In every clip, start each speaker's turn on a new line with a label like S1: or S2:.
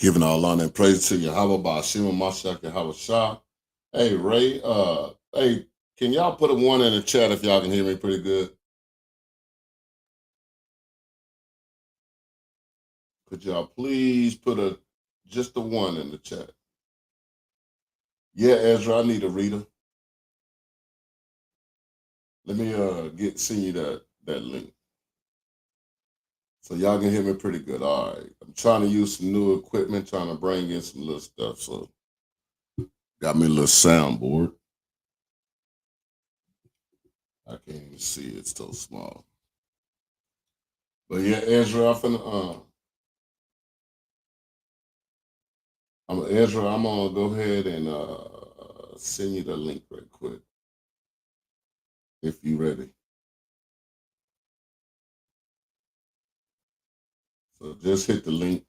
S1: Giving all honor and praise to Yahweh by Shema Mashiach Yahweh Shah. Hey, Ray, hey, can y'all put a 1 in the chat if y'all can hear me pretty good? Could y'all please put just a 1 in the chat? Yeah, Ezra, I need a reader. Let me send you that link. So y'all can hear me pretty good. All right. I'm trying to use some new equipment, trying to bring in some little stuff. So got me a little soundboard. I can't even see it. It's so small. But yeah, Ezra, I'm gonna go ahead and send you the link right quick. If you ready. So just hit the link.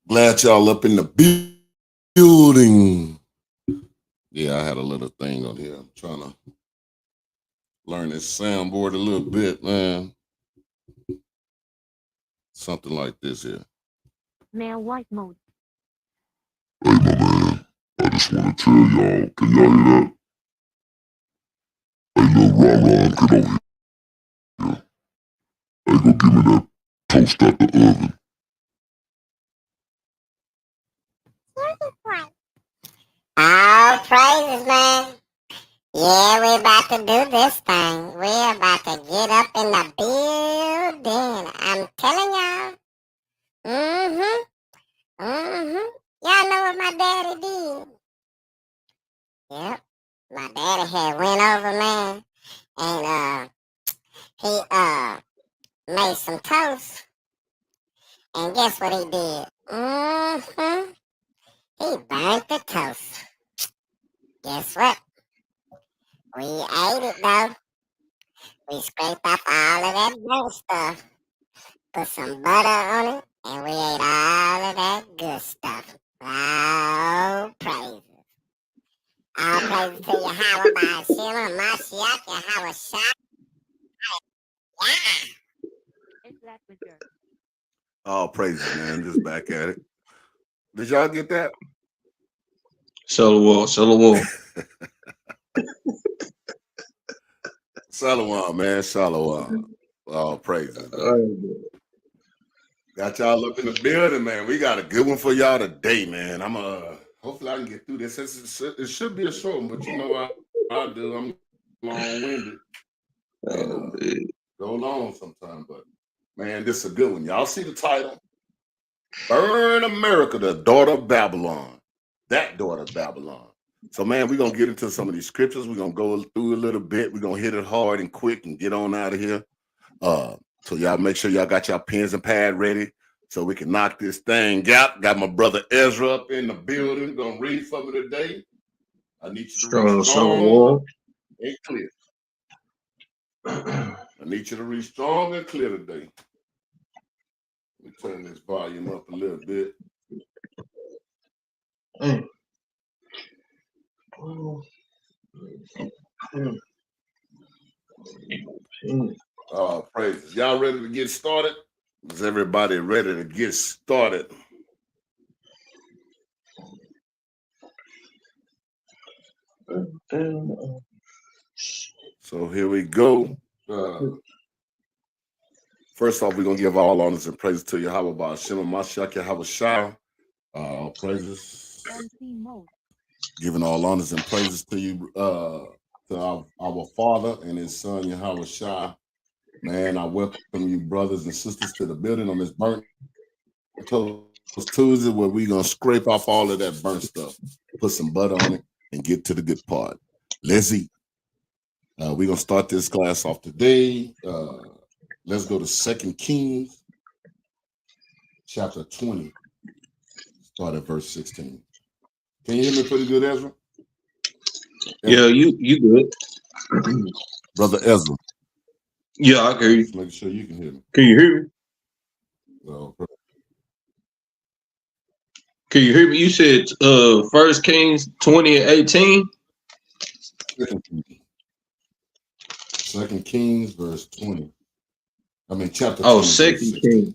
S1: Glad y'all up in the building. Yeah, I had a little thing on here. I'm trying to learn this soundboard a little bit, man. Something like this here.
S2: Male white mode.
S3: Hey, my man, I just want to tell y'all, can y'all hear that? Hey, little Ron, get over here. Hey, go give me that toast out the oven.
S4: All praises, man. Yeah, we're about to do this thing. We're about to get up in the building. I'm telling y'all. Y'all know what my daddy did? Yep. My daddy had went over, man, and he made some toast. And guess what he did? He burnt the toast. Guess what? We ate it, though. We scraped off all of that burnt stuff, put some butter on it, and we ate all of that good stuff. All praises. All praises to Yahweh by Shema Mashiach Yahweh Shah. Yeah.
S1: All praises, man. Just back at it. Did y'all get that?
S5: Shalom.
S1: Shalom, man. Shalom. All praises, man. Got y'all up in the building, man. We got a good one for y'all today, man. I'm hopefully I can get through this. It should be a short one, but you know I do. I'm long-winded. Go long sometimes, but man, this is a good one. Y'all see the title? Burn America, the daughter of Babylon. That daughter of Babylon. So, man, we're going to get into some of these scriptures. We're going to go through a little bit. We're going to hit it hard and quick and get on out of here. So y'all make sure y'all got your pens and pad ready so we can knock this thing out. Got my brother Ezra up in the building. Going to read for me today. I need you to read strong and clear. I need you to read strong and clear today. Let me turn this volume up a little bit. Praises. Y'all ready to get started? Is everybody ready to get started? So here we go. First off, we're going to give all honors and praises to Yahweh by Shema Mashiach Yahweh Shah. All praises. Giving all honors and praises to you, to our Father and His Son, Yahweh Shah. Man, I welcome you, brothers and sisters, to the building on this burnt Tuesday, where we're going to scrape off all of that burnt stuff, put some butter on it, and get to the good part. Let's eat. We're going to start this class off today. Let's go to 2 Kings, chapter 20. Start at verse 16. Can you hear me pretty good, Ezra?
S5: Yeah, you good.
S1: Brother Ezra.
S5: Yeah, I can hear you.
S1: Just making sure you can hear me.
S5: Can you hear me?
S1: No.
S5: Can you hear me? You said 1 Kings 20 and 18?
S1: 2 Kings, verse 20. I mean, chapter 20,
S5: Oh,
S1: verse
S5: Second
S1: 16.
S5: King.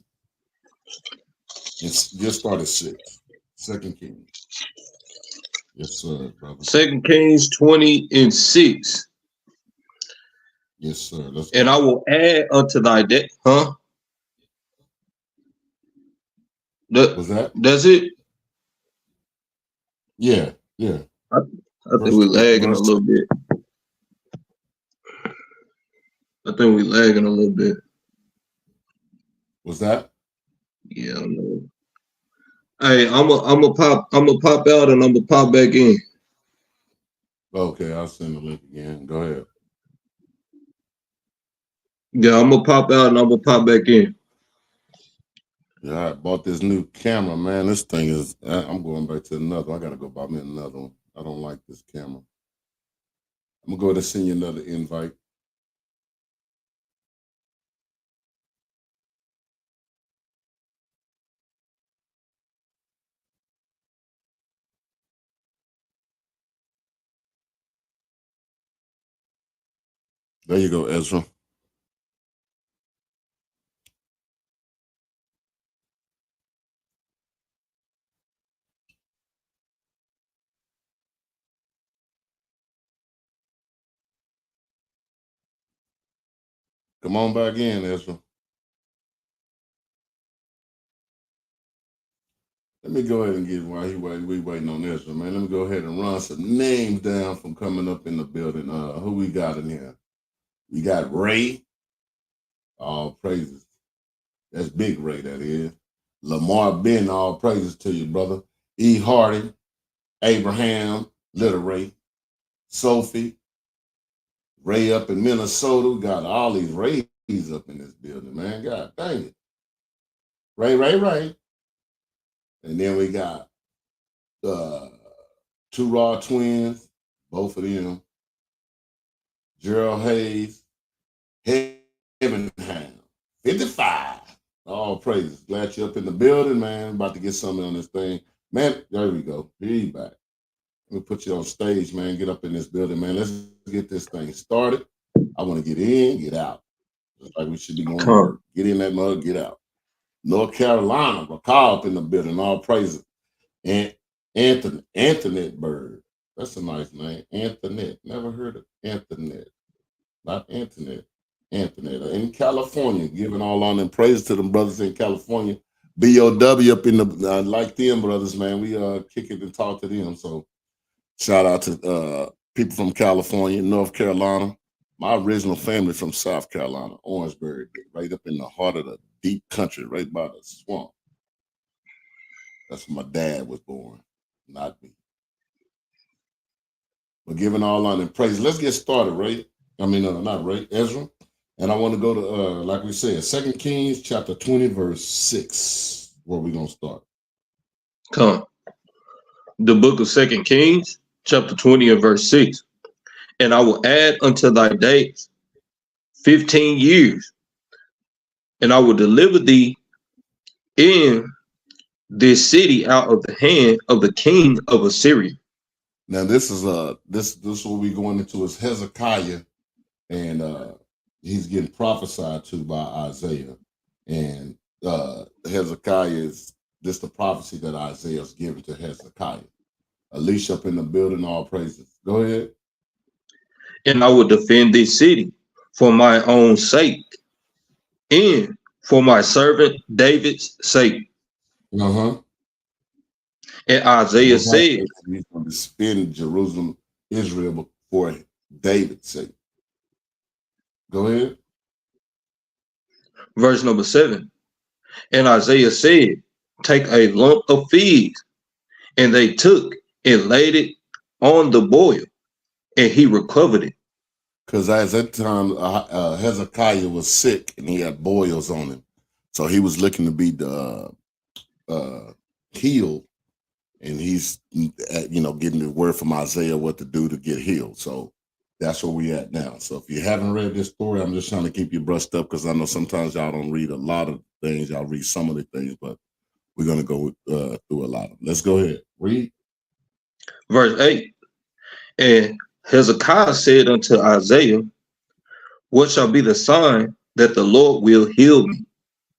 S1: It's just started 6. 2 Kings. Yes, sir, brother.
S5: 2 Kings 20 and 6.
S1: Yes, sir. Let's
S5: And
S1: go.
S5: I will add unto thy day. Huh?
S1: Was that?
S5: That's it?
S1: Yeah, yeah.
S5: I think we're lagging a
S1: Verse
S5: little bit. I think we're lagging a little bit.
S1: was that?
S5: Yeah, I don't know. Hey, I'm a pop out and I'm gonna pop back in.
S1: Okay, I'll send the link again. Go ahead.
S5: Yeah, I'm gonna pop out and I'm gonna pop back in.
S1: Yeah, I bought this new camera, man. This thing is, I'm going back to another. I got to go buy me another one. I don't like this camera. I'm going to go ahead and send you another invite. There you go, Ezra. Come on back in, Ezra. Let me go ahead and get while we waiting on Ezra, man. Let me go ahead and run some names down from coming up in the building. Who we got in here? We got Ray. All praises. That's Big Ray, that is. Lamar Ben, all praises to you, brother. E. Hardy, Abraham, Little Ray, Sophie, Ray up in Minnesota. We got all these Rays up in this building, man. God dang it. Ray. And then we got two Raw twins, both of them. Gerald Hayes, Heavenham, 55. All praises. Glad you're up in the building, man. About to get something on this thing. Man, there we go. Here you back. Let me put you on stage, man. Get up in this building, man. Let's get this thing started. I want to get in, get out. Just like we should be going to work. Get in that mug, get out. North Carolina, McCall up in the building. All praises. And Antoinette Bird. That's a nice name. Antoinette. Never heard of Antoinette. Not Antoinette. Antoinette. In California. Giving all on and praise to them brothers in California. BOW up in the like them brothers, man. We kick it and talk to them. So shout out to people from California, North Carolina. My original family from South Carolina, Orangeburg, right up in the heart of the deep country, right by the swamp. That's where my dad was born, not me. But giving all on and praise. Let's get started, right? I mean, not right, Ezra. And I want to go to, like we said, 2 Kings chapter 20, verse 6, where we're going to start.
S5: Come. The book of 2 Kings, chapter 20 and verse 6. And I will add unto thy days 15 years, and I will deliver thee in this city out of the hand of the king of Assyria.
S1: Now this is this what we're going into is Hezekiah, and he's getting prophesied to by Isaiah. And Hezekiah is this the prophecy that Isaiah is giving to Hezekiah. Alicia up in the building, all praises. Go ahead.
S5: And I will defend this city for my own sake and for my servant David's sake.
S1: Uh-huh.
S5: And Isaiah said,
S1: he's going to defend Jerusalem, Israel for David's sake. Go ahead.
S5: Verse number 7. And Isaiah said, take a lump of figs. And they took and laid it on the boil, and he recovered it.
S1: Because at that time, Hezekiah was sick and he had boils on him. So he was looking to be healed. And he's, getting the word from Isaiah what to do to get healed. So that's where we at now. So if you haven't read this story, I'm just trying to keep you brushed up because I know sometimes y'all don't read a lot of things. Y'all read some of the things, but we're going to go through a lot of them. Let's go ahead. Read.
S5: Verse 8. And Hezekiah said unto Isaiah, what shall be the sign that the Lord will heal me,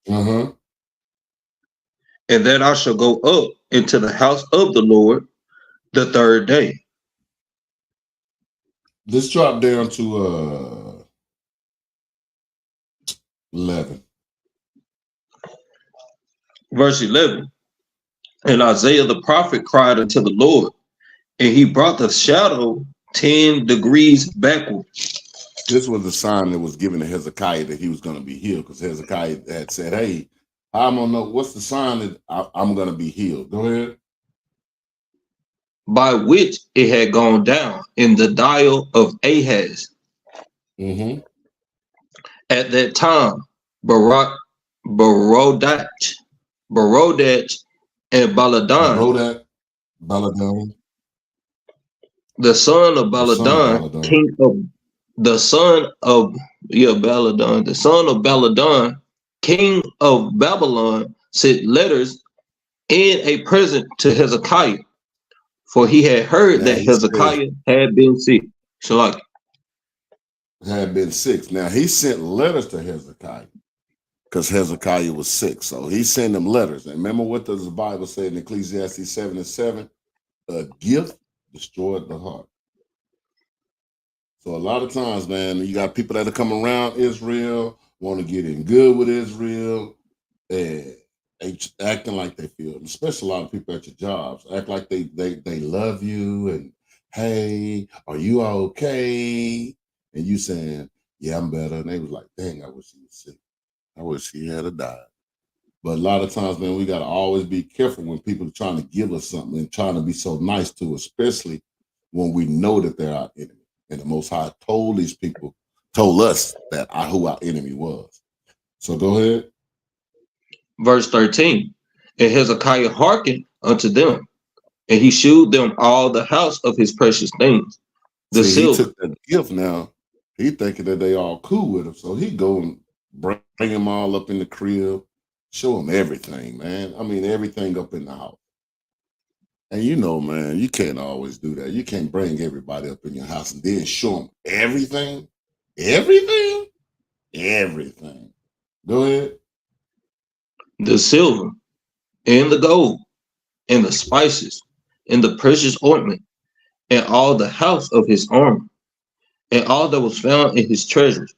S1: Uh-huh.
S5: and that I shall go up into the house of the Lord the third day.
S1: Let's drop down to 11.
S5: Verse 11. And Isaiah the prophet cried unto the Lord, and he brought the shadow 10 degrees backward.
S1: This was the sign that was given to Hezekiah that he was going to be healed, because Hezekiah had said, hey, I'm going to know what's the sign that I'm going to be healed. Go ahead.
S5: By which it had gone down in the dial of Ahaz.
S1: Mm-hmm.
S5: At that time, Barodach, and Baladan,
S1: Baladan,
S5: the son of
S1: the son of
S5: Baladan,
S1: Baladan.
S5: king of the son of Baladan, the son of Baladan, king of Babylon, sent letters and a present to Hezekiah, for he had heard
S1: Now
S5: that
S1: he
S5: Hezekiah had been sick. So like
S1: had been sick. Now he sent letters to Hezekiah because Hezekiah was sick. So he sent them letters. And remember what does the Bible say in Ecclesiastes 7:7? A gift destroyed the heart. So a lot of times, man, you got people that are coming around Israel, want to get in good with Israel, and acting like they feel, especially a lot of people at your jobs, act like they love you and, hey, are you okay? And you saying, yeah, I'm better. And they was like, dang, I wish he was sick. I wish he had died. But a lot of times, man, we got to always be careful when people are trying to give us something and trying to be so nice to us, especially when we know that they're our enemy. And the Most High told these people, told us that who our enemy was. So go ahead.
S5: verse 13. And Hezekiah hearkened unto them, and he shewed them all the house of his precious things, the
S1: See, he
S5: silver.
S1: took that gift now. He thinking that they all cool with him. So he go and bring them all up in the crib, show them everything, man. I mean, everything up in the house. And you know, man, you can't always do that. You can't bring everybody up in your house and then show them everything. Everything? Everything. Go ahead.
S5: The silver, and the gold, and the spices, and the precious ointment, and all the house of his armor, and all that was found in his treasures.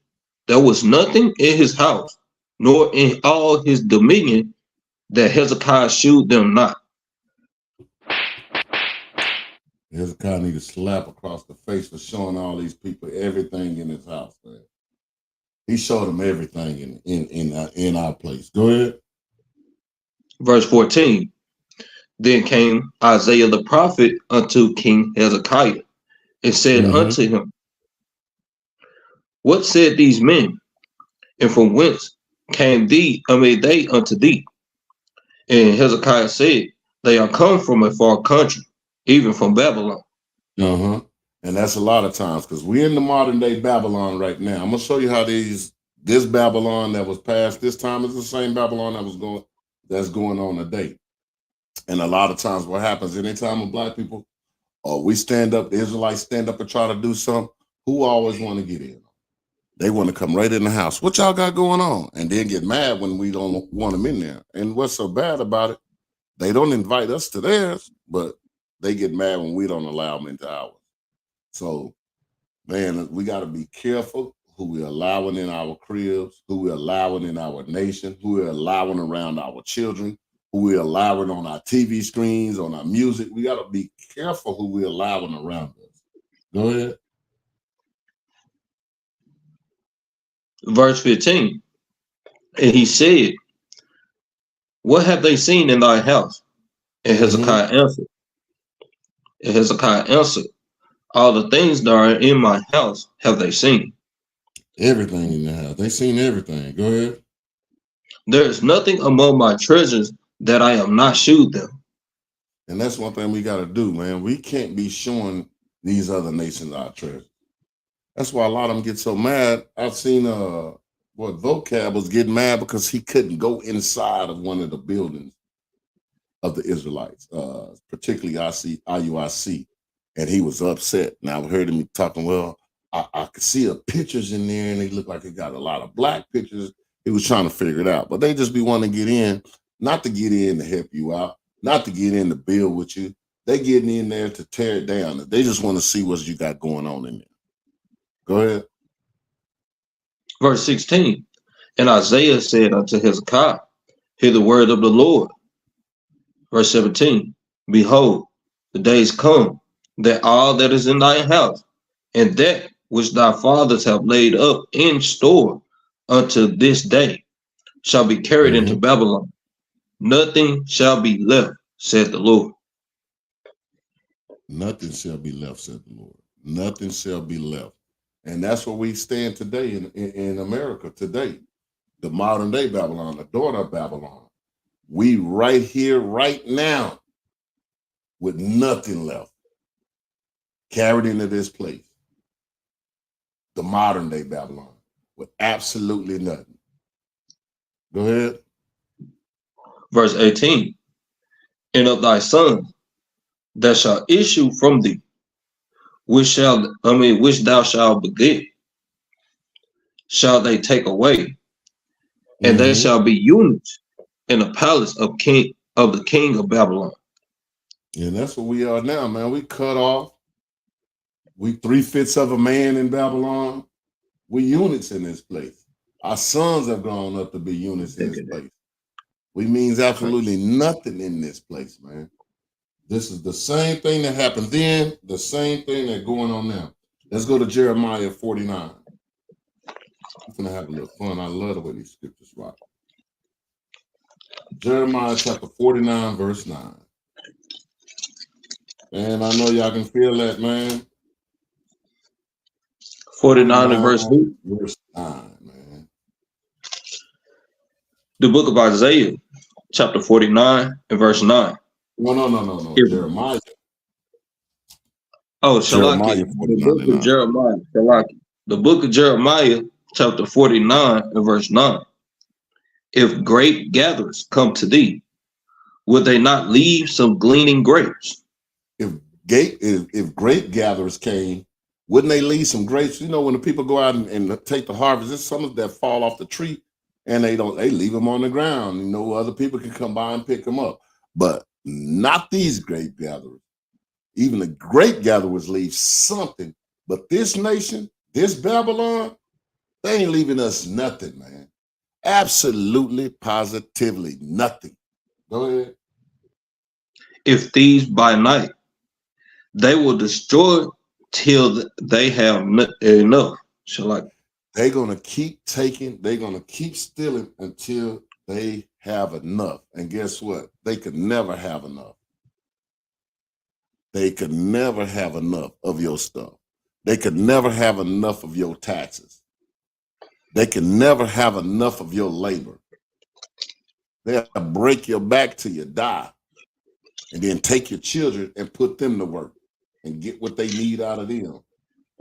S5: There was nothing in his house, nor in all his dominion, that Hezekiah shewed them not.
S1: Hezekiah need to slap across the face for showing all these people everything in his house, man. He showed them everything in our place. Go ahead.
S5: Verse 14. Then came Isaiah the prophet unto King Hezekiah, and said unto him, what said these men? And from whence came they unto thee? And Hezekiah said, they are come from a far country, even from Babylon.
S1: Uh-huh. And that's a lot of times, because we're in the modern day Babylon right now. I'm gonna show you how this Babylon that was passed this time is the same Babylon that's going on today. And a lot of times what happens anytime with black people, we stand up, the Israelites stand up and try to do something, who always want to get in? They want to come right in the house. What y'all got going on? And then get mad when we don't want them in there. And what's so bad about it, they don't invite us to theirs, but they get mad when we don't allow them into ours. So, man, we got to be careful who we're allowing in our cribs, who we're allowing in our nation, who we're allowing around our children, who we're allowing on our TV screens, on our music. We got to be careful who we're allowing around us. Go ahead.
S5: Verse 15. And he said, what have they seen in thy house? And Hezekiah answered. And Hezekiah answered, all the things that are in my house have they seen.
S1: Everything in the house. They seen everything. Go ahead.
S5: There is nothing among my treasures that I am not shewed them.
S1: And that's one thing we got to do, man. We can't be showing these other nations our treasure. That's why a lot of them get so mad. I've seen Vocab was getting mad because he couldn't go inside of one of the buildings of the Israelites, particularly IUIC, and he was upset. Now I heard him talking, well, I could see the pictures in there, and they look like they got a lot of black pictures. He was trying to figure it out, but they just be wanting to get in, not to get in to help you out, not to get in to build with you. They getting in there to tear it down. They just want to see what you got going on in there. Go ahead.
S5: Verse 16. And Isaiah said unto Hezekiah, hear the word of the Lord. Verse 17. Behold, the days come that all that is in thy house, and that which thy fathers have laid up in store unto this day, shall be carried into Babylon. Nothing shall be left, said the Lord.
S1: Nothing shall be left, said the Lord. Nothing shall be left. And that's where we stand today in America today. The modern day Babylon, the daughter of Babylon. We right here, right now, with nothing left. Carried into this place. The modern day Babylon, with absolutely nothing. Go ahead.
S5: Verse 18. And of thy sons that shall issue from thee, which thou shalt beget, shall they take away, and they shall be eunuchs in the palace of the king of Babylon.
S1: And that's what we are now, man. We cut off. We 3/5 of a man in Babylon. We units in this place. Our sons have grown up to be units in this place. We means absolutely nothing in this place, man. This is the same thing that happened then, the same thing that's going on now. Let's go to Jeremiah 49. I'm gonna have a little fun. I love the way these scriptures rock. Jeremiah chapter 49, verse 9. And I know y'all can feel that, man.
S5: 49 and verse 2.
S1: Verse 9, man.
S5: The book of Isaiah, chapter 49 and verse 9.
S1: No. Jeremiah.
S5: Oh, Shalaki. The book of Jeremiah. Shalaki. The book of Jeremiah, chapter 49 and verse 9. If grape gatherers come to thee, would they not leave some gleaning grapes?
S1: If grape gatherers came, wouldn't they leave some grapes? You know, when the people go out and take the harvest, there's some that fall off the tree, and they leave them on the ground. You know, other people can come by and pick them up, but not these grape gatherers. Even the grape gatherers leave something, but this nation, this Babylon, they ain't leaving us nothing, man. Absolutely, positively nothing. Go ahead.
S5: If thieves by night, they will destroy till they have enough. Shalaki.
S1: They're going to keep taking, they're going to keep stealing until they have enough. And guess what? They could never have enough. They could never have enough of your stuff. They could never have enough of your taxes. They could never have enough of your labor. They'll break your back till you die, and then take your children and put them to work and get what they need out of them,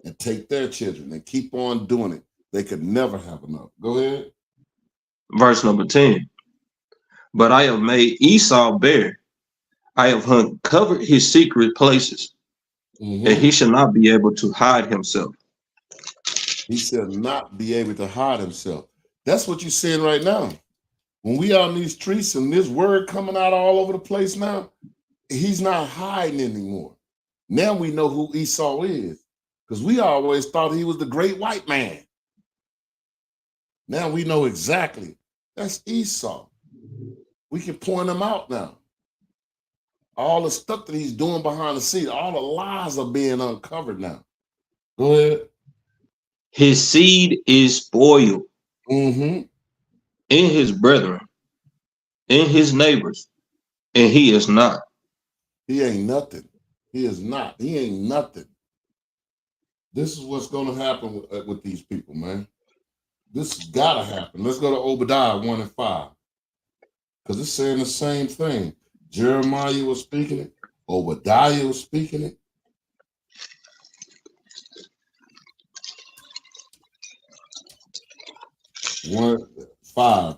S1: and take their children and keep on doing it. They could never have enough. Go ahead.
S5: Verse number 10. But I have made Esau bare. I have uncovered his secret places, and he shall not be able to hide himself.
S1: He shall not be able to hide himself. That's what you're saying right now. When we out in these streets and this word coming out all over the place now, he's not hiding anymore. Now we know who Esau is, because we always thought he was the great white man. Now we know exactly. That's Esau. We can point him out now. All the stuff that he's doing behind the scenes, all the lies are being uncovered now. Go ahead.
S5: His seed is spoiled
S1: Mm-hmm.
S5: in his brethren, in his neighbors, and he is not.
S1: He ain't nothing. He is not. He ain't nothing. This is what's going to happen with these people, man. This has got to happen. Let's go to Obadiah 1 and 5. Because it's saying the same thing. Jeremiah was speaking it. Obadiah was speaking it. One, 5.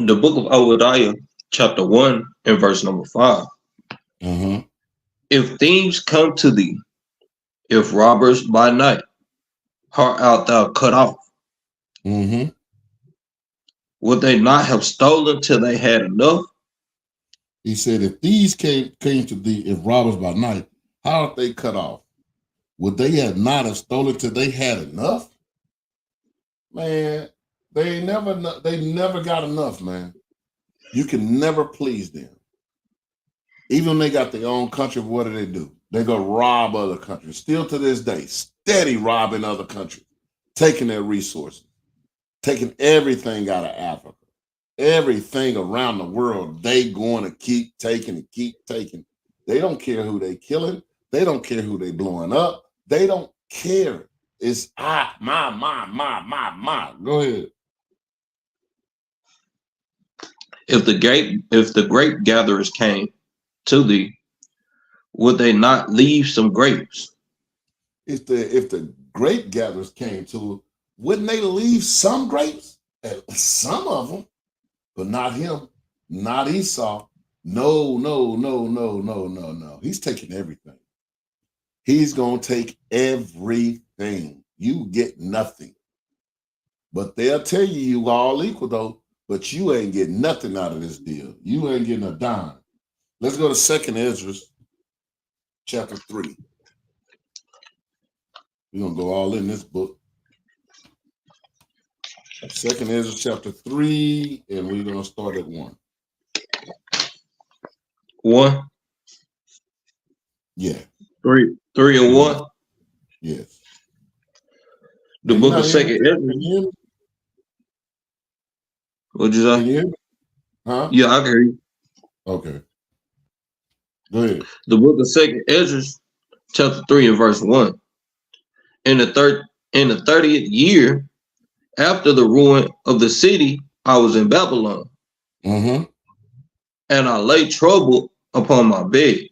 S5: The book of Obadiah, chapter 1 and verse number 5.
S1: Mm-hmm.
S5: If thieves come to thee If robbers by night, art thou cut off?
S1: Mm-hmm.
S5: Would they not have stolen till they had enough?
S1: He said, if these came to thee, if robbers by night, how art they cut off? Would they have not have stolen till they had enough? Man, they never got enough, man. You can never please them. Even when they got their own country, what do? They go rob other countries. Still to this day, steady robbing other countries, taking their resources, taking everything out of Africa. Everything around the world, they going to keep taking and keep taking. They don't care who they killing. They don't care who they blowing up. They don't care. It's my. Go ahead.
S5: If the grape gatherers came to thee, would they not leave some grapes?
S1: If the grape gatherers came to, wouldn't they leave some grapes? Some of them, but not him, not Esau. No. He's taking everything. He's gonna take everything. You get nothing. But they'll tell you all equal though, but you ain't getting nothing out of this deal. You ain't getting a dime. Let's go to 2nd Ezra, chapter 3. We're gonna go all in this book. 2nd Ezra chapter 3, and we're gonna start at 1.
S5: 1?
S1: Yeah.
S5: 3 and 1?
S1: Yes.
S5: The book of 2nd Ezra. What'd you say?
S1: Can you hear me? Huh?
S5: Yeah, I can hear you.
S1: Okay. Go ahead.
S5: The book of 2nd Ezra, chapter 3 and verse 1. In the 30th year after the ruin of the city, I was in Babylon.
S1: Mm-hmm.
S5: And I lay troubled upon my bed,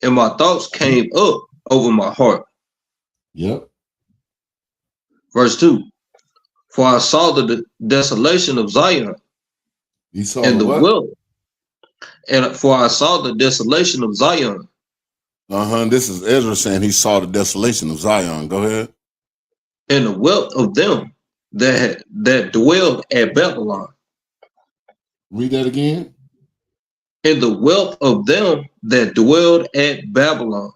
S5: and my thoughts came up over my heart.
S1: Yep.
S5: Verse 2. For I saw the desolation of Zion,
S1: You saw
S5: and the
S1: what?
S5: wealth. And for I saw the desolation of Zion.
S1: This is Ezra saying he saw the desolation of Zion. Go ahead.
S5: And the wealth of them that dwelled at Babylon.
S1: Read that again.
S5: And the wealth of them that dwelled at Babylon.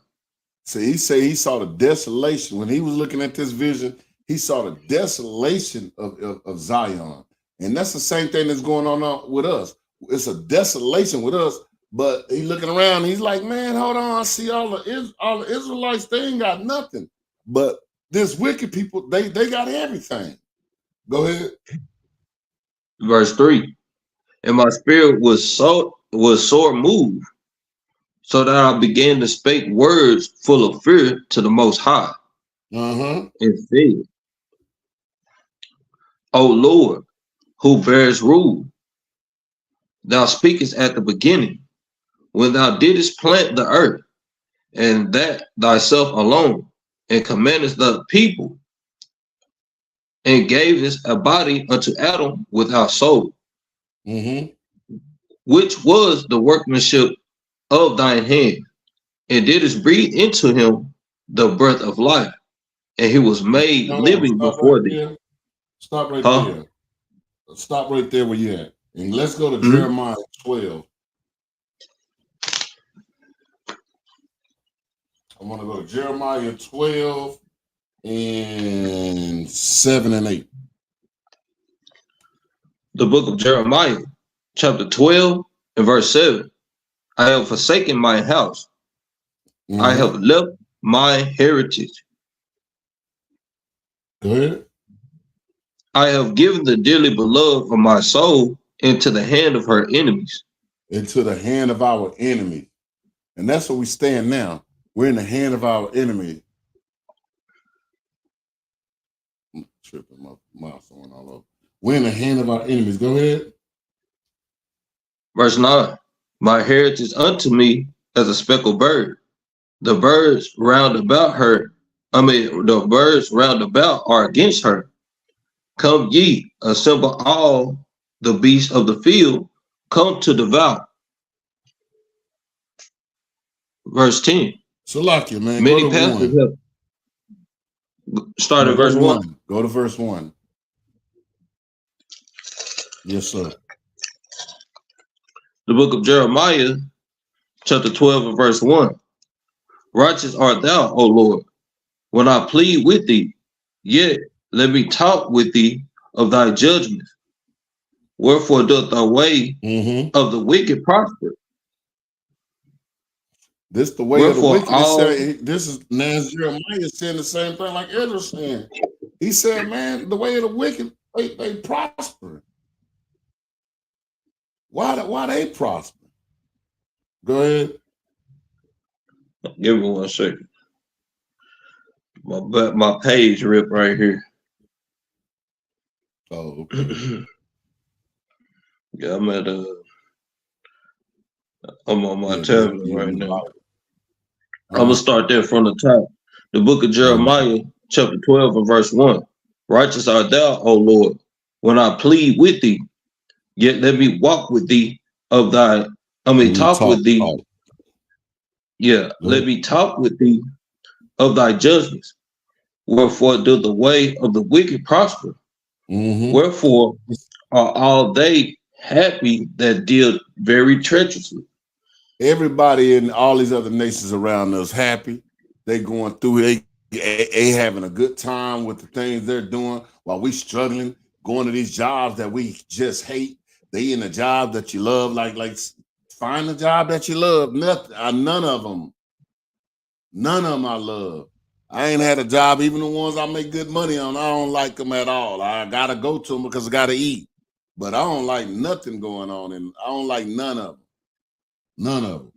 S1: So he say he saw the desolation. When he was looking at this vision, he saw the desolation of Zion. And that's the same thing that's going on with us. It's a desolation with us, but he looking around, he's like, man, hold on, I see all the Israelites, they ain't got nothing. But this wicked people, they got everything. Go ahead.
S5: Verse 3. And my spirit was sore moved, so that I began to speak words full of fear to the Most High. And said, O Lord, who bears rule, thou speakest at the beginning, when thou didst plant the earth, and that thyself alone, and commandest the people, and gavest a body unto Adam without soul, which was the workmanship of thine hand, and didst breathe into him the breath of life, and he was made living before thee.
S1: Stop right there. Stop right there where you at. And let's go to Jeremiah 12. I want to go to Jeremiah 12 and 7 and 8.
S5: The book of Jeremiah, chapter 12 and verse 7. I have forsaken my house. I have left my heritage.
S1: Go ahead.
S5: I have given the dearly beloved of my soul into the hand of her enemies.
S1: Into the hand of our enemy. And that's where we stand now. We're in the hand of our enemy. I'm tripping, my mouse on all over. We're in the hand of our enemies. Go ahead.
S5: Verse 9. My heritage unto me as a speckled bird. The birds round about her, the birds round about are against her. Come ye, assemble all the beasts of the field, come to devour. Verse 10.
S1: Salakia, man.
S5: Many pastors have Start at verse 1.
S1: Go to verse 1. Yes, sir.
S5: The book of Jeremiah, chapter 12 and verse 1. Righteous art thou, O Lord, when I plead with thee, yet let me talk with thee of thy judgments. Wherefore doth the way of the wicked prosper?
S1: This the way
S5: Wherefore
S1: of the wicked. This is Jeremiah saying the same thing like Ezra's saying. He said, man, the way of the wicked, they prosper. Why they prosper? Go ahead.
S5: Give me 1 second. My page ripped right here.
S1: Oh, okay.
S5: Yeah, I'm on my tablet right now. I'm gonna start there from the top. The book of Jeremiah, chapter 12 and verse 1. Righteous art thou, O Lord, when I plead with thee, yet let me walk with thee of thy, talk with thee. Yeah, let me talk with thee of thy judgments. Wherefore do the way of the wicked prosper? Wherefore are all they happy that deal very treacherously?
S1: Everybody in all these other nations around us happy. They going through, they having a good time with the things they're doing while we struggling, going to these jobs that we just hate. They in a job that you love, like find a job that you love. None of them I love. I ain't had a job, even the ones I make good money on, I don't like them at all. I gotta go to them because I gotta eat. But I don't like nothing going on, and I don't like none of them. None of them.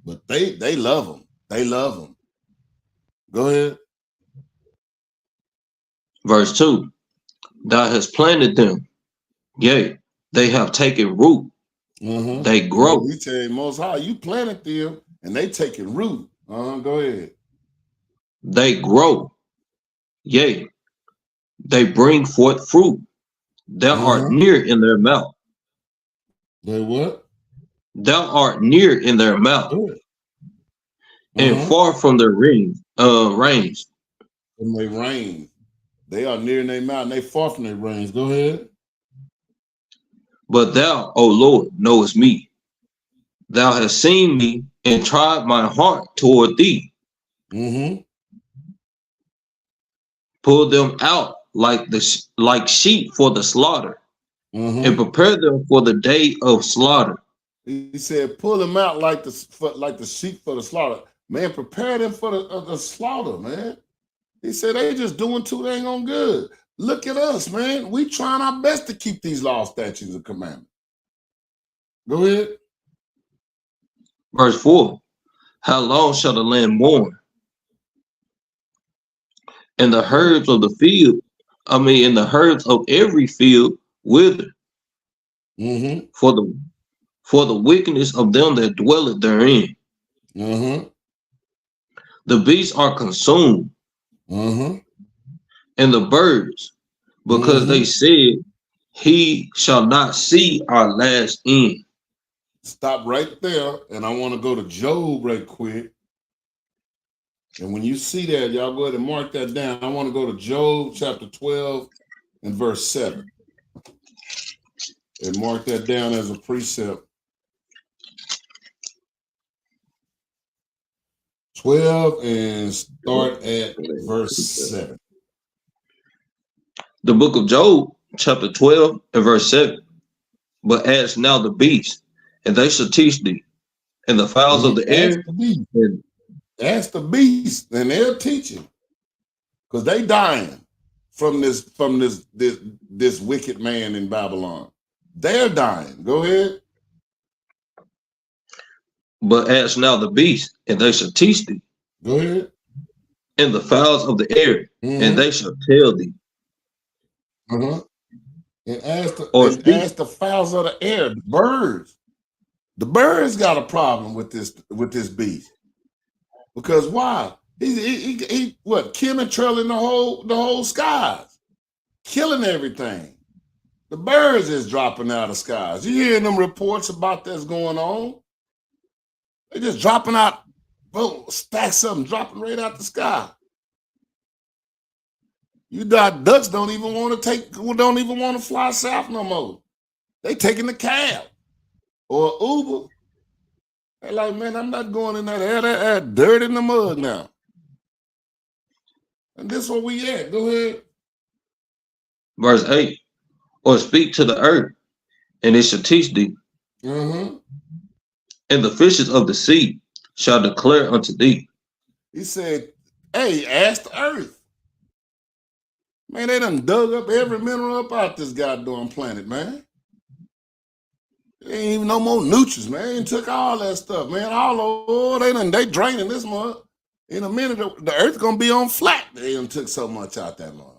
S1: But they love them. They love them. Go ahead.
S5: Verse 2. Thou hast planted them. Yea, they have taken root. They grow.
S1: We tell you, Most High, you planted them and they taking root. Go ahead.
S5: They grow. Yea, they bring forth fruit. Thou art near in their mouth.
S1: They what?
S5: Thou art near in their mouth. And far from their range.
S1: From their range. They are near in their mouth and they far from their range. Go ahead.
S5: But thou, O Lord, knowest me. Thou hast seen me and tried my heart toward thee. Pull them out like sheep for the slaughter, and prepare them for the day of slaughter.
S1: He said, pull them out like the sheep for the slaughter. Man, prepare them for the slaughter, man. He said, they just doing too dang on good. Look at us, man. We trying our best to keep these laws, statutes, and commandments. Go ahead.
S5: Verse 4. How long shall the land mourn? And the herbs of the field, and the herbs of every field wither. For the wickedness of them that dwelleth therein. The beasts are consumed, and the birds, because they said, he shall not see our last end.
S1: Stop right there, and I want to go to Job right quick. And when you see that, y'all go ahead and mark that down. I want to go to Job chapter 12 and verse 7. And mark that down as a precept. 12 and start at verse 7.
S5: The book of Job, chapter 12 and verse 7. But ask now the beasts, and they shall teach thee, and the fowls of the air.
S1: Ask the beasts, and they'll teach you. Because they dying from this wicked man in Babylon. They're dying. Go ahead.
S5: But ask now the beasts, and they shall teach thee.
S1: Go ahead.
S5: And the fowls of the air, and they shall tell thee.
S1: And ask the fowls of the air, the birds. The birds got a problem with this beast. Because why? He chemtrailing the whole skies, killing everything. The birds is dropping out of skies. You hearing them reports about that's going on? They just dropping out, stacks of them dropping right out the sky. You ducks don't even want to fly south no more. They taking the cab or Uber. They're like, man, I'm not going in that dirt in the mud now. And this is where we at. Go ahead.
S5: Verse 8, or speak to the earth, and it shall teach thee.
S1: Mm-hmm.
S5: And the fishes of the sea shall declare unto thee.
S1: He said, hey, ask the earth. Man, they done dug up every mineral up out this goddamn planet, man. There ain't even no more nutrients, man. They took all that stuff, man. They draining this mud. In a minute, the earth gonna be on flat. They done took so much out that mud.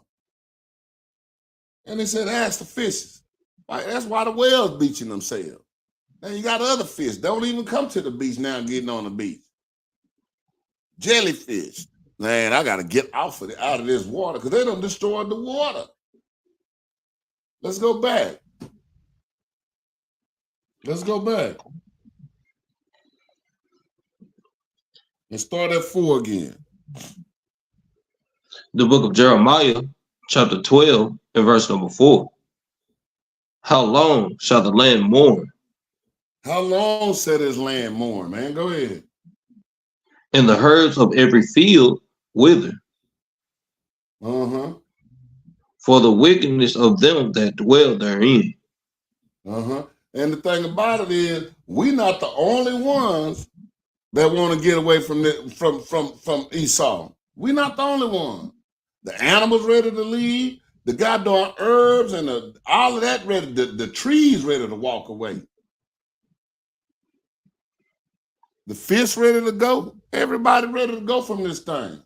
S1: And they said, ask the fishes. Like, that's why the whales beaching themselves. Now you got other fish. Don't even come to the beach now getting on the beach. Jellyfish. Man, I gotta get out of this water because they done destroyed the water. Let's go back. And start at 4 again.
S5: The book of Jeremiah, chapter 12, and verse number 4. How long shall the land mourn?
S1: How long shall this land mourn, man? Go ahead.
S5: And the herds of every field wither.
S1: Uh-huh.
S5: For the wickedness of them that dwell therein.
S1: Uh-huh. And the thing about it is, we're not the only ones that want to get away from Esau. We're not the only ones. The animals ready to leave, the goddamn herbs and all of that ready, the trees ready to walk away. The fish ready to go. Everybody ready to go from this thing.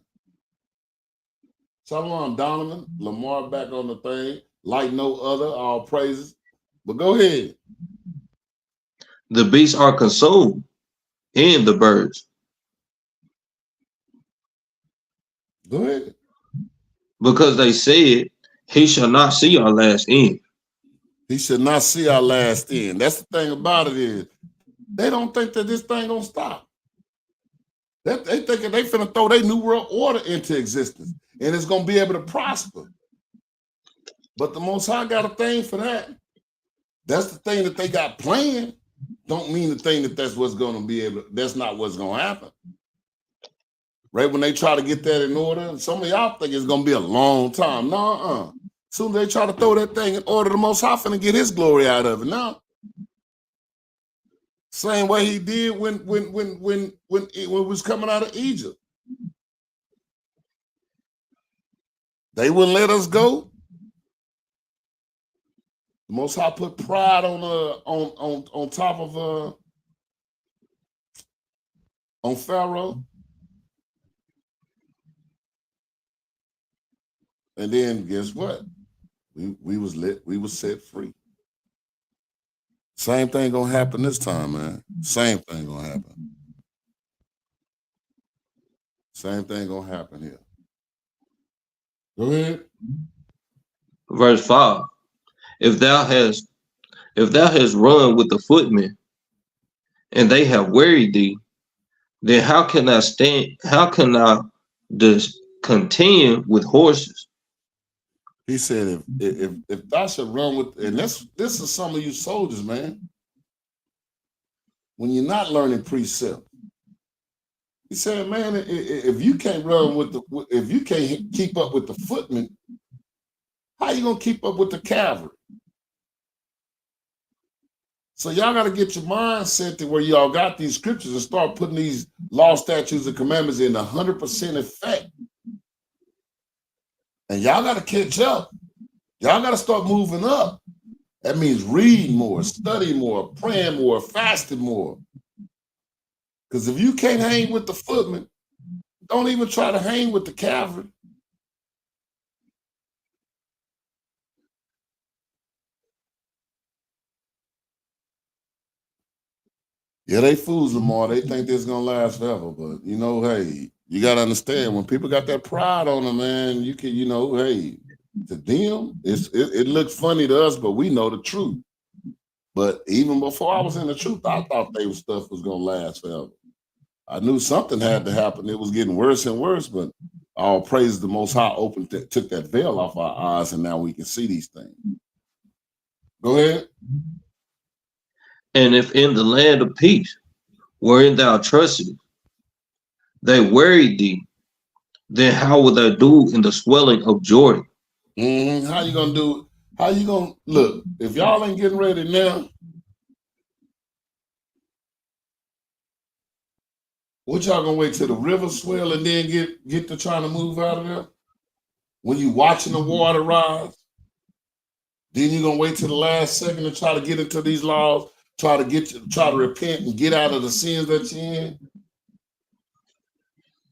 S1: Solomon Donovan, Lamar back on the thing, like no other, all praises. But go ahead.
S5: The beasts are consumed, and the birds.
S1: Go ahead.
S5: Because they said, he shall not see our last end.
S1: He should not see our last end. That's the thing about it is, they don't think that this thing gonna stop. They thinking they finna throw their new world order into existence, and it's gonna be able to prosper. But the Most High got a thing for that. That's the thing that they got planned. Don't mean the thing that's what's gonna be able. That's not what's gonna happen. Right when they try to get that in order, some of y'all think it's gonna be a long time. No, soon as they try to throw that thing in order, the Most High finna get His glory out of it. Now, same way He did when it was coming out of Egypt. They wouldn't let us go. The Most High put pride on top of on Pharaoh. And then guess what? We was set free. Same thing gonna happen this time, man. Same thing gonna happen. Same thing gonna happen here. Go ahead.
S5: Verse 5. If thou hast run with the footmen, and they have wearied thee, then how can I contend with horses?
S1: He said, if thou should run with, and this is some of you soldiers, man. When you're not learning precept, he said, man, if you can't if you can't keep up with the footmen, how you gonna keep up with the cavalry? So y'all got to get your mindset to where y'all got these scriptures and start putting these law, statutes, and commandments in 100% effect. And y'all got to catch up. Y'all got to start moving up. That means read more, study more, praying more, fasting more. Because if you can't hang with the footmen, don't even try to hang with the cavalry. Yeah, they fools, Lamar. They think this is gonna last forever. But you know, hey, you gotta understand when people got that pride on them, man. You can, hey, to them, it looks funny to us, but we know the truth. But even before I was in the truth, I thought stuff was gonna last forever. I knew something had to happen. It was getting worse and worse, but All praise the Most High took that veil off our eyes, and now we can see these things. Go ahead.
S5: And if in the land of peace, wherein thou trustest, they worried thee, then how will they do in the swelling of Jordan?
S1: How you gonna do it? How you gonna look? If y'all ain't getting ready now, what y'all gonna wait till the river swell and then get to trying to move out of there? When you watching the water rise, then you gonna wait till the last second to try to get into these laws, try to repent and get out of the sins that you're in.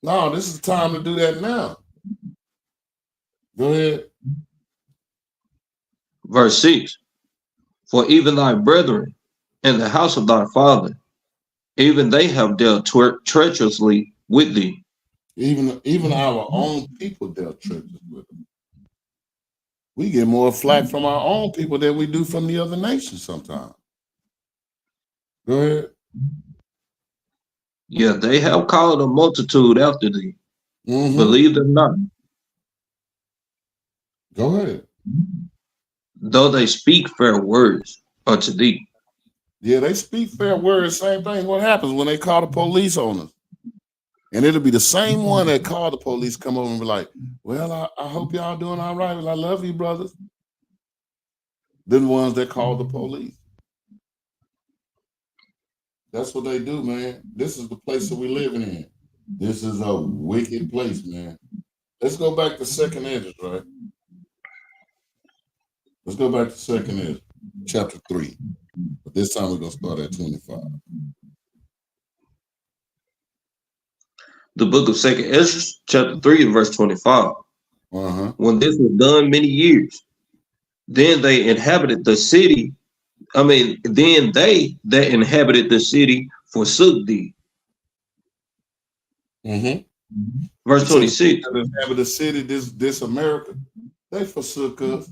S1: No, this is the time to do that now. Go ahead.
S5: Verse 6, for even thy brethren and the house of thy father, even they have dealt treacherously with thee.
S1: Even our own people dealt treacherously with them. We get more flack from our own people than we do from the other nations sometimes. Go ahead.
S5: Yeah, they have called a multitude after thee. Believe them not.
S1: Go ahead.
S5: Though they speak fair words unto thee.
S1: Yeah, they speak fair words. Same thing. What happens when they call the police on us? And it'll be the same one that called the police come over and be like, well, I hope y'all doing all right. Well, I love you, brothers. They're the ones that call the police. That's what they do, man. This is the place that we're living in. This is a wicked place, man. Let's go back to 2nd Ezra, right? Let's go back to 2nd Ezra, chapter 3. But this time we're going to start at 25.
S5: The book of 2nd Ezra, chapter 3, and verse 25. When this was done many years, then they inhabited the city. Then they that inhabited the city forsook thee. Verse 26.
S1: Inhabit the city, this America, they forsook us.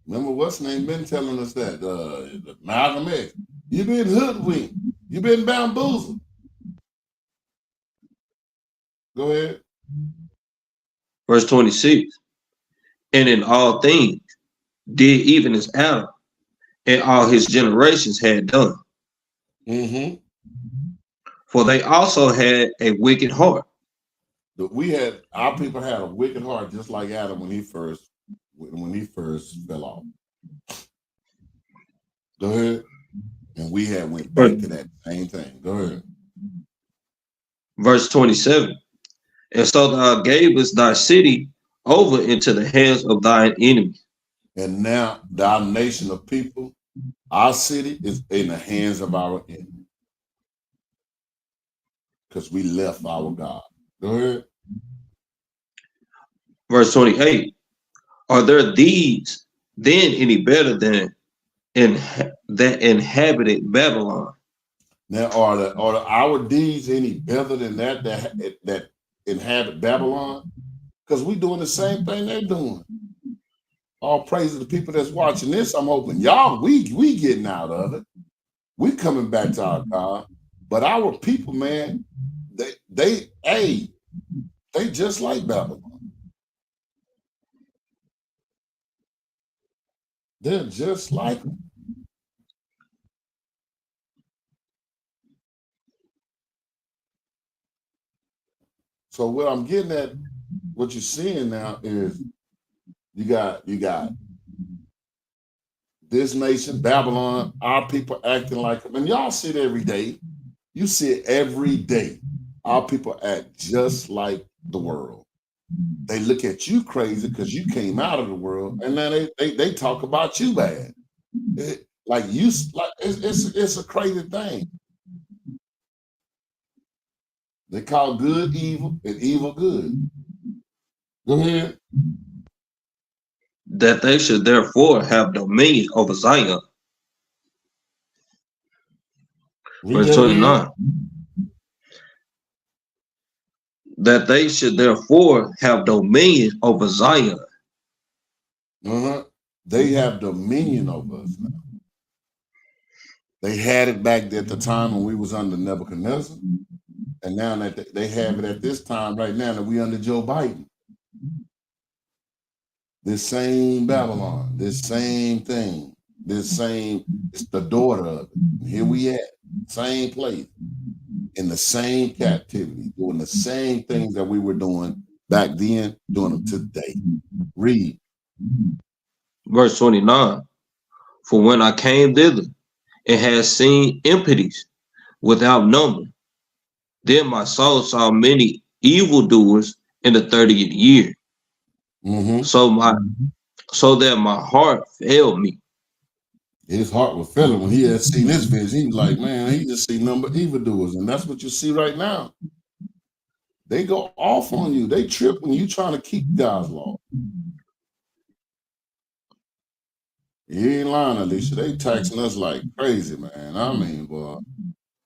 S1: Remember what's name been telling us that? Malcolm X. You've been hoodwinked. You've been bamboozled. Go ahead.
S5: Verse 26. And in all things did even as Adam and all his generations had done. For they also had a wicked heart.
S1: Our people had a wicked heart, just like Adam when he first fell off. Go ahead. And we went back to that same thing. Go ahead.
S5: Verse 27. And so thou gavest thy city over into the hands of thine enemies.
S1: And now thy nation of people, our city is in the hands of our enemies. Because we left our God. Go ahead.
S5: Verse 28. Are there these then any better than that inhabited Babylon?
S1: Now, are our deeds any better than that inhabit Babylon? Because we're doing the same thing they're doing. All praise to the people that's watching this. I'm hoping y'all, we getting out of it. We coming back to our God. But our people, man, they just like Babylon. They're just like them. So what I'm getting at, what you're seeing now is you got this nation, Babylon, our people acting like them. And y'all see it every day. You see it every day. Our people act just like the world. They look at you crazy because you came out of the world, and then they talk about you bad. It's a crazy thing. They call good evil and evil good. Go ahead.
S5: That they should therefore have dominion over Zion. Verse 29. That they should therefore have dominion over Zion.
S1: They have dominion over us now. They had it back at the time when we was under Nebuchadnezzar, And now that they have it at this time right now that we under Joe Biden. This same Babylon, this same thing, it's the daughter of it. Here we at, same place, in the same captivity, doing the same things that we were doing back then, doing them today. Read.
S5: Verse 29. For when I came thither and had seen impities without number, then my soul saw many evildoers in the 30th year. So that my heart failed me.
S1: His heart was failing when he had seen this vision. He was like, man, he just see number of evildoers. And that's what you see right now. They go off on you. They trip when you trying to keep God's law. You ain't lying, Alicia. They taxing us like crazy, man. I mean, boy,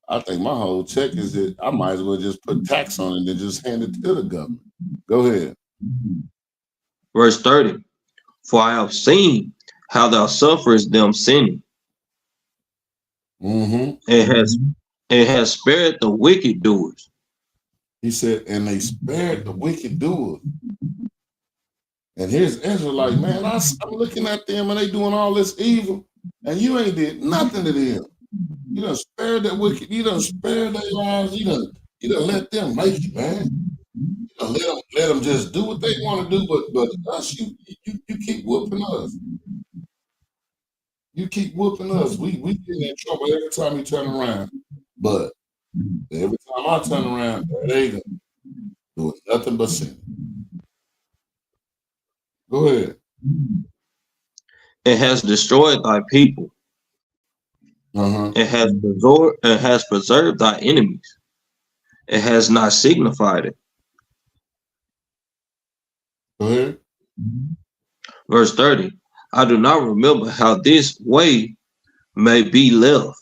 S1: I think my whole check is that I might as well just put tax on it and just hand it to the government. Go ahead.
S5: Verse 30. For I have seen how thou sufferest them sinning, and has spared the wicked doers.
S1: He said, and they spared the wicked doers. And here's Ezra like, man, I'm looking at them and they doing all this evil, and you ain't did nothing to them. You done spared that wicked, you done spared their lives, you done let them make it, man. You done let them just do what they want to do, but us, you keep whooping us. You keep whooping us. We get in trouble every time you turn around. But every time I turn around, they go doing nothing but sin. Go ahead.
S5: It has destroyed thy people. It has preserved thy enemies. It has not signified it.
S1: Go ahead.
S5: Verse 30. I do not remember how this way may be left.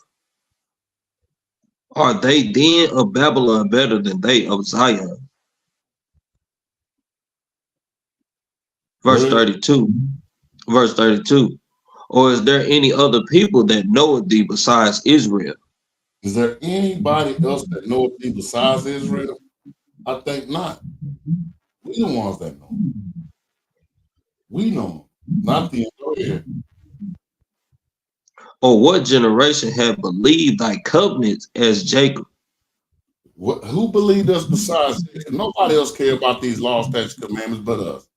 S5: Are they then of Babylon better than they of Zion? Verse 32. Verse 32. Or is there any other people that knoweth thee besides Israel?
S1: Is there anybody else that knoweth thee besides Israel? I think not. We the ones that know. We know. Not the here.
S5: Or what generation had believed thy covenants as Jacob?
S1: Who believed us besides Jacob? Nobody else care about these laws, statutes, commandments but us.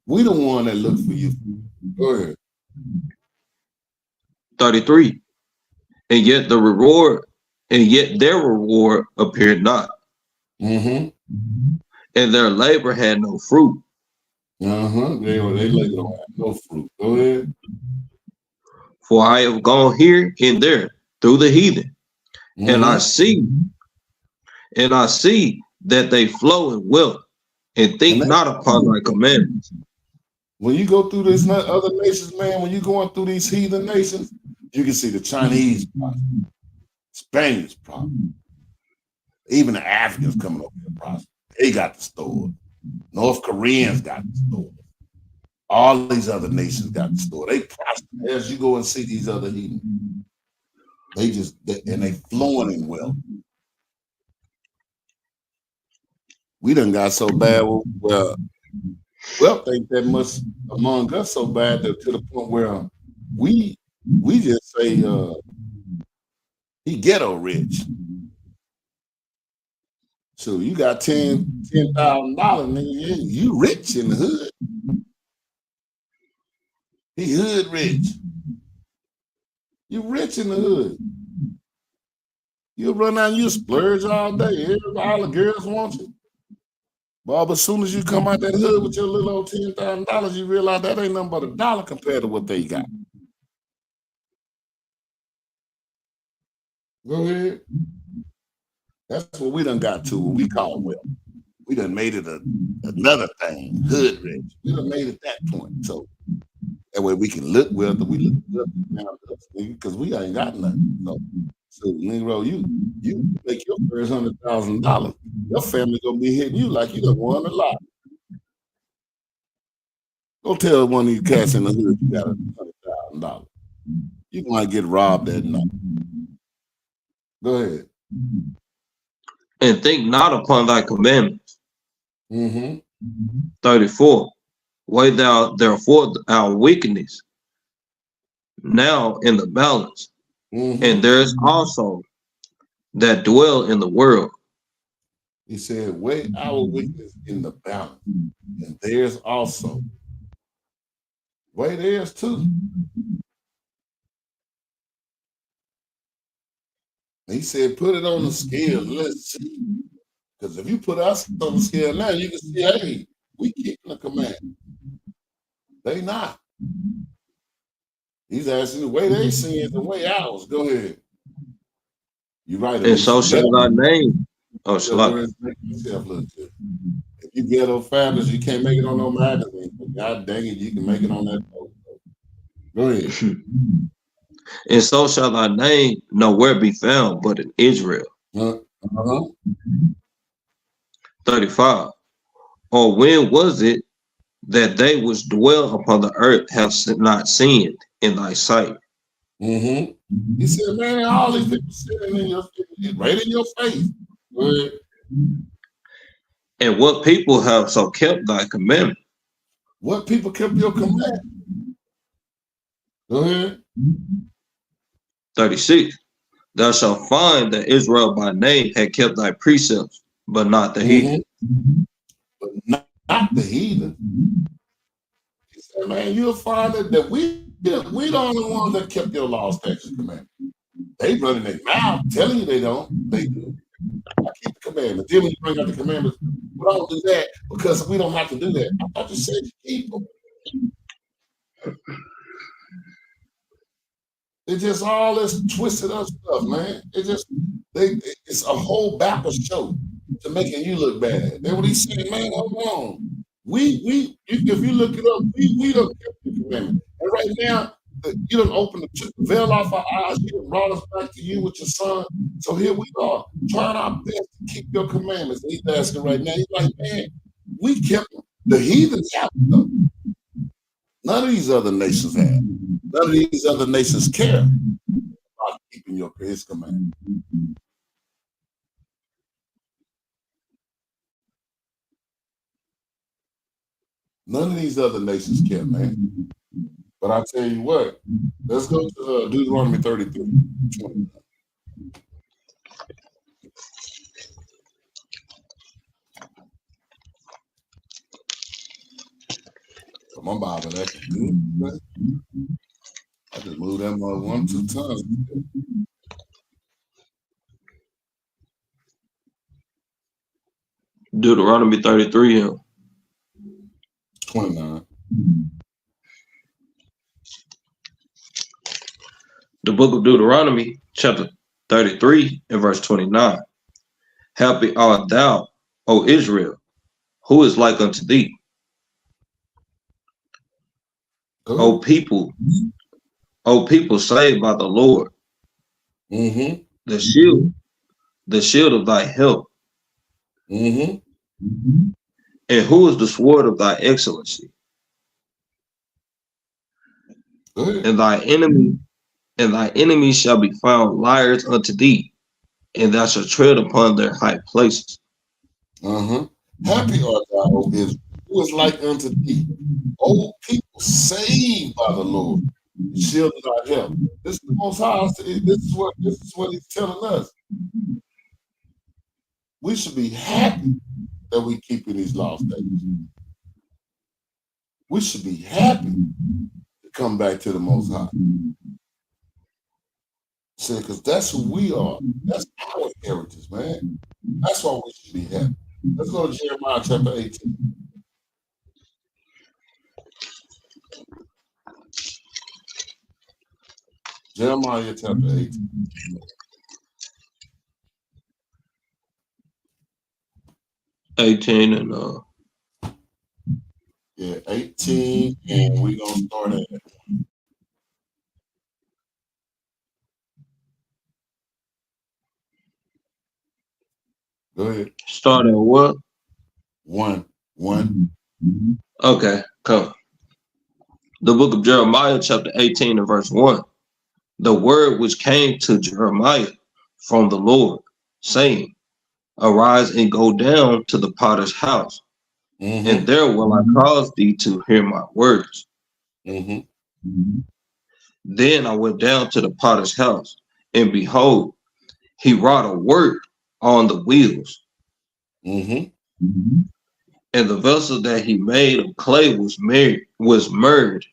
S1: We the one that look for you. Go ahead.
S5: 33. And yet their reward appeared not. And their labor had no fruit.
S1: They labor don't have no fruit. Go ahead.
S5: For I have gone here and there through the heathen, and I see that they flow in wealth and think not upon thy commandments.
S1: When you go through these other nations, man, when you're going through these heathen nations, you can see the Chinese prosper, Spaniards prosper, even the Africans coming over here prosper. They got the store. North Koreans got the store. All these other nations got the store. They prosper as you go and see these other heathen. They flowing in wealth. We done got so bad. Wealth ain't that much among us so bad that to the point where we just say he ghetto rich. So you got $10,000, nigga. You rich in the hood. He hood rich. You rich in the hood. You run out and you splurge all day. All the girls want you. But as soon as you come out that hood with your little old $10,000, you realize that ain't nothing but $1 compared to what they got. Go ahead. That's what we done got to, what we call wealth. We done made it another thing, hood rich. We done made it that point. So that way we can look wealthy, we look wealthy because we ain't got nothing. So Negro, you make your first $100,000, your family gonna be hitting you like you done won a lot. Go tell one of these cats in the hood you got $100,000. You gonna get robbed that night. Go ahead.
S5: and think not upon thy commandments.
S1: Mm-hmm.
S5: 34. Weigh thou therefore our wickedness now in the balance,
S1: Mm-hmm.
S5: and there is also that dwell in the world.
S1: He said, weigh our weakness in the balance. And there's also, weigh theirs too. He said, put it on the scale. Let's see. Because if you put us on the scale now, you can see, hey, we keeping the command. They not. He's asking the way they sins and way ours. Go ahead. You're right.
S5: And so shall thy name. Oh, Shalak.
S1: If you ghetto fabulous, you can't make it on no magazine. But God dang it, you can make it on that post. Go ahead.
S5: And so shall thy name nowhere be found but in Israel. 35. Or when was it that they which dwell upon the earth have not sinned in thy sight?
S1: He said, man, all these people sitting in your right in your face. Go ahead.
S5: And what people have so kept thy commandment?
S1: What people kept your command? Go ahead.
S5: 36. Thou shalt find that Israel by name had kept thy precepts, but not the heathen.
S1: But not the heathen. He said, man, you'll find that we the only ones that kept your law, statutes, and commandments. They running their mouth telling you they don't. They do. I keep the commandments. Then when you bring out the commandments, we don't do that because we don't have to do that. I thought you said you keep them. It's just all this twisted up stuff, man. It's a whole backwards show to making you look bad. That's what he's saying, man. Hold on. If you look it up, we don't keep the commandment. And right now, you done opened the veil off our eyes. You done brought us back to you with your son. So here we are, trying our best to keep your commandments. And he's asking right now, he's like, man, we kept them. The heathens have them. None of these other nations have. None of these other nations care about keeping his command. None of these other nations care, man. But I tell you what, let's go to Deuteronomy 33. 20. So my Bible, that's good, man. I just moved that mother 1-2 times.
S5: Deuteronomy 33 and
S1: 29.
S5: The book of Deuteronomy, chapter 33 and verse 29. Happy art thou, O Israel, who is like unto thee? O people saved by the Lord, the shield of thy help. And who is the sword of thy excellency? And thy enemy shall be found liars unto thee, and thou shalt tread upon their high places.
S1: Happy art thou, O Israel, who is like unto thee? O people saved by the Lord, the shield of thy help. This is the Most High. This is what he's telling us. We should be happy that we keeping these laws. We should be happy to come back to the Most High. See, because that's who we are. That's our heritage, man. That's why we should be happy. Let's go to Jeremiah chapter 18. Jeremiah chapter 18.
S5: And
S1: 18, and we're gonna start at go ahead.
S5: Start at what?
S1: 1.
S5: Okay, come. The book of Jeremiah, chapter 18 and verse 1. The word which came to Jeremiah from the Lord, saying, Arise and go down to the potter's house, and there will I cause thee to hear my words. Then I went down to the potter's house, and behold, he wrought a work on the wheels. And the vessel that he made of clay was marred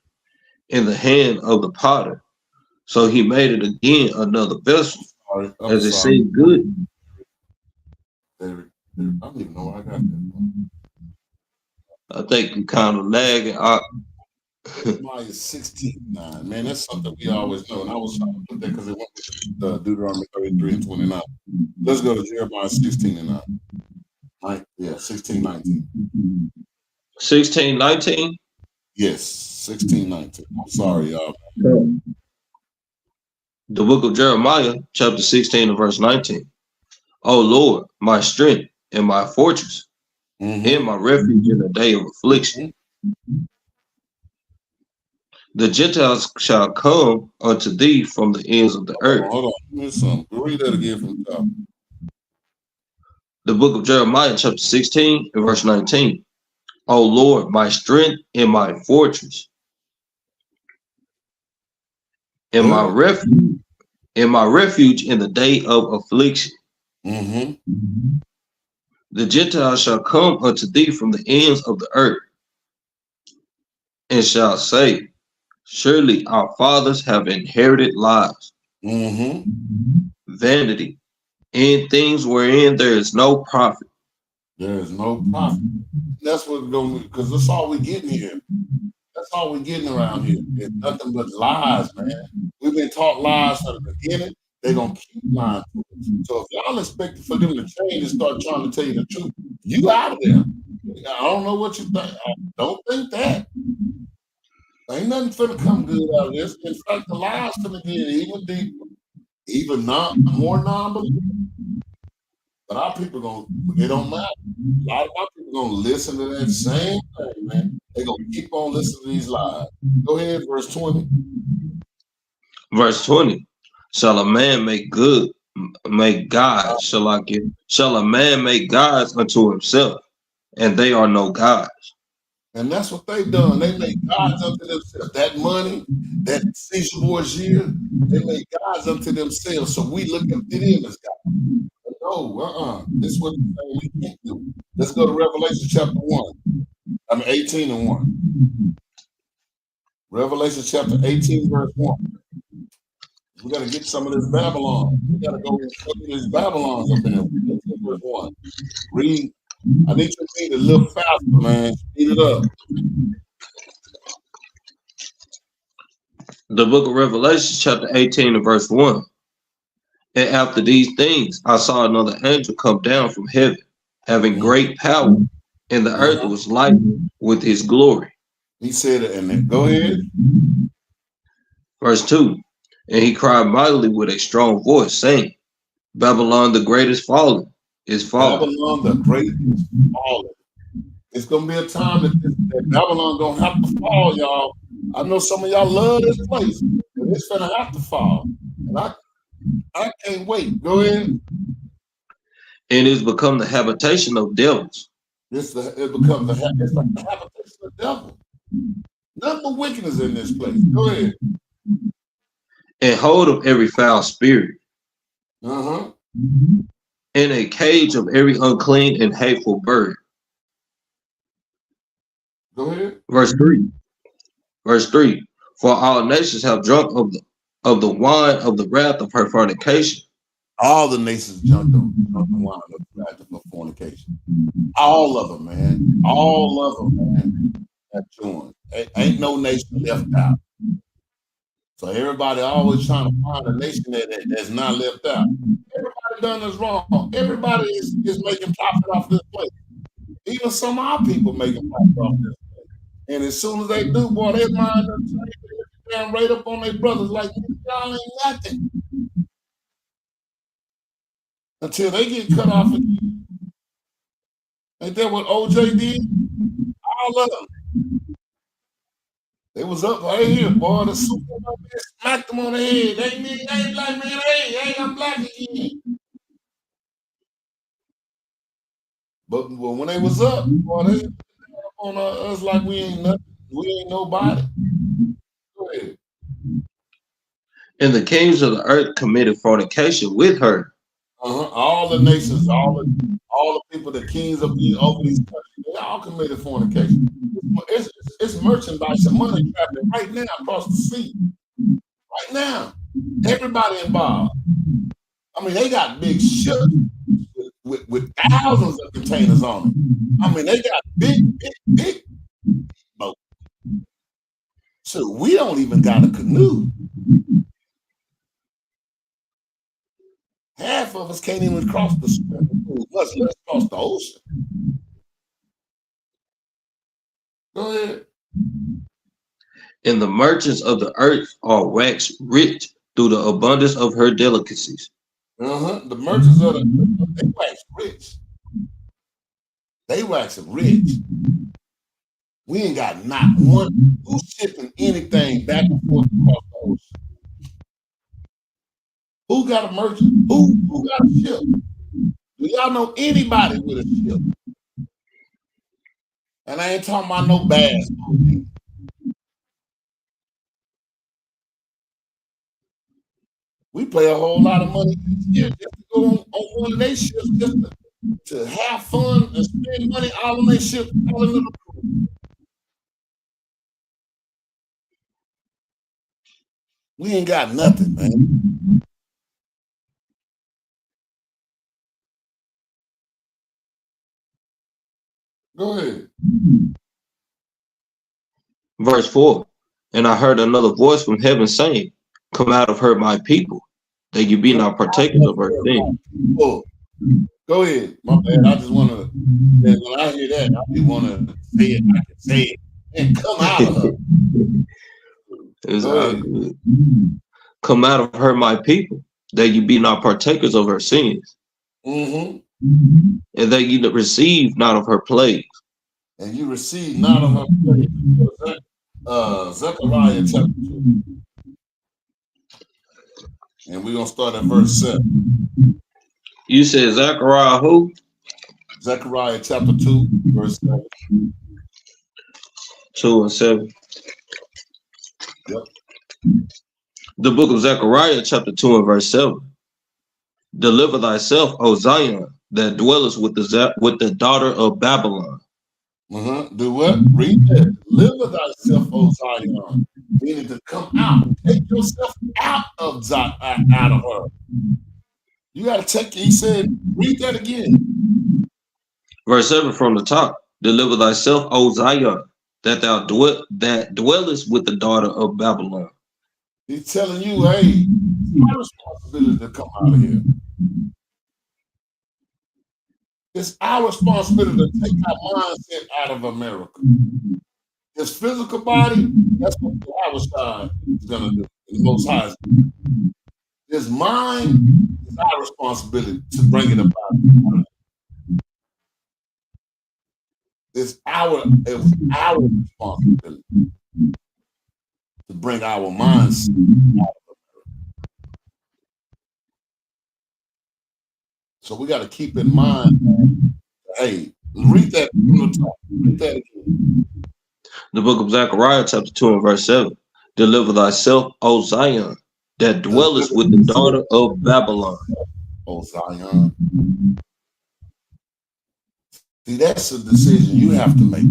S5: in the hand of the potter. So he made it again another vessel, as it seemed good.
S1: I don't even know where I got that from.
S5: I think you kind of lagging.
S1: Jeremiah 16:9. Man, that's something we always know. And I was trying to put that because it went with Deuteronomy 33:29. Let's go to Jeremiah 16:9. Yeah, 16:19.
S5: 16:19?
S1: Yes, 16:19. I'm sorry, y'all.
S5: The book of Jeremiah, chapter 16 and verse 19. O Lord, my strength and my fortress, and my refuge in the day of affliction. The Gentiles shall come unto thee from the ends of the earth.
S1: Hold on. Give me some. Read that again from the top.
S5: The book of Jeremiah, chapter 16 and verse 19. O Lord, my strength and my fortress, and my refuge in the day of affliction. The Gentiles shall come unto thee from the ends of the earth, and shall say, surely our fathers have inherited lies, vanity, in things wherein there is no profit.
S1: There is no profit. That's what's going, because that's all we're getting here. That's all we're getting around here. It's nothing but lies, man. We've been taught lies from the beginning. They're going to keep lying to us. So if y'all expect for them to change and start trying to tell you the truth, you out of there. I don't know what you think. I don't think that. Ain't nothing finna come good out of this. In fact, the lies finna get even deeper, even more non-believers. But our people it don't matter. A lot of our people gonna listen to that same thing, man. They're gonna keep on listening to these lies. Go ahead, verse 20.
S5: Verse 20. Shall a man make gods? Shall a man make gods unto himself? And they are no gods.
S1: And that's what they've done. They make gods unto themselves. That money, that Caesar bourgeois, they make gods unto themselves. So we look up to them as God. No, this is what we can't do. Let's go to Revelation chapter 1. 18 and 1. Revelation chapter 18, verse 1. We got to get some of this Babylon. We got to go and show these Babylons up in there. 18 verse 1. Read. I need you to read a little faster, man. Speed it up.
S5: The book of Revelation, chapter 18 and verse 1. And after these things, I saw another angel come down from heaven, having great power, and the earth was lightened with his glory.
S1: He said it, and then go ahead.
S5: Verse 2. And he cried mightily with a strong voice, saying, Babylon the great is fallen, is fallen.
S1: Babylon the great is fallen. It's going to be a time that Babylon going to have to fall, y'all. I know some of y'all love this place, but it's going to have to fall. And I can't wait. Go ahead.
S5: And it's become the habitation of devils.
S1: It becomes the habitation of the devil. Nothing but wickedness in this place. Go ahead.
S5: And hold of every foul spirit.
S1: In
S5: a cage of every unclean and hateful bird.
S1: Go ahead.
S5: Verse 3. Verse 3. For all nations have drunk of the wine of the wrath of her fornication.
S1: All the nations jumped on the wine of the wrath of her fornication. All of them, man. All of them, man. Have joined. Ain't no nation left out. So everybody always trying to find a nation that's not left out. Everybody done this wrong. Everybody is making profit off this place. Even some of our people making profit off this place. And as soon as they do, boy, they mind them down right up on their brothers like y'all ain't nothing. Until they get cut off again. Ain't that what OJ did? All of them. They was up right here, boy. The super smacked them on the head. They ain't black man. Hey, I'm black again. But when they was up, boy, they on us like we ain't nothing. We ain't nobody. Go ahead.
S5: And the kings of the earth committed fornication with her.
S1: All the nations, all the people, the kings of over these countries, they all committed fornication. It's merchandise and money traveling right now across the sea. Right now, everybody involved. I mean, they got big ships with thousands of containers on them. I mean, they got big boats. So we don't even got a canoe. Half of us can't even cross the swimming pool, much less cross the ocean. Go ahead.
S5: And the merchants of the earth are waxed rich through the abundance of her delicacies.
S1: The merchants of the earth, they wax rich. They wax rich. We ain't got not one who's shipping anything back and forth across the ocean. Who got a merchant? Who got a ship? Do y'all know anybody with a ship? And I ain't talking about no bass boat. We pay a whole lot of money each year just to go on one of their ships, just to have fun and spend money all on their ships. We ain't got nothing, man. Go ahead.
S5: Verse 4. And I heard another voice from heaven saying, come out of her, my people, that you be not partakers of her thing.
S1: Oh, go ahead. My bad. I just want to, when I hear that, I just want to say it. I can say it. And come out of her.
S5: It's all good. Come out of her, my people, that you be not partakers of her sins. And that you receive not of her plagues.
S1: And you receive not of her plagues. Zechariah chapter 2. And we're going to start at verse 7.
S5: You said Zechariah who?
S1: Zechariah chapter 2, verse 7.
S5: 2 and 7.
S1: Yep.
S5: The book of Zechariah chapter 2 and verse 7. Deliver thyself, O Zion, that dwellest with the daughter of Babylon.
S1: Do what? Read that. Deliver thyself, O Zion. Meaning to come out. Take yourself out of her. You got to check. He said, read that again.
S5: Verse 7 from the top. Deliver thyself, O Zion, that thou dwellest with the daughter of Babylon.
S1: He's telling you, hey, it's my responsibility to come out of here. It's our responsibility to take our mindset out of America. His physical body, that's what our side is going to do. The Most High. His mind is our responsibility to bring it about. It was our responsibility to bring our minds out of America. So we got to keep in mind, hey, read that from the top. Read that again.
S5: The book of Zechariah, chapter 2 and verse 7. Deliver thyself, O Zion, that dwellest with the daughter of Babylon.
S1: O Zion. See, that's a decision you have to make.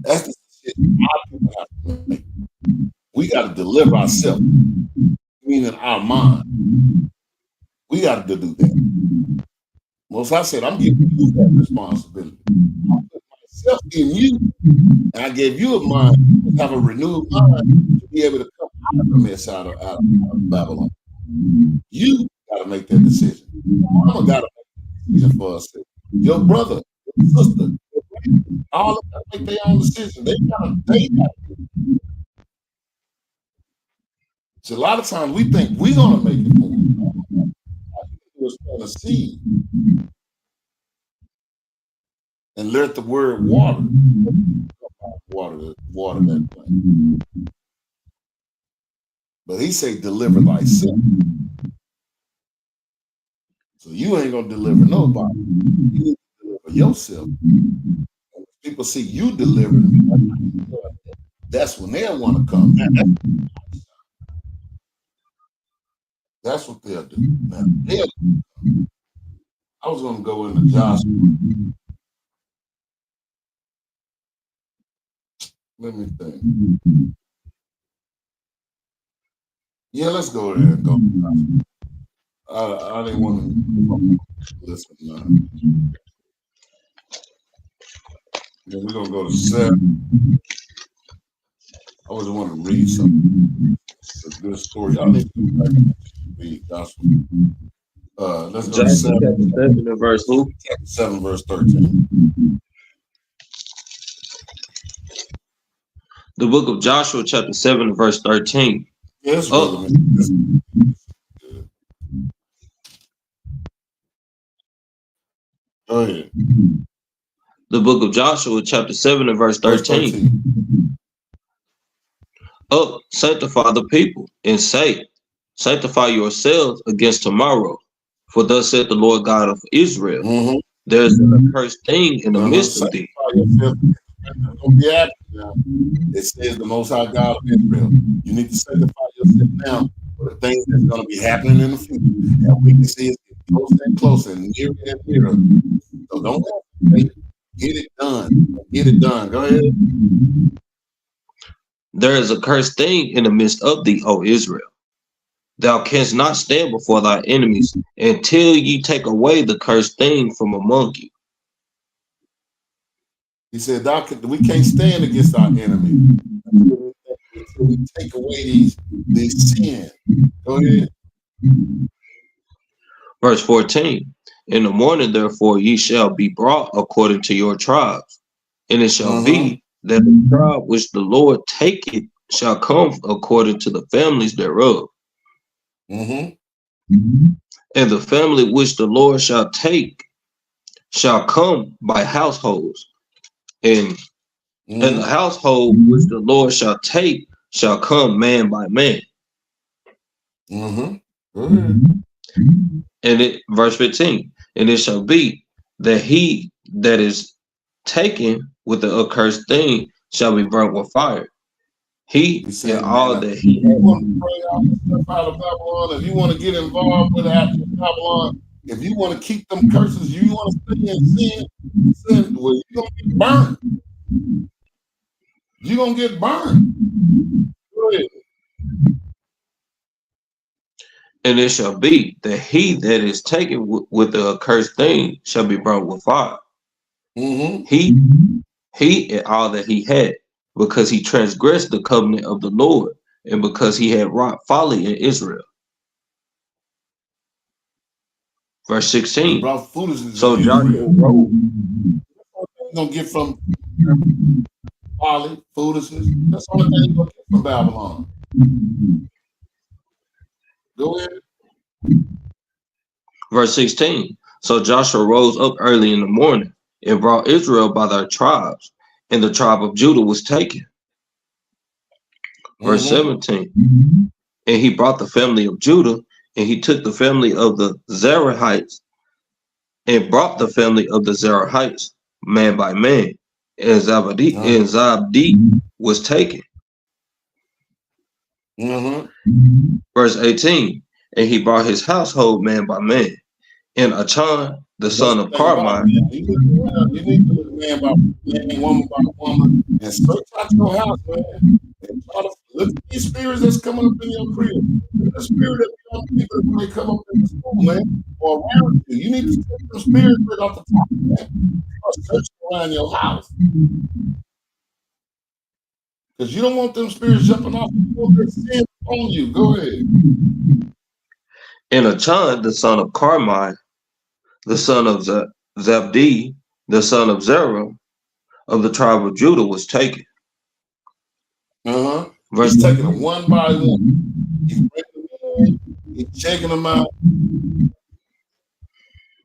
S1: That's the decision our people have to make. We got to deliver ourselves, meaning our mind. We got to do that. Most I said, I'm giving you that responsibility. I put myself in you, and I gave you a mind to have a renewed mind to be able to come out of the mess out of Babylon. You got to make that decision. Mama got to make that decision for us. Your brother, your sister, your friend, all of them make their own decision. They got to. So a lot of times we think we're gonna make it for them. Was plant a seed and let the word water that plant. But he say, deliver thyself. So you ain't gonna deliver nobody. You need to deliver for yourself. People see you delivering, that's when they'll want to come. That's what they'll do. Now, I was going to go into Joshua. Let me think. Yeah, let's go there and go. I didn't want to listen. Yeah, we're going to go to 7. I always want to read something. It's a good story. I need to go back and read gospel. Let's go to 7.
S5: Chapter 7 verse who?
S1: Chapter 7, verse 13.
S5: The book of Joshua, chapter 7, verse 13.
S1: Yes,
S5: brother.
S1: Go ahead.
S5: The book of Joshua, chapter 7, and verse 13. Up, sanctify the people, and say, sanctify yourselves against tomorrow. For thus said the Lord God of Israel, there's an accursed thing in the midst of thee.
S1: It says the Most High God of Israel. You need to sanctify yourself now for the things that's going to be happening in the future. And we can see it closer and closer, and nearer and nearer. So don't hesitate. Get it done. Get it done. Go ahead.
S5: There is a cursed thing in the midst of thee, O Israel. Thou canst not stand before thy enemies until ye take away the cursed thing from among you.
S1: He said, we can't stand against our enemies until we take away these sins. Go ahead.
S5: Verse 14. In the morning, therefore, ye shall be brought according to your tribes. And it shall be that the tribe which the Lord taketh shall come according to the families thereof. And the family which the Lord shall take shall come by households. And the household which the Lord shall take shall come man by man. And it, verse 15, and it shall be that he that is taken with the accursed thing shall be burnt with fire. He and all that he
S1: had. You want to bring all this stuff out of Babylon, if you want to get involved with actual Babylon, if you want to keep them curses, you want to stay in sin, well, you're going to get burned. You're going to get burned. Go ahead.
S5: And it shall be that he that is taken with the accursed thing shall be burnt with fire. He and all that he had, because he transgressed the covenant of the Lord, and because he had wrought folly in Israel. Verse 16. So Joshua wrote.
S1: You're going to get from folly, foolishness. That's the only thing you're going to get from Babylon. Go ahead.
S5: Verse 16. So Joshua rose up early in the morning and brought Israel by their tribes, and the tribe of Judah was taken. Verse 17. And he brought the family of Judah, and he took the family of the Zerahites, and brought the family of the Zerahites man by man, and Zabdi was taken. Verse 18. And he brought his household man by man, and Achan, the son of Carmi.
S1: You need to look man by man, woman by woman, and search out your house, man. And try to look at these spirits that's coming up in your crib. Look at the spirit of young people when they come up in the school, man, or around you. You need to take the spirits right off the top, man. Search around your house. Because you don't want them spirits jumping off the sin on you. Go ahead.
S5: And Achan, the son of Carmi, the son of Zabdi, the son of Zerah, of the tribe of Judah, was taken.
S1: He's taking them one by one. He's breaking them in. He's checking them out.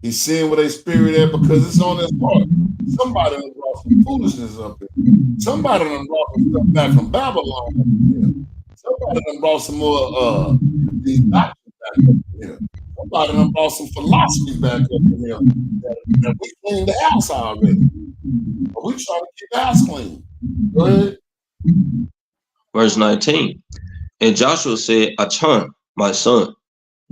S1: He's seeing where they spirit at because it's on his heart. Somebody done brought some foolishness up here. Somebody done brought some stuff back from Babylon up here. Somebody done brought some more these doctrines back up here. Somebody done brought some philosophy back up in there. That we cleaned the house already. But we try to keep the house clean. Go ahead.
S5: Verse 19. And Joshua said, Achan, my son,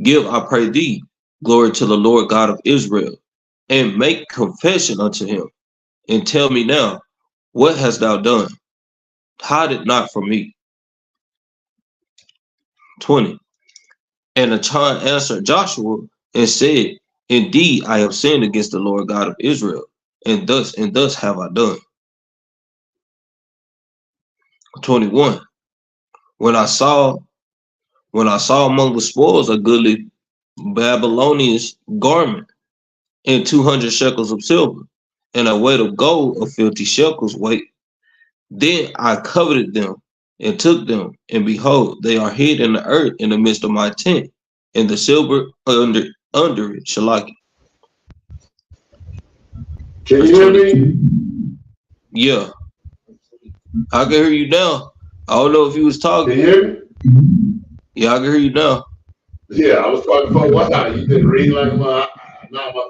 S5: give, I pray thee, glory to the Lord God of Israel, and make confession unto him, and tell me now, what hast thou done? Hide it not from me. 20. And Achan answered Joshua and said, indeed, I have sinned against the Lord God of Israel, and thus have I done. 21. When I saw among the spoils a goodly Babylonian garment, and 200 shekels of silver, and a weight of gold of 50 shekels weight, then I coveted them and took them, and behold, they are hid in the earth in the midst of my tent, and the silver under it. Shalaki.
S1: Can you hear me?
S5: Yeah, I can hear you now. I don't know if you was talking.
S1: Can you hear me?
S5: Yeah, I can hear you now.
S1: Yeah, I was talking for a while. You didn't read like my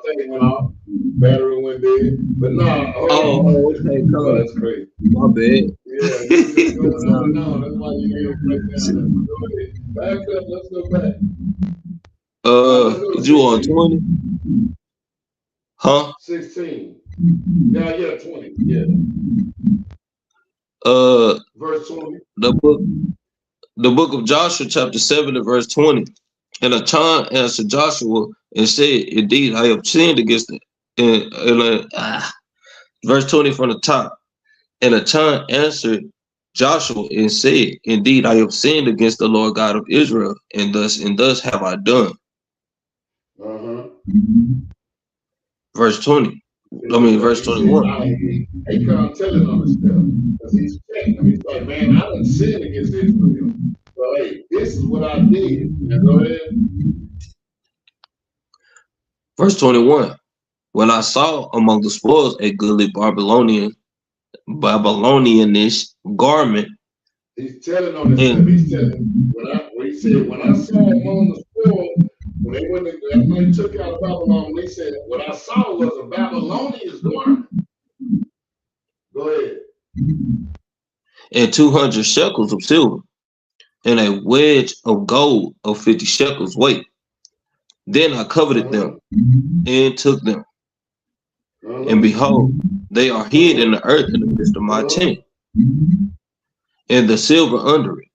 S1: thing went off. Battery went dead. But no.
S5: Oh, okay,
S1: Oh, that's crazy.
S5: my bad.
S1: Yeah, you just going on and on. That's why you hear break down. Go ahead. Back up. Let's go back.
S5: You on 20? Huh?
S1: 16. Yeah, 20. Yeah. Verse 20.
S5: The book of Joshua, chapter 7 and verse 20. And Achan answered Joshua and said, indeed, I have sinned against it. Verse 20 from the top. And Achan answered Joshua and said, indeed, I have sinned against the Lord God of Israel, and thus have I done. Verse 20. Verse 21.
S1: He can't tell it on himself because he's checking him. He's like, man, I done sinned against Israel. So, hey, this is what I did. Now, go ahead.
S5: Verse 21. When I saw among the spoils a goodly Babylonianish garment.
S1: He's telling on himself. He's telling. When I saw among the spoils, when they took out of Babylon, they said, what I saw was a Babylonian garment. Go ahead.
S5: And 200 shekels of silver, and a wedge of gold of 50 shekels weight. Then I coveted them and took them. And behold, they are hid in the earth in the midst of my tent, and the silver under it.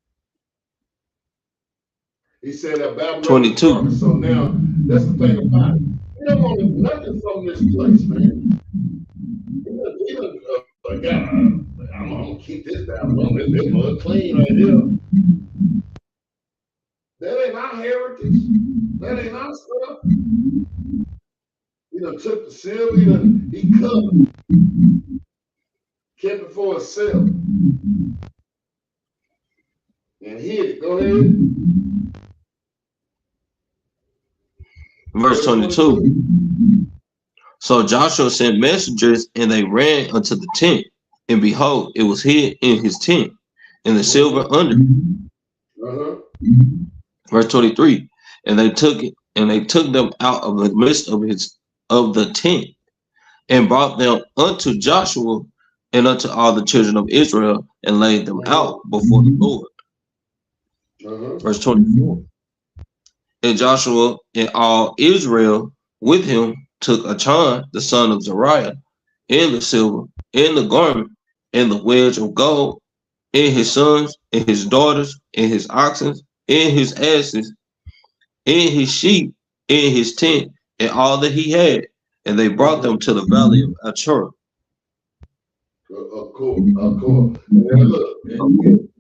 S1: He said that Babylon
S5: 22.
S1: So now, that's the thing about it. You don't want nothing from this place, man. I'm going to keep this Babylon. This mud clean right here. That ain't our heritage. That ain't our stuff. He done took the silver, he covered. Kept it for himself. And hid it. Go ahead.
S5: Verse 22. So Joshua sent messengers, and they ran unto the tent, and behold, it was hid in his tent, and the silver under it. Verse 23. And they took them out of the midst of the tent, and brought them unto Joshua and unto all the children of Israel, and laid them out before the Lord. Verse 24. And Joshua and all Israel with him took Achan, the son of Zariah, and the silver, and the garment, and the wedge of gold, and his sons, and his daughters, and his oxen, and his asses, and his sheep, and his tent, and all that he had, and they brought them to the valley of Achor.
S1: Of course. And look,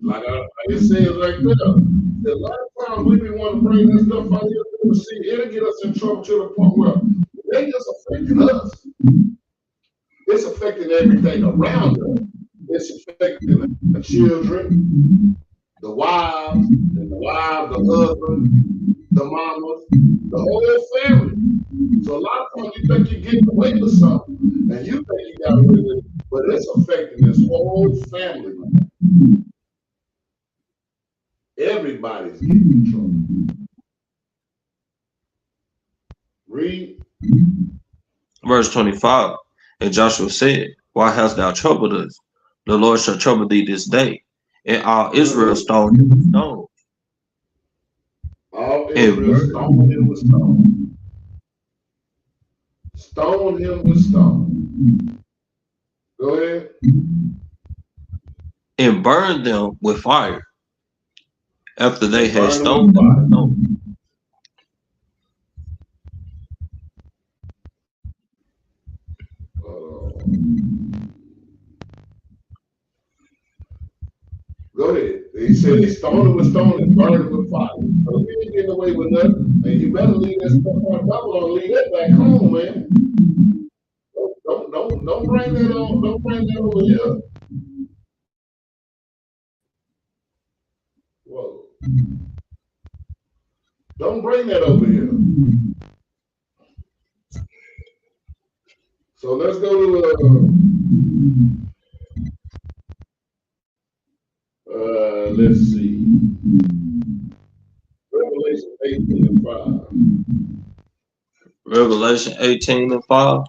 S1: like it says right there, a lot of times we be want to bring this stuff out here to see, it'll get us in trouble to the point where they just affecting us. It's affecting everything around us. It's affecting the children, the wives, the husbands, the mamas, the whole family. So a lot of times you think you're getting away with something, and you think you got away with it, but it's affecting this whole family. Everybody's getting in trouble. Read.
S5: Verse 25. And Joshua said, why hast thou troubled us? The Lord shall trouble thee this day. And all Israel stoned him with stones.
S1: All Israel stoned him with stones. Stoned him with stones. Go ahead.
S5: And burned them with fire. After they had
S1: Burn them
S5: stoned
S1: with
S5: them
S1: fire.
S5: with stones.
S1: Go ahead. He said he stoned him with stone and burned him with fire. So if you ain't getting away with nothing, and you better leave that stuff on Babylon, leave that back home, man. Don't bring that on. Don't bring that over here. Whoa. Don't bring that over here. So let's go to let's see. Revelation 18 and 5.
S5: Revelation 18 and 5.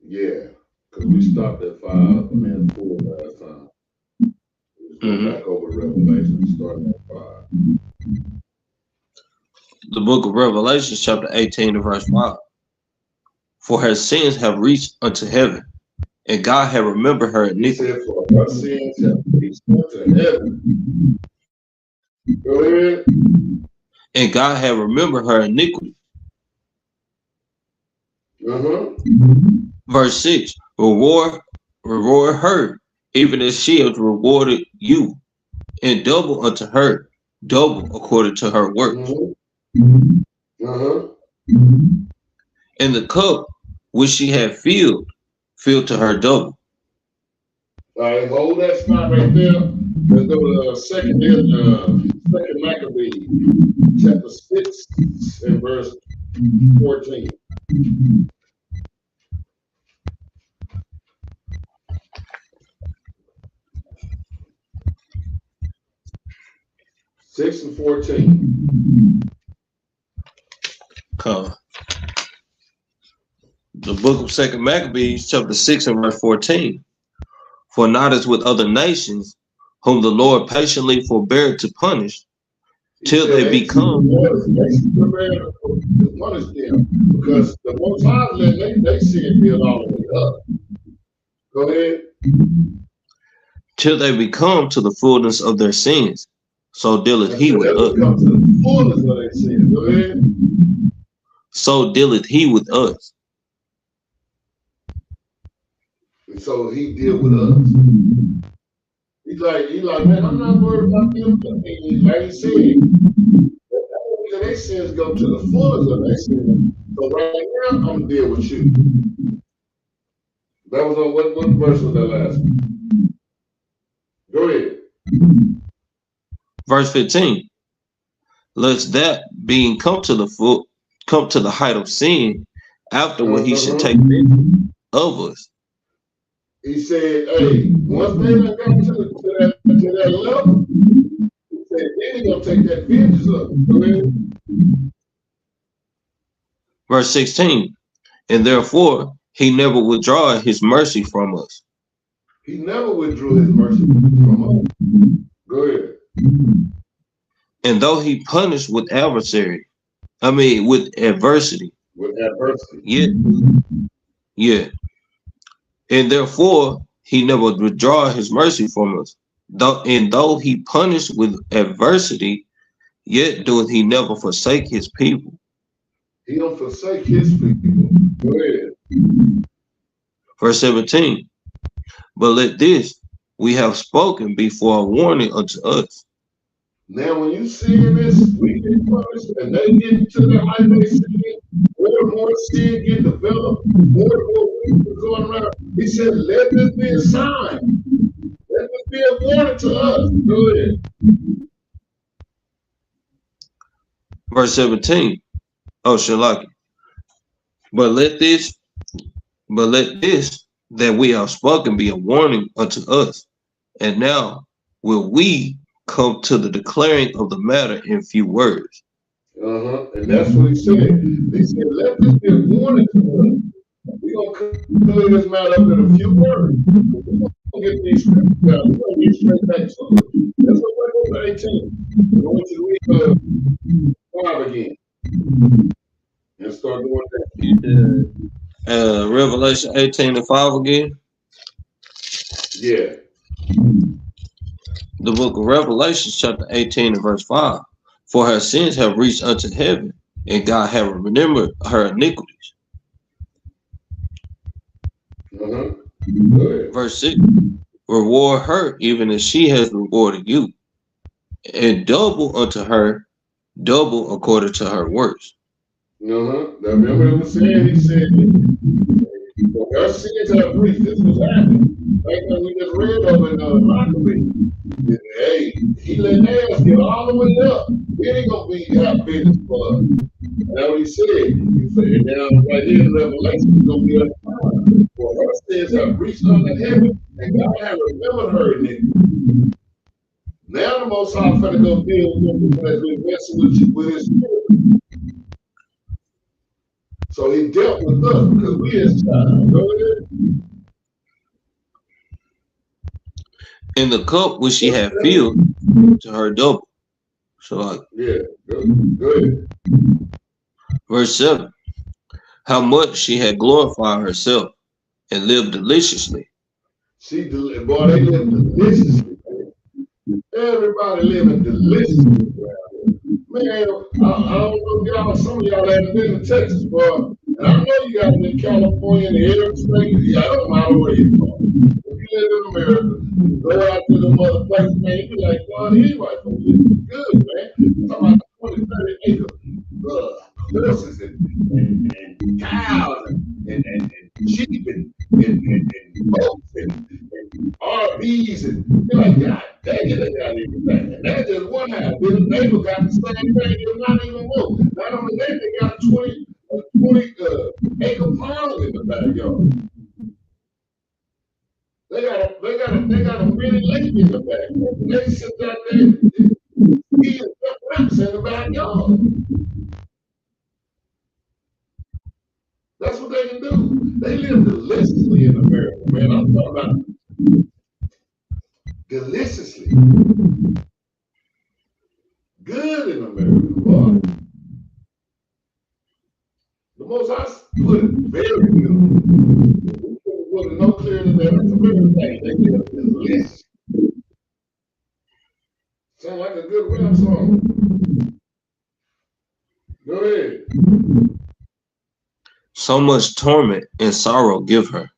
S1: Yeah, because we stopped at 5 and 4 last time. Go back over Revelation, starting at 5.
S5: The book of Revelation, chapter 18 and verse 5. For her sins have reached unto heaven, and God have remembered her iniquity.
S1: He said, for her sins have reached unto heaven. Go ahead.
S5: And God have remembered her iniquity. Verse 6. Reward her, even as she has rewarded you, and double unto her, double according to her works. And the cup which she had filled to her double.
S1: All right, hold that spot right there. Let's go to second Maccabees, chapter 6 and verse 14. Six and 14.
S5: Come. The book of Second Maccabees, chapter 6 and verse 14. For not as with other nations, whom the Lord patiently forbear to punish, till they become.
S1: To punish them, because the Most High let they sin build all the way up. Go ahead.
S5: Till they become to the fullness of their sins. So dealeth he with us.
S1: Come to the fullness of their sins. Go ahead.
S5: So dealeth he with us.
S1: And so he deal with us. He's like, man, I'm not worried about them. Like he said, their sins go to the fullness of their sins. So right now, I'm gonna deal with you. That was on what verse was that last one? Go ahead.
S5: Verse 15. Lest that being come to the height of sin, afterward he should take vengeance of us.
S1: He said, hey, once they done got to that level, he said, then he's gonna take that vengeance of us. Go ahead.
S5: Verse 16. And therefore he never withdraw his mercy from us.
S1: He never withdrew his mercy from us. Go ahead.
S5: And though he punished with adversity. With adversity. Yeah. And therefore he never withdraw his mercy from us. Though he punished with adversity, yet doeth he never forsake his people.
S1: He don't forsake his people. Go ahead.
S5: Verse 17. But let this we have spoken be for a warning unto us.
S1: Now, when you see this, we get punished, and they get to the height they sin, more and more sin get developed, more and more people going around. He said, let this be a sign. Let this be a warning to us. Go ahead.
S5: Verse 17. Oh, Shalaki. But let this that we have spoken be a warning unto us. And now will we come to the declaring of the matter in few words.
S1: And that's what he said. He said, let this be a warning to us. We're going to clear this matter up in a few words. We're going to get these scriptures out. We're going to get straight back to it. That's what we're going to 18. I want you to read 5 again. And start doing that.
S5: Revelation 18:5 again.
S1: Yeah.
S5: The book of Revelation, chapter 18 and verse 5. For her sins have reached unto heaven, and God have remembered her iniquities. Verse 6. Reward her even as she has rewarded you, and double unto her, double according to her works.
S1: Now remember what he said? He said, her sins have reached. This was happening. Like we just read over in Lockery. Hey, he let theirs get all the way up. We ain't gonna have business for us. That's what he said. He said, now right here in Revelation, it's gonna be up. For her sins have reached unto heaven, and God have remembered her iniquity. Now the Most High is going to go deal with him as we wrestle with his spirit. So he dealt with us because we his child. Go ahead.
S5: In the cup which she had filled to her double. So like,
S1: yeah, go ahead.
S5: Verse 7. How much she had glorified herself and lived deliciously.
S1: Boy, they live deliciously. Everybody living deliciously. Man, I don't know y'all, some of y'all haven't been to Texas, boy. And I know you guys in California and every state. Yeah, I don't matter where you're from. If you live in America, you go out to the other places, man, you be like, boy, anybody gonna live good, man. I'm talking about 20, 30 acres. Horses and cows and sheep and boats and RVs and you're like, God dang it, they got everything. And that's just one house. Then the neighbor got the same thing, if not even more. Not only that, they got a 20 acre pond in the backyard. They got a mini lake in the backyard. They sit out there and eat rocks in the backyard. That's what they can do. They live deliciously in America, man. I'm talking about deliciously. Good in America, boy. The Most High put it very good. Put it no clearer than that. That's a very thing. They live delicious. Sound like a good rap song. Go ahead.
S5: So much torment and sorrow give her.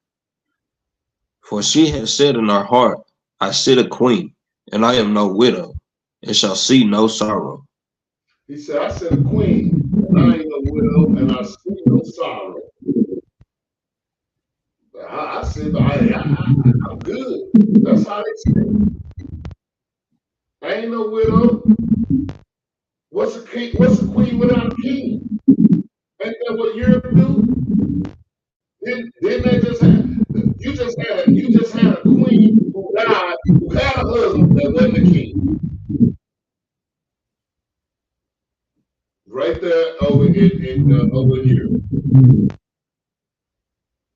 S5: For she has said in her heart, I sit a queen, and I am no widow, and shall see no sorrow.
S1: He said, I sit a queen, and I ain't no widow, and I see no sorrow. I said, I'm good. That's how they say. I ain't no widow. What's a queen without a king? Ain't that what Europe do? Didn't they just have? You just had a queen who died, who had a husband that wasn't a king. Right there over in over Europe,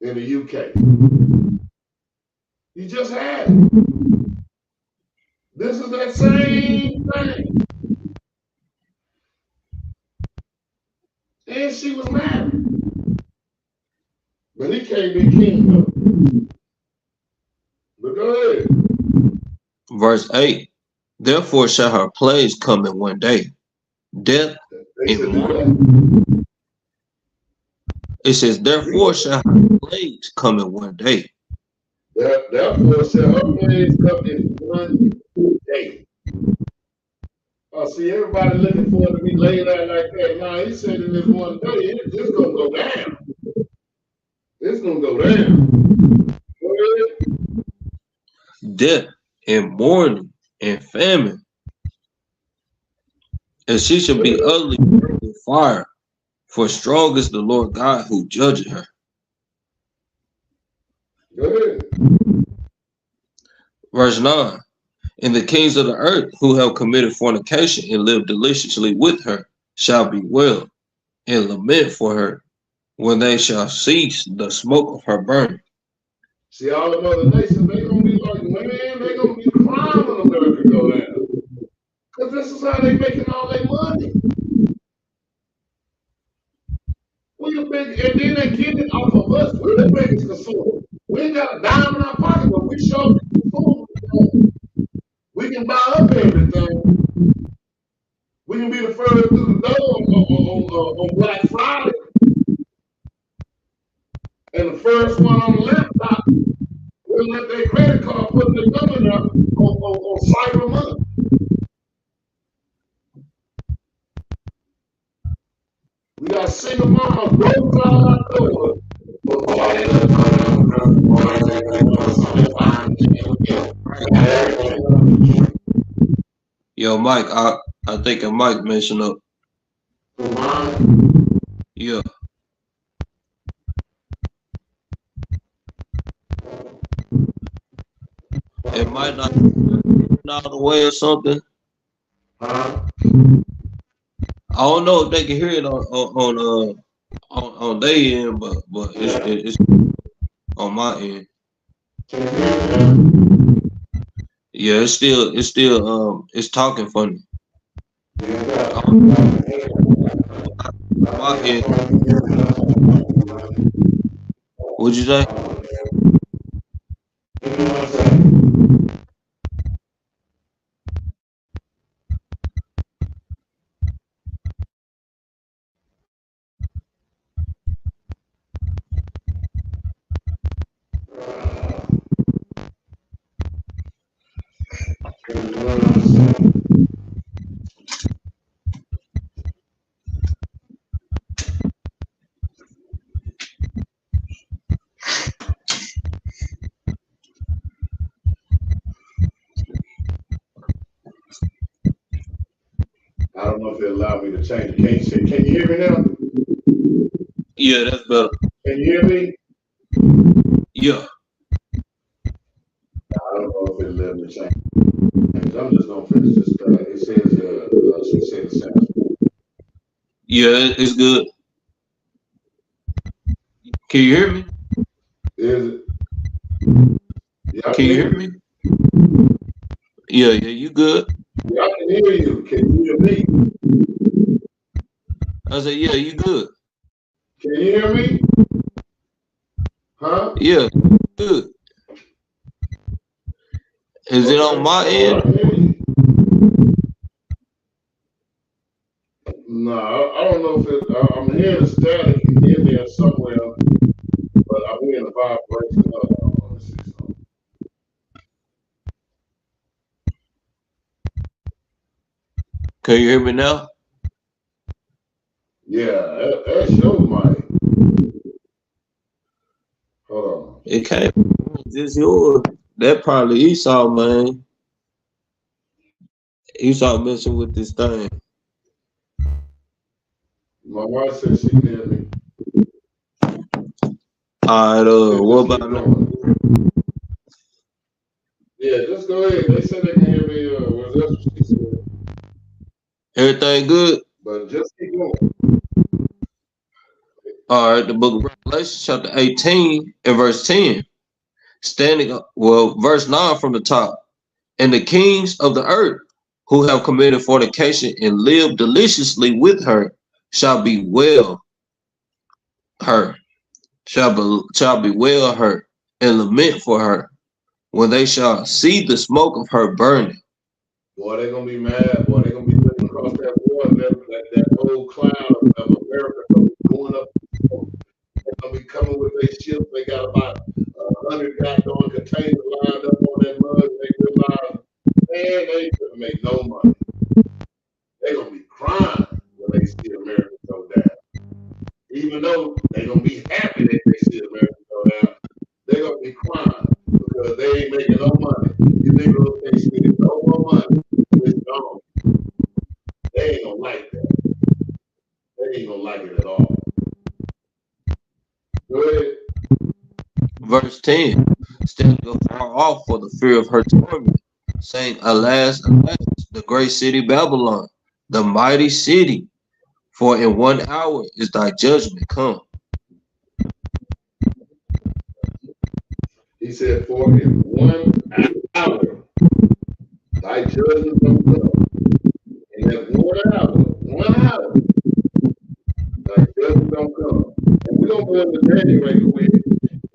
S1: in the UK. You just had it. This is that same thing. And she was married. But he can't be king though. But go ahead.
S5: Verse 8. Therefore shall her plagues come in one day. Death and mourning. It says, therefore shall her plagues come in one day.
S1: Therefore shall her plagues come in one day. Oh, see, everybody looking for it to be laid out like that. Now, he said in this one day, it's going to go down. It's going to go down. Go ahead.
S5: Death and mourning and famine. And she shall be utterly burned with fire, for strong is the Lord God who judges her.
S1: Go ahead.
S5: Verse 9. And the kings of the earth who have committed fornication and lived deliciously with her shall bewail and lament for her when they shall cease the smoke of her burning.
S1: See, all the other nations, they gonna be like, man, they gonna be crying when America go down. Because this is how they making all their money. We the big, and then they get it off of us. We're the biggest consumer. We ain't got a dime in our pocket, but we sure consume. We can buy up everything. We can be the first through the door on Black Friday. And the first one on the laptop, we'll let their credit card put their number up on Cyber Monday. We got single mamas broke out our door.
S5: Yo, Mike, I think a mic messing up. Yeah. It might not be out of the way or something. I don't know if they can hear it on their end, but it's on my end. Yeah, it's talking funny. My end. What'd you say?
S1: I don't know if they allow me to change it. Can you hear me now?
S5: Yeah, that's better.
S1: Can you hear me?
S5: Yeah.
S1: I don't know if it let me change. I'm just gonna finish this. It says she said it sounds.
S5: Yeah, it's good. Can you hear me?
S1: Is it? Yeah,
S5: can you hear me? Yeah, you good.
S1: Yeah, I can hear you. Can you hear me?
S5: I said, yeah, you good.
S1: Can you hear me? Huh?
S5: Yeah, good. Is it on my end?
S1: No, I don't know if it. I'm hearing static in there somewhere, but I'm hearing the vibration. Let me see something.
S5: Can you hear me now?
S1: Yeah, that's your mic. Hold on.
S5: It can't. It's yours. That probably Esau, man. Esau messing with this thing.
S1: My wife said she can hear me.
S5: All right, what about now?
S1: Yeah, just go ahead. They said they can hear me. That's what she said.
S5: Everything good?
S1: But just keep going.
S5: All right, the book of Revelation, chapter 18 and verse 10. Verse 9 from the top. And the kings of the earth who have committed fornication and lived deliciously with her shall bewail her, shall bewail her and lament for her when they shall see the smoke of her burning.
S1: Boy, they're gonna be mad. Boy, they're gonna be looking across that water, that whole cloud of America going up. They're gonna be coming with their ships. They got about 100 goddamn containers lined up on that mud. They realize, man, they ain't gonna make no money. They're gonna be crying when they see America go down. Even though they're gonna be happy that they see America go down, they're gonna be crying because they ain't making no money. You niggas ain't spending no more money. It's gone. They ain't gonna like that. They ain't gonna like it at all. Go ahead.
S5: Verse 10. Standing afar off for the fear of her torment, saying, Alas, alas, the great city Babylon, the mighty city, For in 1 hour is thy judgment come.
S1: He said, for in 1 hour thy judgment will come. And that 1 hour, thy judgment will come. And we're going to go into Daniel right quick.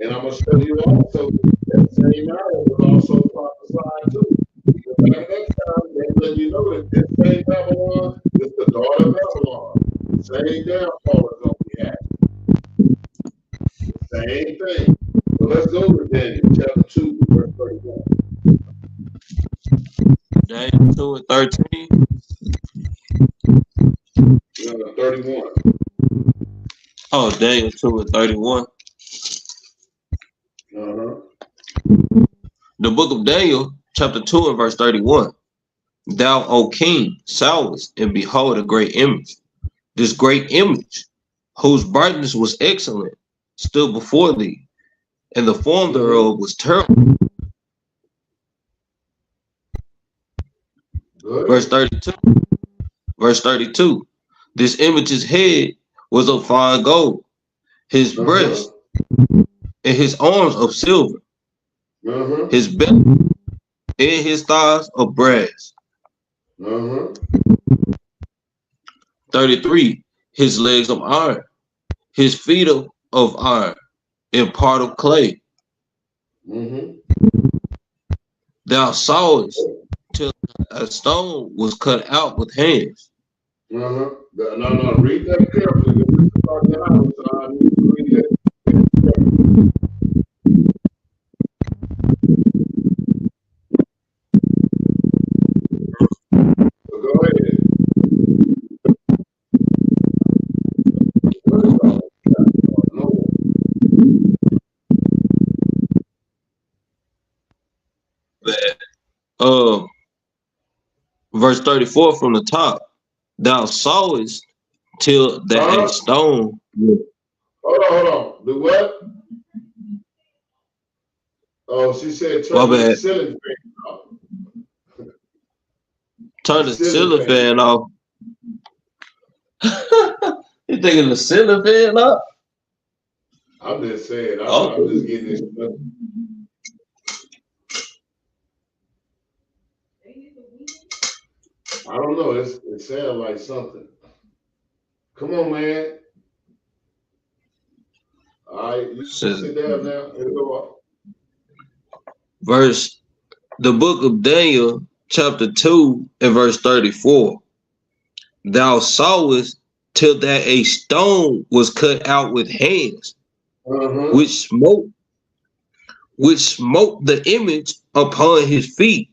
S1: And I'm going to show you also that same hour was also prophesied too. Because by that time, they let you know that this same Babylon is the daughter of Babylon. Same downfall is going to be happening. Same thing. So let's go to Daniel chapter 2, verse 31.
S5: Daniel 2 and 13.
S1: 31.
S5: Oh, Daniel 2 and 31. The book of Daniel, chapter 2 and verse 31. Thou, O king, sawest, and behold a great image. This great image, whose brightness was excellent, stood before thee, and the form thereof was terrible. Verse 32. Verse 32. This image's head was of fine gold, his breast and his arms of silver, his belly and his thighs of brass. 33. His legs of iron, his feet of iron, and part of clay. Thou sawest till a stone was cut out with hands.
S1: No, read that carefully. I need to read that. So go ahead.
S5: Verse 34 from the top. Thou sawest till that a stone.
S1: Hold on. The what? Oh, she said turn the ceiling fan off.
S5: Turn the ceiling fan off. You thinking the ceiling fan off?
S1: I'm just saying. I'm just getting this. I don't know. It sounds like something. Come on, man. All right, you sit down now and go up.
S5: The book of Daniel, chapter 2 and verse 34. Thou sawest till that a stone was cut out with hands, which smote the image upon his feet.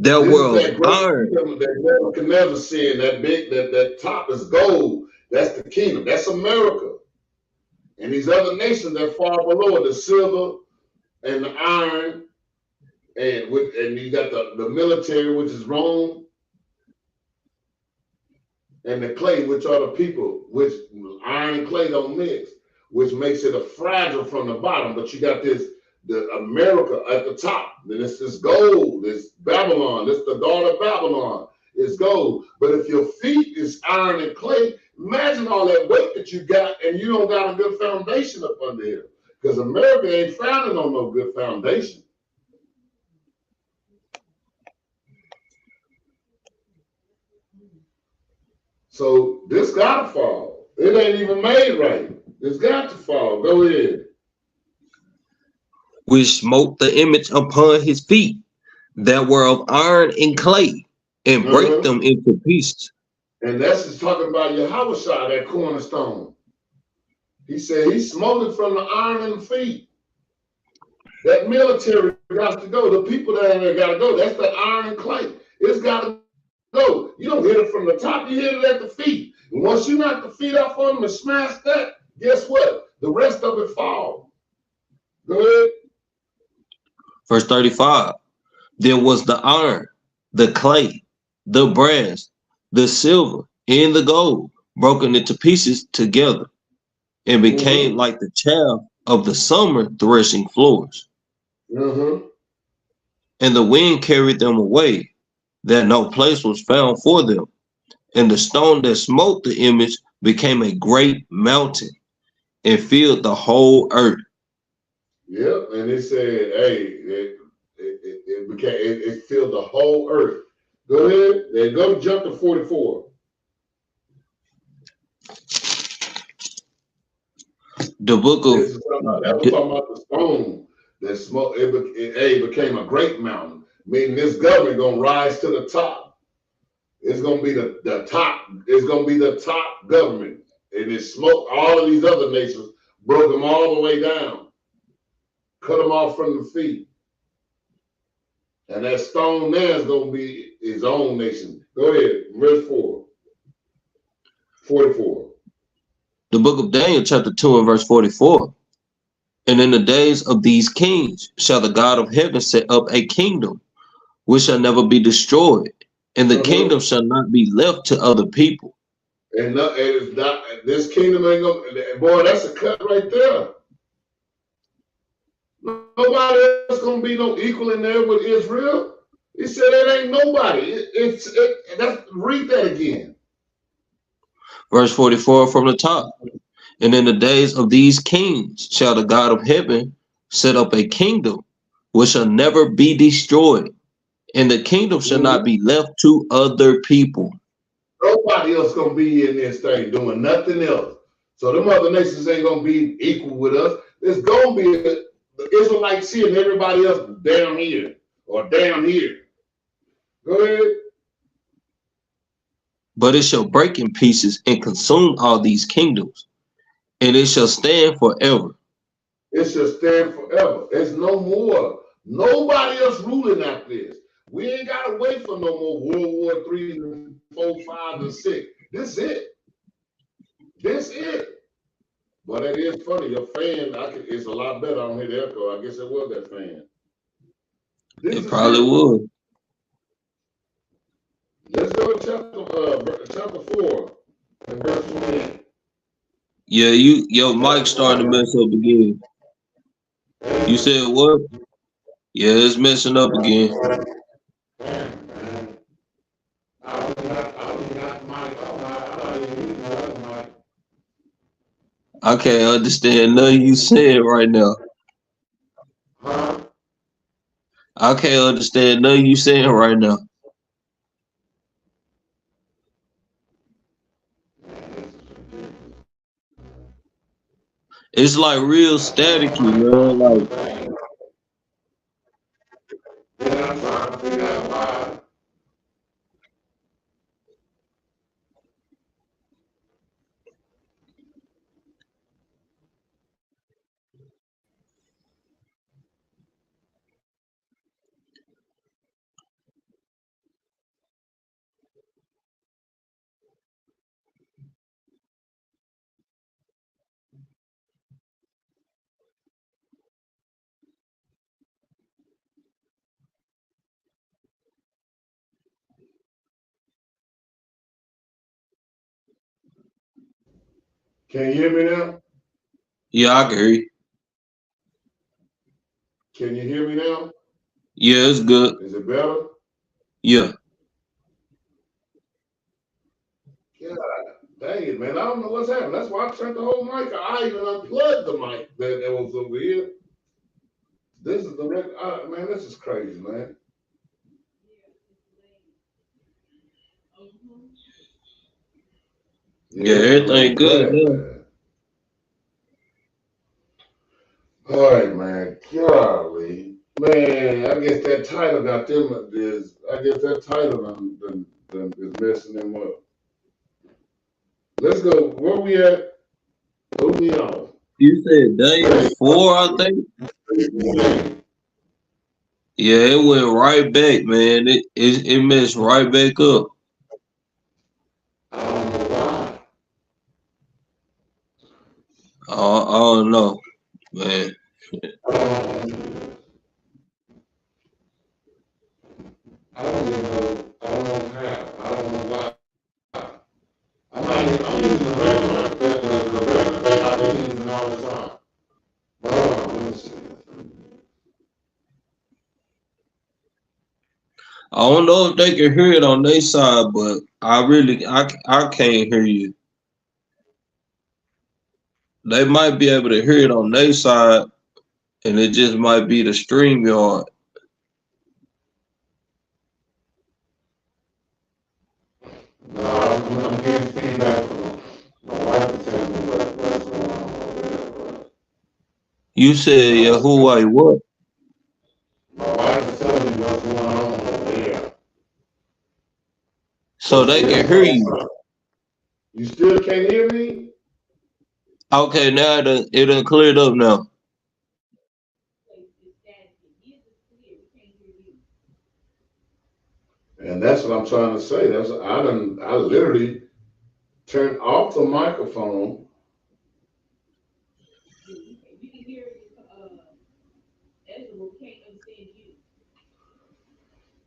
S5: That were of iron.
S1: That can never see that top is gold. That's the kingdom. That's America. And these other nations that fall below, the silver and the iron, and you got the military, which is Rome, and the clay, which are the people, which iron and clay don't mix, which makes it a fragile from the bottom. But you got the America at the top. Then it's this gold, it's Babylon, it's the daughter of Babylon, it's gold. But if your feet is iron and clay, imagine all that weight that you got and you don't got a good foundation up under here. Because America ain't founded on no good foundation. So this gotta fall. It ain't even made right. It's got to fall. Go ahead.
S5: Which smote the image upon his feet, that were of iron and clay, and break them into pieces.
S1: And that's just talking about Yahweh, that cornerstone. He said he smote it from the iron and the feet. That military got to go. The people that there got to go. That's the iron and clay. It's got to go. You don't hit it from the top. You hit it at the feet. And once you knock the feet off on them and smash that, guess what? The rest of it falls. Go ahead.
S5: Verse 35. There was the iron, the clay, the brass, the silver, and the gold broken into pieces together, and became like the chaff of the summer threshing floors. And the wind carried them away, that no place was found for them. And the stone that smote the image became a great mountain and filled the whole earth.
S1: Yep, and it said, hey, it filled the whole earth. Go ahead, and go jump to 44.
S5: The book of
S1: That was talking about the stone that smoke. It became a great mountain, meaning this government gonna rise to the top. It's gonna be the top. It's gonna be the top government, and it smoked all of these other nations, broke them all the way down, cut them off from the feet. And that stone there is gonna be his own nation. Go ahead, verse 4. 44.
S5: the book of Daniel, chapter 2 and verse 44. And in the days of these kings shall the God of heaven set up a kingdom which shall never be destroyed, and the kingdom shall not be left to other people.
S1: And it's not, this kingdom ain't gonna, boy, that's a cut right there. Nobody else gonna be no equal in there with Israel. He said it ain't nobody. Read that again.
S5: Verse 44 from the top. And in the days of these kings shall the God of heaven set up a kingdom which shall never be destroyed, and the kingdom shall not be left to other people.
S1: Nobody else gonna be in this thing doing nothing else. So them other nations ain't gonna be equal with us. It's gonna be the Israelites here and everybody else down here or down here. Go ahead.
S5: But it shall break in pieces and consume all these kingdoms, and it shall stand forever.
S1: It shall stand forever. There's no more. Nobody else ruling after this. We ain't gotta wait for no more World War III, 4, 5, and 6. This it. This it. But it is funny. Your fan, it's a lot better. I don't hear the echo. I guess it was that fan.
S5: It probably would.
S1: Let's go to chapter 4 and verse 28.
S5: Yeah, your mic's starting to mess up again. You said what? Yeah, it's messing up again. I can't understand nothing you saying right now. I can't understand nothing you saying right now. It's like real staticky, man. Like,
S1: Can you hear me now?
S5: yeah, I can hear you.
S1: Can you hear me now?
S5: Yeah, it's good.
S1: Is it better?
S5: Yeah.
S1: Yeah. Dang it, man. I don't know what's happening. That's why I turned the whole mic. I even unplugged the mic that was over here. This is the man, this is crazy, man.
S5: Yeah, everything good.
S1: Man. All right, man. Golly. Man, I guess that title got them is messing them up. Let's go. Where we at? Who we on?
S5: You said Daniel 4, I think. Yeah, it went right back, man. It messed right back up.
S1: I don't know why.
S5: I don't know, man.
S1: I don't even know. I don't know how. I don't know why. I'm using the regular thing I've been using all the time. Let me see.
S5: I don't know if they can hear it on their side, but I can't hear you. they might be able to hear it on their side, and it just might be the stream yard.
S1: No, I'm getting feedback from my wife is telling me what's going on over there, bro.
S5: You said Yahuwah what?
S1: My wife is telling me what's going on over there.
S5: So they can hear you.
S1: You still can't hear me?
S5: Okay, now it done cleared up now.
S1: And that's what I'm trying to say. I literally turned off the microphone.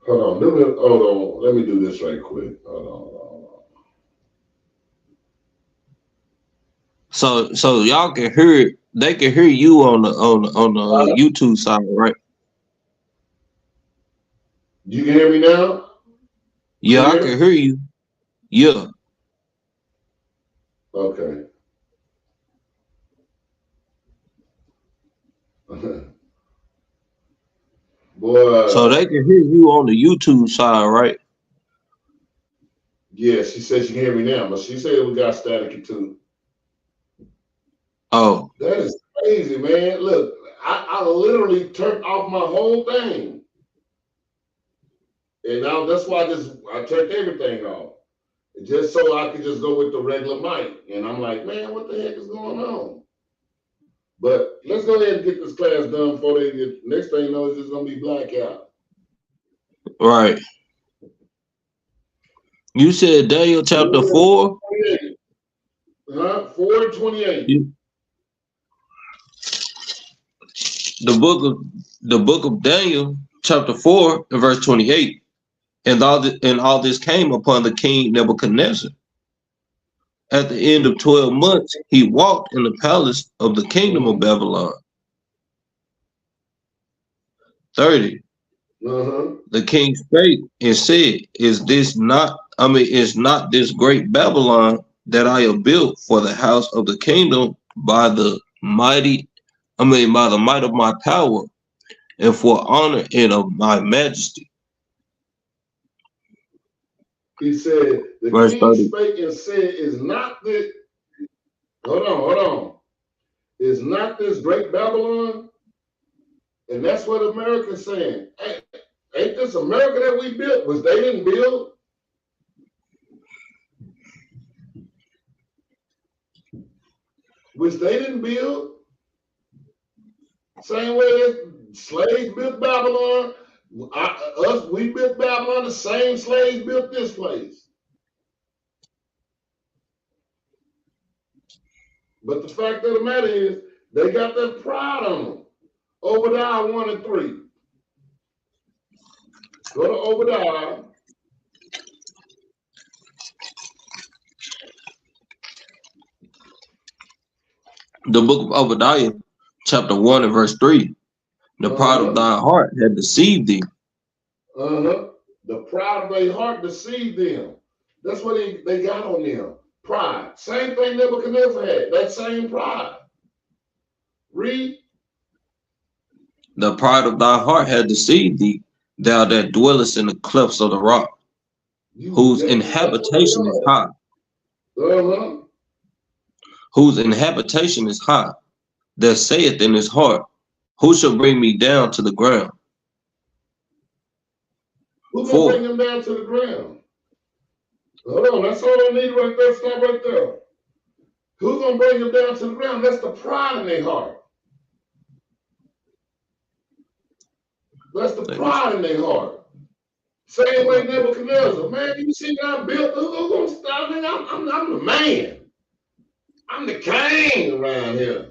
S1: Hold on. Let me do this right quick. Hold on.
S5: So y'all can hear it. They can hear you on the YouTube side, right?
S1: You can hear me now?
S5: Yeah, I
S1: Clear?
S5: can hear you. Yeah.
S1: Okay. Boy.
S5: So they can hear you on the YouTube side, right?
S1: Yeah, she said she can hear me now, but she said we got staticky too.
S5: Oh.
S1: That is crazy, man. Look, I literally turned off my whole thing. And now that's why I turned everything off. Just so I could just go with the regular mic. And I'm like, man, what the heck is going on? But let's go ahead and get this class done before they get, next thing you know, it's just gonna be blackout.
S5: Right. You said Daniel chapter 4?
S1: Huh? 4:28.
S5: The book of Daniel, chapter 4, and verse 28. And all this came upon the king Nebuchadnezzar. At the end of 12 months, he walked in the palace of the kingdom of Babylon. 30. The king spake and said, is not this great Babylon that I have built for the house of the kingdom by the might of my power and for honor and of my majesty.
S1: He said, the
S5: Verse
S1: king
S5: 30.
S1: spake and said, hold on. Is not this great Babylon? And that's what America's saying. Hey, ain't this America that we built, which they didn't build? Which they didn't build. Same way that slaves built Babylon. We built Babylon, the same slaves built this place. But the fact of the matter is, they got that pride on them. Obadiah 1 and 3. Go to Obadiah.
S5: The book of Obadiah, chapter 1 and verse 3. The pride of thy heart had deceived thee.
S1: The pride of their heart deceived them. That's what they got on them. Pride. Same thing Nebuchadnezzar had. That same pride. Read.
S5: The pride of thy heart had deceived thee, thou that dwellest in the clefts of the rock, whose inhabitation is high. Whose inhabitation is high, that saith in his heart, who shall bring me down to the ground?
S1: Who's gonna bring him down to the ground? Hold on, that's all I need right there. Stop right there. Who's gonna bring him down to the ground? That's the pride in their heart. That's the pride in their heart. Same way Nebuchadnezzar. Man, you see what I built? Who's gonna stop me? I'm the man. I'm the king around here.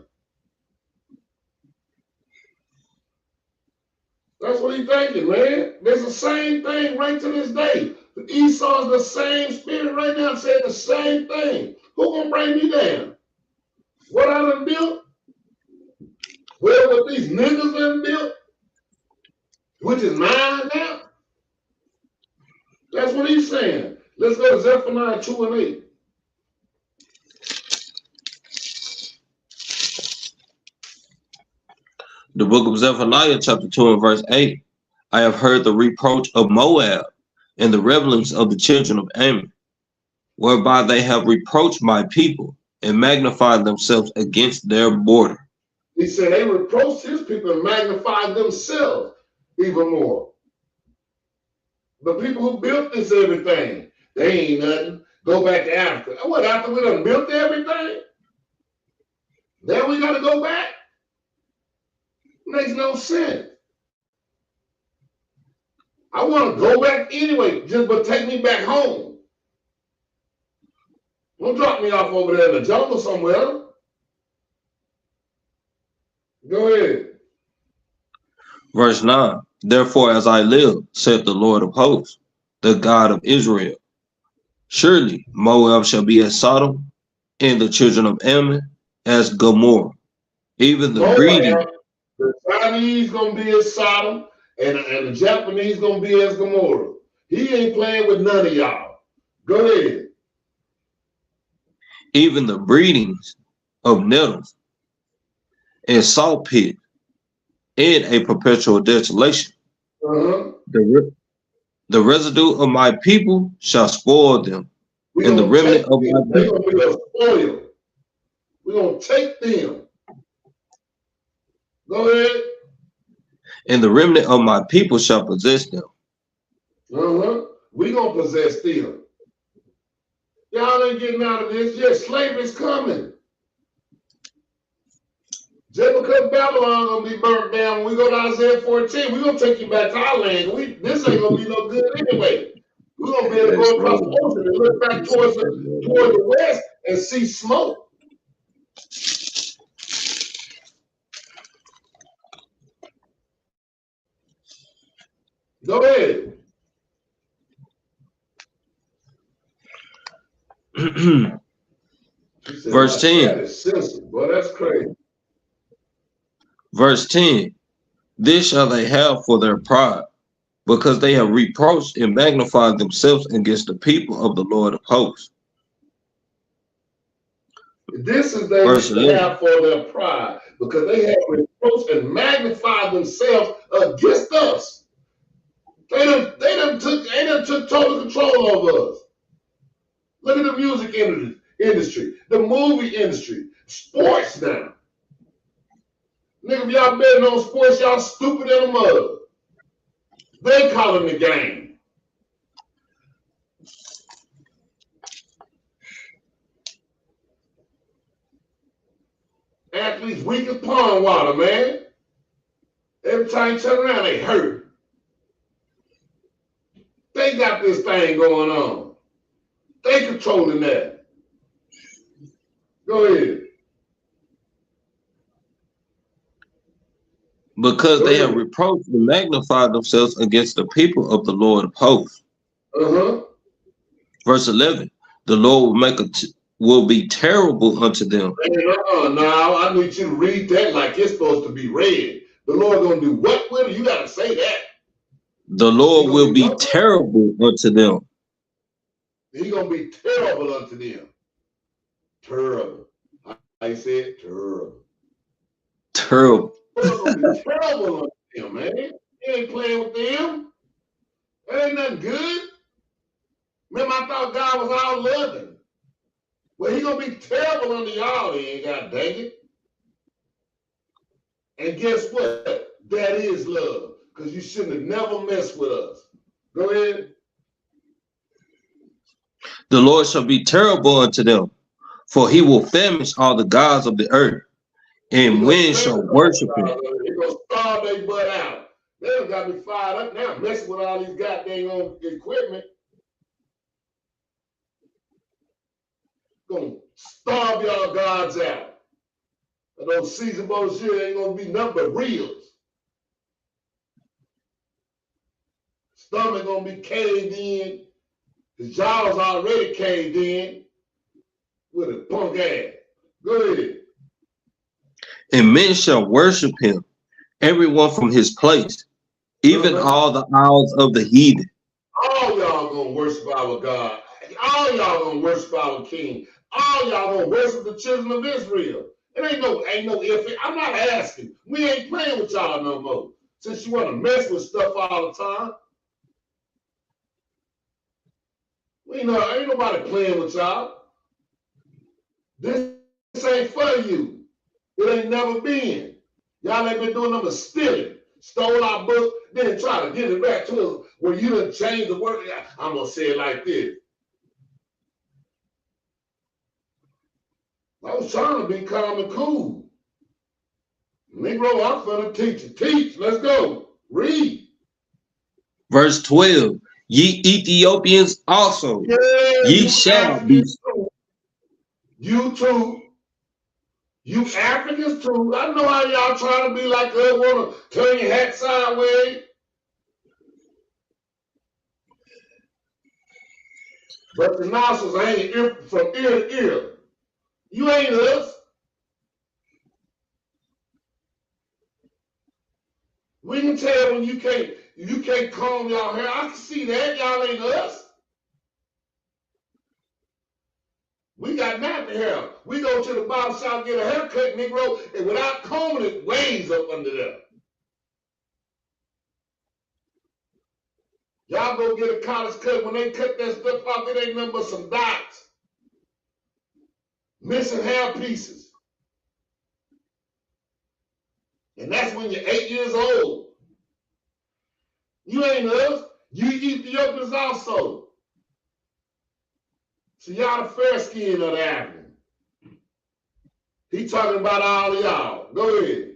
S1: That's what he's thinking, man. There's the same thing right to this day. Esau's the same spirit right now saying the same thing. Who gonna bring me down? What I done built? Well, what these niggas done built? Which is mine now? That's what he's saying. Let's go to Zephaniah 2 and 8.
S5: The book of Zephaniah, chapter 2 and verse 8. I have heard the reproach of Moab and the revelings of the children of Ammon, whereby they have reproached my people and magnified themselves against their border.
S1: He said they reproached his people and magnified themselves even more. The people who built this everything, they ain't nothing. Go back to Africa. What, after we done built everything? Then we got to go back? Makes no sense. I want to go back anyway, but take me back home. Don't drop me off over there in the jungle somewhere. Go ahead.
S5: Verse 9. Therefore, as I live, saith the Lord of hosts, the God of Israel, surely Moab shall be as Sodom, and the children of Ammon as Gomorrah. Even the breeding.
S1: The Chinese gonna be as Sodom, and the Japanese gonna be as Gomorrah. He ain't playing with none of y'all. Go ahead.
S5: Even the breedings of nettles and salt pit and a perpetual desolation. The residue of my people shall spoil them, and the remnant of my people.
S1: They're gonna be a spoil. We're gonna take them. Go ahead.
S5: And the remnant of my people shall possess them.
S1: We gonna possess them. Y'all ain't getting out of this. Yeah, slavery's coming. Just because Babylon gonna be burnt down when we go to Isaiah 14, we're gonna take you back to our land. This ain't gonna be no good anyway. We're gonna be able to go across the ocean and look back toward the west and see smoke. Go ahead.
S5: Verse 10.
S1: That is sensible. Boy, that's crazy.
S5: Verse 10. This shall they have for their pride, because they have reproached and magnified themselves against the people of the Lord of hosts.
S1: This is they have for their pride, because they have reproached and magnified themselves against us. They done took total control over us. Look at the music industry, the movie industry, sports now. Nigga, if y'all betting on sports, y'all stupid in the mud. They calling the game. Athletes weak as pond water, man. Every time you turn around, they hurt. They got this thing going on. They controlling that. Go ahead.
S5: Because they have reproached and magnified themselves against the people of the Lord of hosts. Verse 11. The Lord will be terrible unto them.
S1: Now I need you to read that like it's supposed to be read. The Lord gonna do what with it? You gotta say that.
S5: The Lord will be terrible unto them.
S1: He gonna be terrible unto them. Terrible. I said terrible.
S5: Terrible.
S1: The Lord gonna be terrible unto them, man. He ain't playing with them. That ain't nothing good. Remember, I thought God was all loving. Well, he gonna be terrible unto y'all, he ain't got dang it. And guess what? That is love. Because you shouldn't have never messed with us. Go ahead.
S5: The Lord shall be terrible unto them, for he will famish all the gods of the earth, and men shall worship him.
S1: He gonna starve their butt out. They done got me fired up now, messing with all these goddamn equipment. Gonna starve y'all gods out. And those season bullshit ain't gonna be nothing but reels. Stomach gonna be caved in. His jaws already caved in with a punk ass. Go ahead.
S5: And men shall worship him, everyone from his place, even all the isles of the heathen.
S1: All y'all gonna worship our God. All y'all gonna worship our King. All y'all gonna worship the children of Israel. It ain't no if. I'm not asking. We ain't playing with y'all no more. Since you want to mess with stuff all the time. Ain't nobody playing with y'all. This ain't for you. It ain't never been. Y'all ain't been doing nothing but stealing. Stole our book, then try to get it back to us when you done changed the word. I'm going to say it like this. I was trying to be calm and cool. Negro, I'm finna teach you. Teach, let's go. Read.
S5: Verse 12. Ye Ethiopians also,
S1: Yeah,
S5: ye
S1: you
S5: shall be.
S1: Africans too. You too. You Africans too. I know how y'all trying to be like us, want to turn your hat sideways. But the nostrils ain't from ear to ear. You ain't us. We can tell when you can't comb y'all hair. I can see that. Y'all ain't us. We got nappy hair. We go to the barber shop, get a haircut, Negro, and without combing it, waves up under there. Y'all go get a college cut. When they cut that stuff off, it ain't nothing but some dots. Missing hair pieces. And that's when you're 8 years old. You ain't us. You Ethiopians also. So y'all the fair skin of the African. He talking about all of y'all. Go ahead.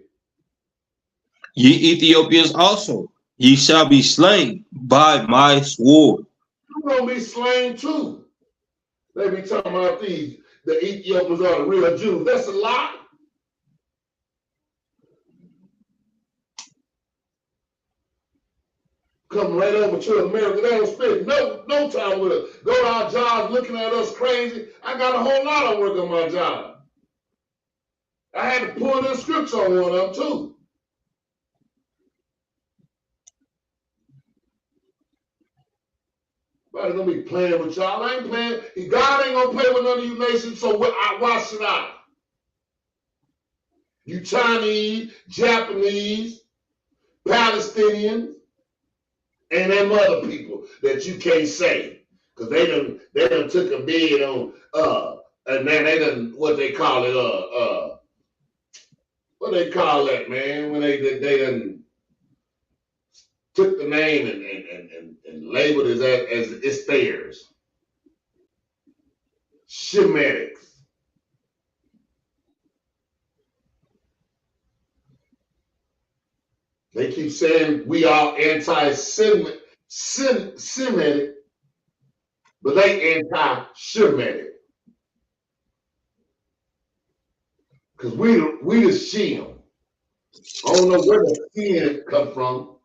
S5: Ye Ethiopians also, ye shall be slain by my sword.
S1: You're going to be slain too. They be talking about the Ethiopians are the real Jews. That's a lie. Come right over to America. They don't spend no time with us. Go to our jobs looking at us crazy. I got a whole lot of work on my job. I had to pull the scripture on one of them too. Nobody's gonna be playing with y'all. I ain't playing. God ain't gonna play with none of you nations, so why should I? You Chinese, Japanese, Palestinians, and them other people that you can't say. Because they done took a bid on and then they done what they call it, what they call that, man, when they done took the name and labeled it as it's theirs. Shemitics. They keep saying we are anti-Semitic, but they anti-Shemitic. Because we the Shem. I don't know where the Shem come from.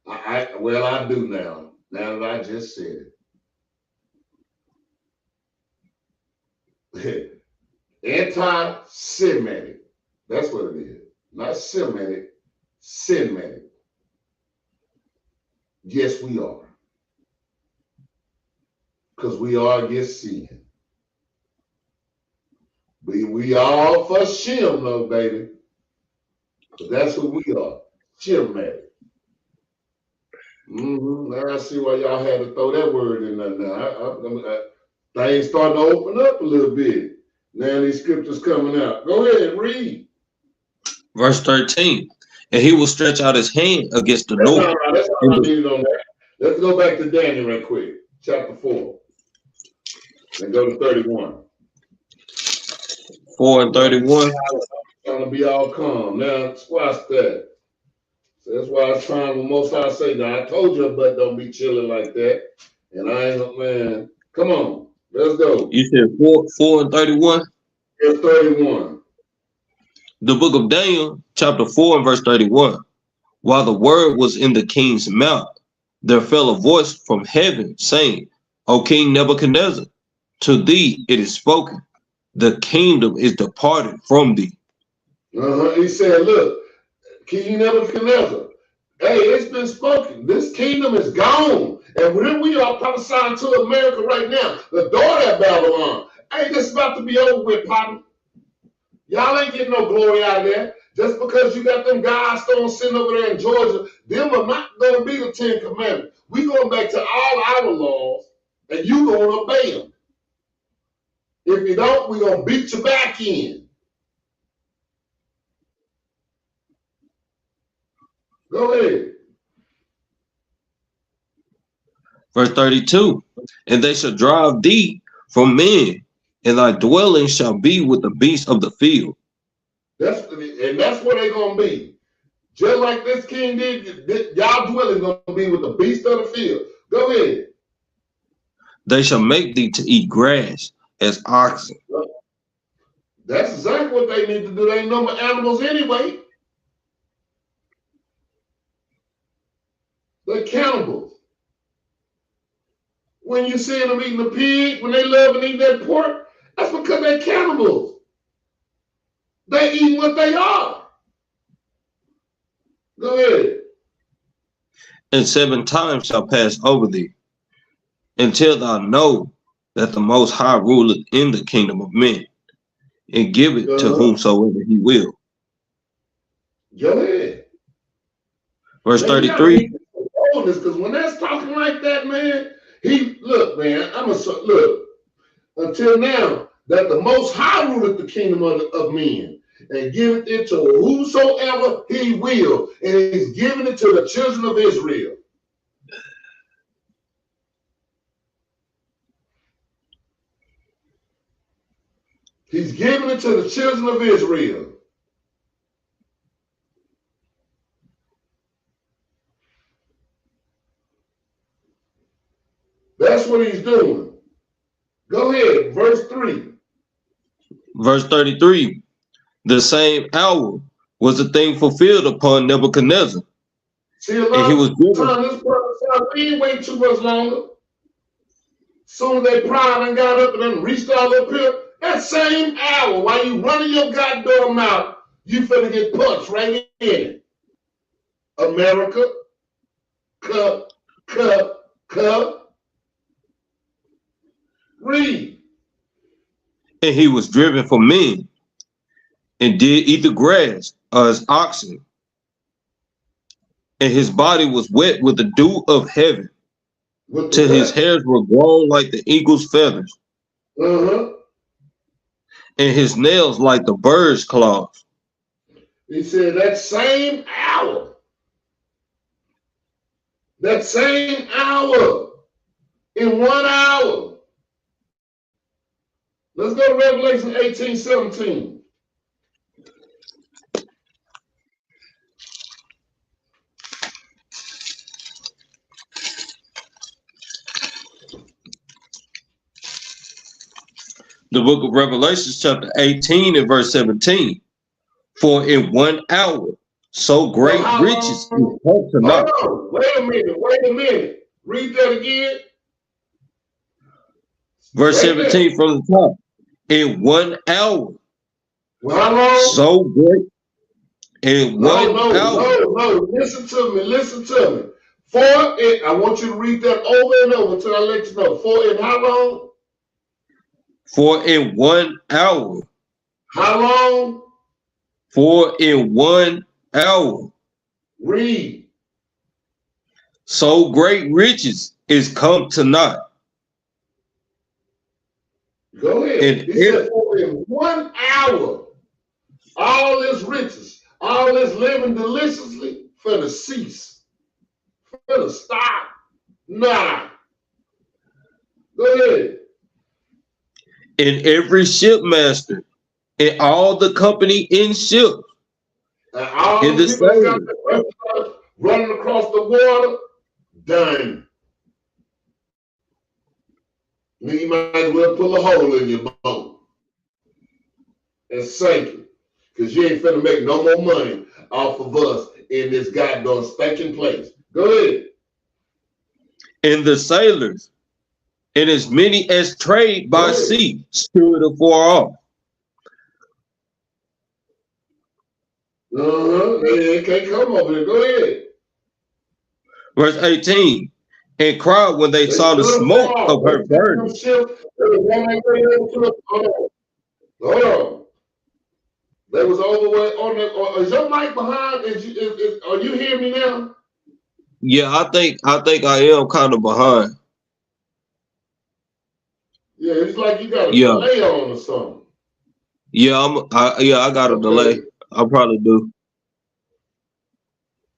S1: Well, I do now. Now that I just said it. Anti-Semitic. That's what it is. Not Semitic, Semitic. Yes, we are. Because we are against sin. We all for Shem, though, baby. But that's who we are. Shemitic. Now I see why y'all had to throw that word in there now. Things starting to open up a little bit. Now these scriptures coming out. Go ahead, read.
S5: Verse 13. And he will stretch out his hand against the north.
S1: That's all I needed on that. Let's go back to Daniel right quick. Chapter 4. And go to 31.
S5: 4 and 31.
S1: Trying to be all calm. Now, squash that. So that's why I was trying to most I say now. I told your butt don't be chilling like that. And I ain't, man. Come on. Let's go.
S5: You said 4 and 31?
S1: It's 31.
S5: The book of Daniel, chapter 4 and verse 31. While the word was in the king's mouth, there fell a voice from heaven saying, O King Nebuchadnezzar, to thee it is spoken, the kingdom is departed from thee.
S1: He said, look, King Nebuchadnezzar, hey, it's been spoken. This kingdom is gone. And when we are prophesying to America right now, the daughter of Babylon, hey, this is about to be over with, partner. Y'all ain't getting no glory out of that. Just because you got them guys sitting over there in Georgia, them are not going to be the 10 Commandments. We going back to all our laws, and you going to obey them. If you don't, we're going to beat you back in. Go ahead.
S5: Verse 32, and they shall drive thee from men, and thy dwelling shall be with the beasts of the field.
S1: That's where they're going to be. Just like this king did, y'all dwelling going to be with the beasts of the field. Go ahead.
S5: They shall make thee to eat grass as oxen.
S1: That's exactly what they need to do. They ain't no more animals anyway. They're cannibals. When you see them eating the pig, when they love and eat that pork, that's because they're cannibals. They eat what they are. Go ahead.
S5: And 7 times shall pass over thee, until thou know that the Most High ruleth in the kingdom of men, and give it to whomsoever he will.
S1: Go ahead.
S5: Verse 33.
S1: Because when that's talking like that, man, look, until now, that the Most High ruleth the kingdom of men, and giveth it to whosoever he will, and he's giving it to the children of Israel. He's giving it to the children of Israel. That's what he's doing. Go ahead, verse 3.
S5: Verse 33. The same hour was the thing fulfilled upon Nebuchadnezzar.
S1: See, a lot of time this person, we ain't wait too much longer. Soon as they pride and got up and then reached all up here, that same hour, while you running your goddamn mouth, you finna get punched right in it. America, Cup. Read.
S5: And he was driven from men, and did eat the grass as oxen. And his body was wet with the dew of heaven, till his hairs were grown like the eagle's feathers, and his nails like the bird's claws.
S1: He said that same hour, in 1 hour. Let's go to Revelation 18:17.
S5: The book of Revelation, chapter 18 and verse 17. For in 1 hour, so great riches is come to naught.
S1: Wait a minute. Read that again.
S5: Verse 17 from the top. In 1 hour,
S1: well, how long?
S5: So great. In 1 hour.
S1: No. Listen to me. I want you to read that over and over until I let you know. For in how long?
S5: For in 1 hour.
S1: How long?
S5: For in 1 hour.
S1: Read.
S5: So great riches is come to naught.
S1: Go ahead. He said, for in 1 hour, all this riches, all this living deliciously, finna cease. Finna stop. Nah. Go ahead.
S5: And every shipmaster, and all the company in ships,
S1: and all
S5: in the same,
S1: running across the water, done. You might as well pull a hole in your boat and sink it, because you ain't finna make no more money off of us in this goddamn stinking place. Go ahead.
S5: And the sailors, and as many as trade by sea, stood afar off.
S1: They can't come over there. Go ahead.
S5: Verse 18. And cried when they saw the smoke of her burning.
S1: Hold on. They was over on the. Is your mic behind? Are you hearing me now?
S5: Yeah, I think I am kind of behind.
S1: Yeah, it's like you got a
S5: Yeah.
S1: delay on or something.
S5: Yeah, I got a delay. I probably do.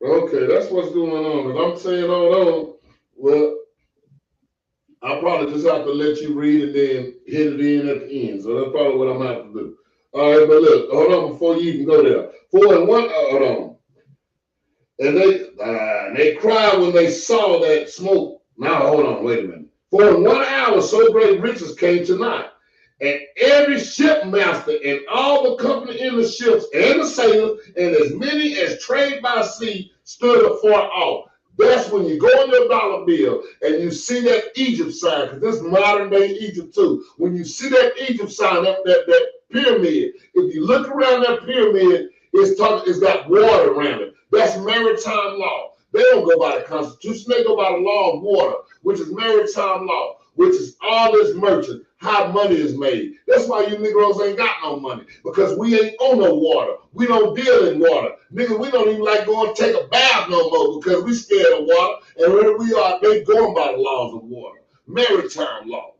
S1: Okay, that's what's going on. And I'm saying, hold on. Well, I probably just have to let you read and then hit it in at the end. So that's probably what I'm gonna have to do. All right, but look, hold on before you even go there. 4 and 1. Hold on. And they cried when they saw that smoke. Now hold on, wait a minute. For in 1 hour, so great riches came to naught. And every shipmaster and all the company in the ships and the sailors and as many as trade by sea stood afar off. That's when you go in your dollar bill and you see that Egypt sign, because this is modern day Egypt too. When you see that Egypt sign up that pyramid, if you look around that pyramid, it's got water around it. That's maritime law. They don't go by the Constitution. They go by the law of water, which is maritime law, which is all this merchant, how money is made. That's why you Negroes ain't got no money, because we ain't on no water. We don't deal in water. Nigga, we don't even like going to take a bath no more because we scared of water. And where we are, they going by the laws of water, maritime law.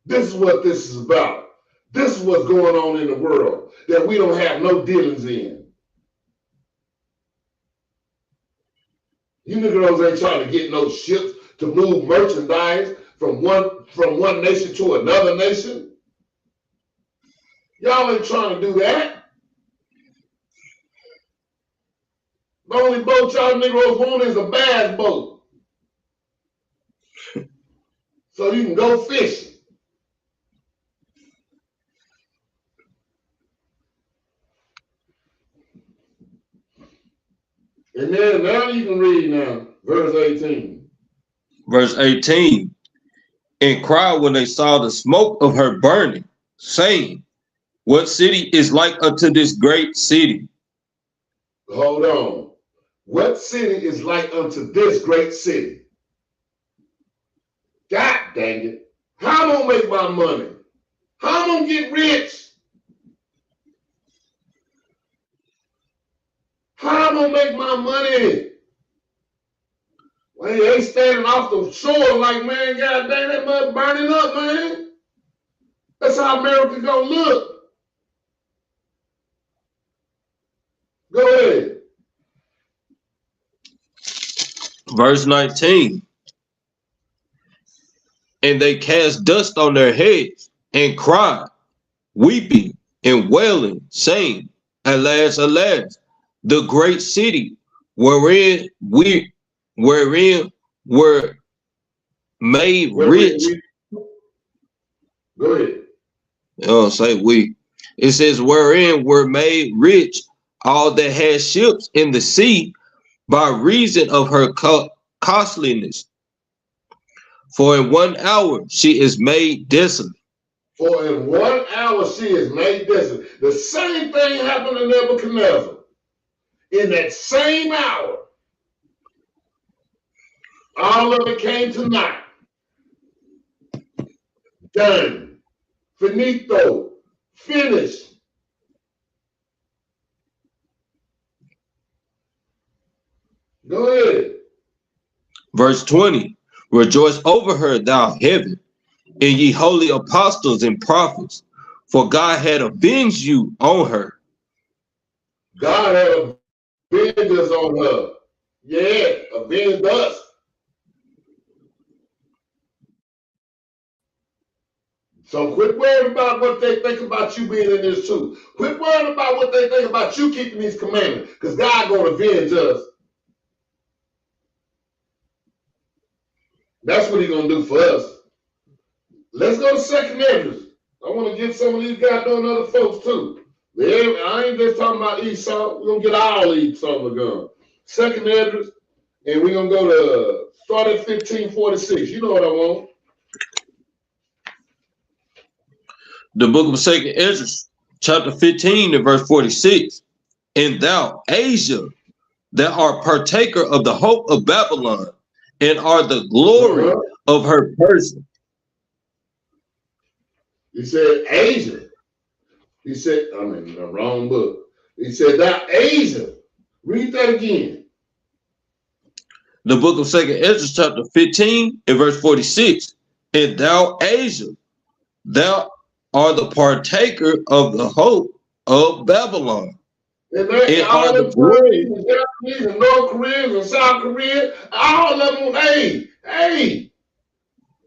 S1: This is what this is about. This is what's going on in the world that we don't have no dealings in. You Negroes ain't trying to get no ships to move merchandise from one nation to another nation. Y'all ain't trying to do that. The only boat y'all Negroes want is a bass boat. So you can go fishing. And then now you can read now, verse 18.
S5: Verse 18. And cried when they saw the smoke of her burning, saying, what city is like unto this great city?
S1: Hold on. What city is like unto this great city? God dang it. How I'm gonna make my money? How I'm gonna get rich? How I'm gonna make my money? Well, they standing off the shore like, man, God dang, that mud burning up, man. That's how America gonna look. Go ahead.
S5: Verse 19. And they cast dust on their heads and cried, weeping and wailing, saying, alas, alas, the great city wherein were made rich.
S1: Go ahead.
S5: Oh, say we. It says, wherein were made rich all that had ships in the sea by reason of her costliness. For in 1 hour she is made desolate.
S1: For in 1 hour she is made desolate. The same thing happened to Nebuchadnezzar. In that same hour, all of it came to naught. Done. Finito. Finished. Go ahead.
S5: Verse 20. Rejoice over her, thou heaven, and ye holy apostles and prophets, for God had avenged you on her.
S1: God had avenged us on her. Yeah, avenged us. So quit worrying about what they think about you being in this too. Quit worrying about what they think about you keeping these commandments, because God gonna avenge us. That's what He's gonna do for us. Let's go to second Ezra. I want to get some of these guys doing other folks too. I ain't just talking about Esau. We're gonna get all Esau the gun. Second Ezra, and we're gonna go to start at 1546. You know what I want.
S5: The book of Second Ezra, chapter 15 and verse 46. And thou, Asia, that art partaker of the hope of Babylon, and are the glory of her person.
S1: You said Asia. He said, I'm in the wrong book. He said, thou Asia. Read that again.
S5: The book of 2nd Ezra, chapter 15, and verse 46. And thou, Asia, thou art the partaker of the hope of Babylon.
S1: And they all the Chinese and Japanese and North Koreans and South Korea, all of them, hey.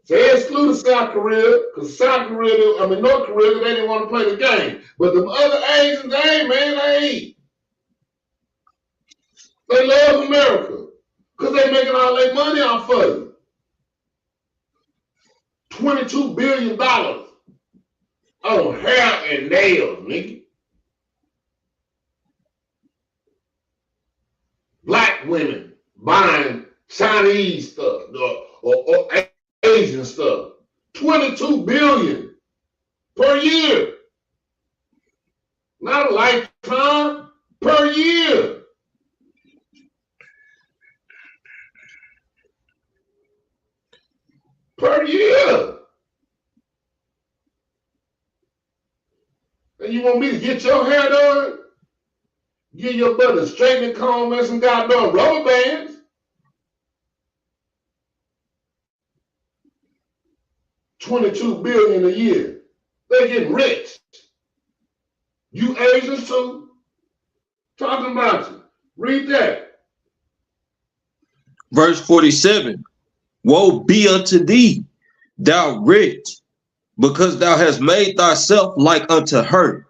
S1: They excluded South Korea, because North Korea, they didn't want to play the game. But the other Asians, they love America, because they making all their money off of it. $22 billion on hair and nails, nigga. Black women buying Chinese stuff or Asian stuff. 22 billion per year. Not a lifetime, per year. Per year. And you want me to get your hair done? Give your butt a straightening comb and some goddamn rubber bands. $22 billion a year. They getting rich. You Asians too. Talking about you. Read that.
S5: Verse 47. Woe be unto thee, thou rich, because thou hast made thyself like unto her,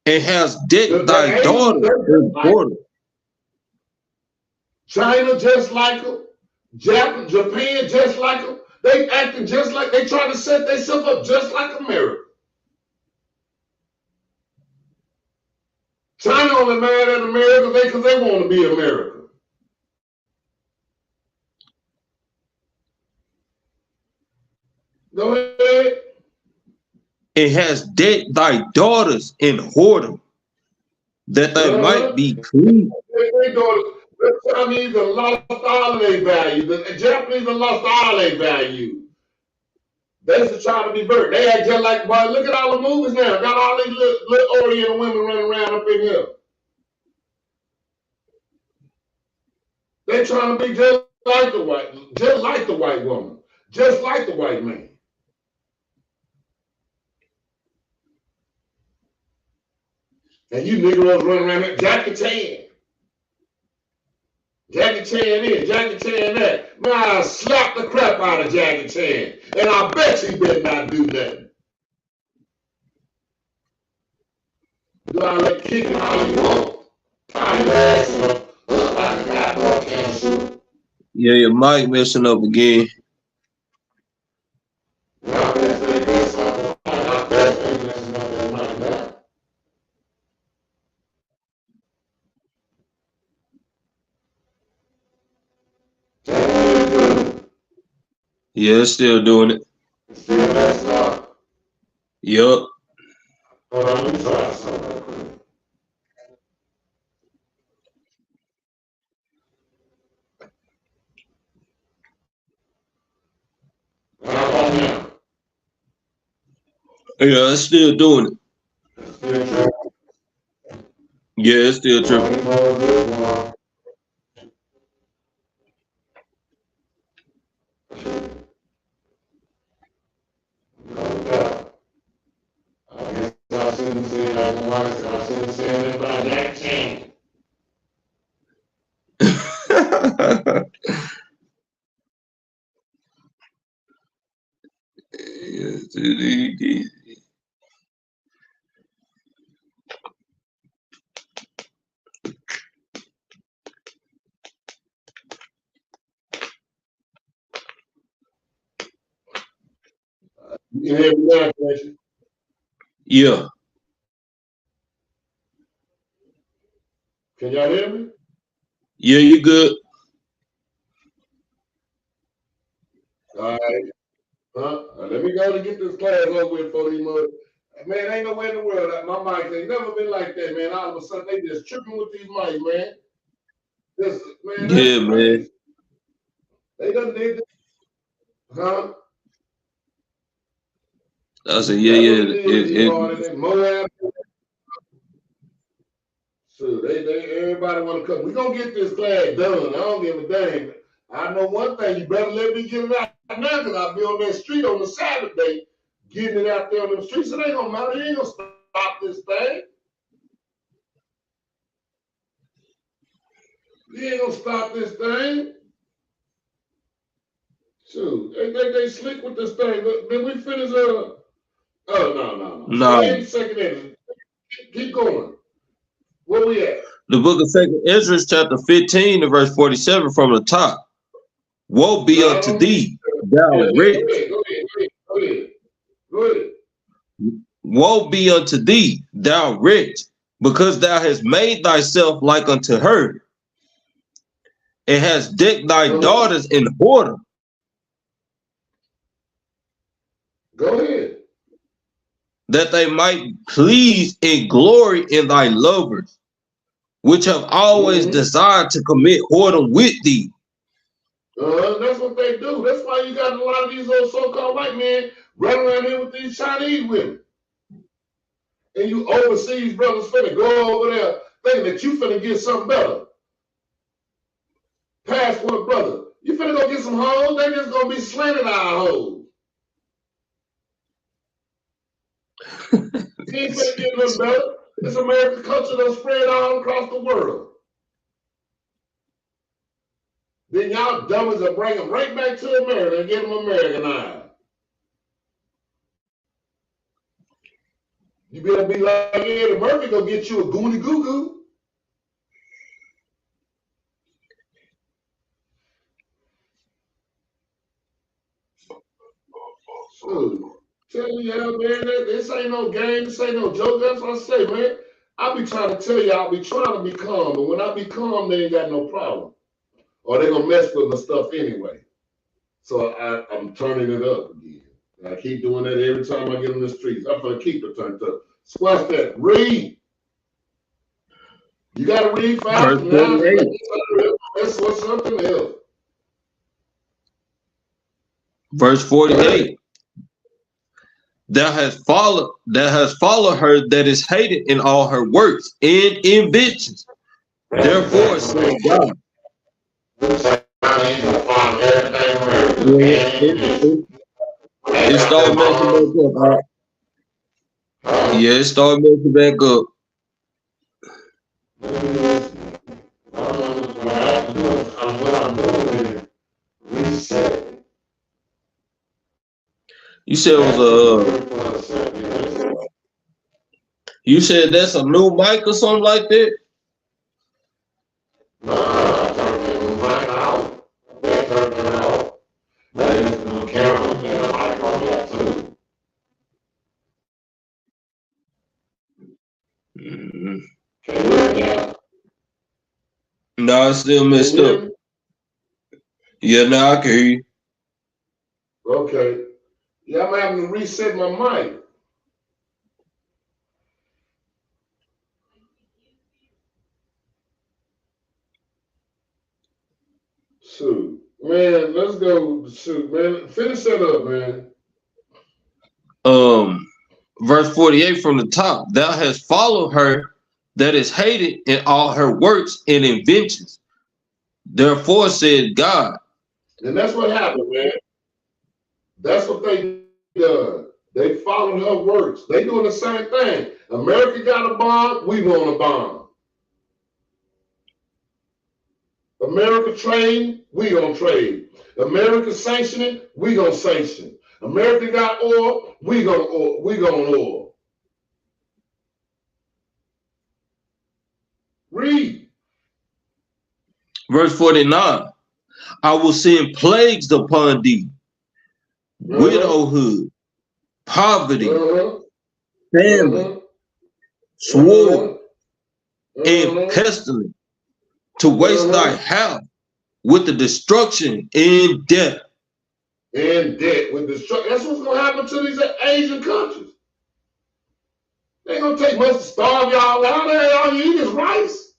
S5: and hast decked thy daughter in border.
S1: China just like them. Japan just like them. They acting just like, they trying to set themselves up just like America. China only mad at America because they want to be America. Go ahead.
S5: It has decked thy daughters in whoredom, that they might be clean.
S1: The Chinese have lost all their value. The Japanese have lost all their value. They used to try to be bird. They act just like, boy, look at all the movies now. Got all these little Oriental women running around up in here. They trying to be just like the white woman, just like the white man. And you niggas running around here, Jackie Chan. Jackie Chan this, Jackie Chan that. Man, I slap the crap out of Jackie Chan. And I bet you better not do nothing. Do I let kick it all you want?
S5: Yeah, your mic messing up again. Yeah, it's still doing it. Yup.
S1: Hold on, let me try something.
S5: Yeah, it's still doing it. Yeah, it's still tripping.
S1: You can hear me now, Fletcher?
S5: Yeah.
S1: Can y'all hear me?
S5: Yeah, you good.
S1: All right. Let me go to get this class over with for these mother. Man, ain't no way in the world that my mics ain't never been like that, man. All of a sudden, they just tripping with these mics, man. This, man,
S5: Yeah, man.
S1: They done did this. Huh?
S5: I said, yeah,
S1: That's what
S5: yeah.
S1: it is. You hard in Moab. So everybody want to come. We gonna get this flag done. I don't give a damn. I know one thing. You better let me get it out now, cause I'll be on that street on the Sabbath day, getting it out there on the streets. It ain't gonna matter. You ain't gonna stop this thing. You ain't gonna stop this thing. Shoot, they slick with this thing. Did we finish? Oh no.
S5: No.
S1: Wait a second. Keep going. Where we at?
S5: The book of 2 Ezra, chapter 15, and verse 47 from the top. Woe be
S1: No,
S5: unto thee, thou rich.
S1: Go ahead.
S5: Woe be unto thee, thou rich, because thou hast made thyself like unto her, and hast decked thy daughters in whoredom.
S1: Go ahead.
S5: That they might please and glory in thy lovers, which have always desired to commit whoredom with thee.
S1: That's what they do. That's why you got a lot of these old so-called white men running around here with these Chinese women. And you overseas brothers finna go over there thinking that you finna get something better. Passport brother. You finna go get some hoes, they just gonna be slamming our hoes. You ain't finna get nothing better. This American culture that's spread all across the world. Then y'all dummies will bring them right back to America and get them Americanized. You better be like Eddie Murphy, go get you a goonie goo goo. So, tell you how, man, this ain't no game, this ain't no joke. That's what I say, man. I be trying to tell you, I be trying to be calm, but when I be calm, they ain't got no problem. Or they gonna mess with my stuff anyway. So I'm turning it up again. I keep doing that every time I get on the streets. I'm gonna keep it turned up. Squash that. Read. You gotta read fast now. That's what's something else.
S5: Verse 48. Thou hast followed her that is hated in all her works and inventions. Therefore, said God. It started making back up. Right? Yeah, it started making back up. You said it was you said that's a new mic or something like that? No, it's still messed up. Yeah, now I can hear you.
S1: Okay. Yeah, I'm having to reset my mic. Shoot, man, let's go. Shoot, man, finish that up, man.
S5: Verse 48 from the top. Thou hast followed her that is hated in all her works and inventions. Therefore, said God.
S1: And that's what happened, man. That's what they done. They followed her works. They doing the same thing. America got a bomb, we want a bomb. America trade, we gonna trade. America sanctioning, we gonna sanction. America got oil, we gonna oil. Read.
S5: Verse 49. I will send plagues upon thee, widowhood, poverty, famine, sword, and pestilence, to waste thy house with the destruction and death.
S1: And death with destruction. That's what's gonna happen to these Asian countries. They ain't gonna take much to starve y'all out. All you eat is rice.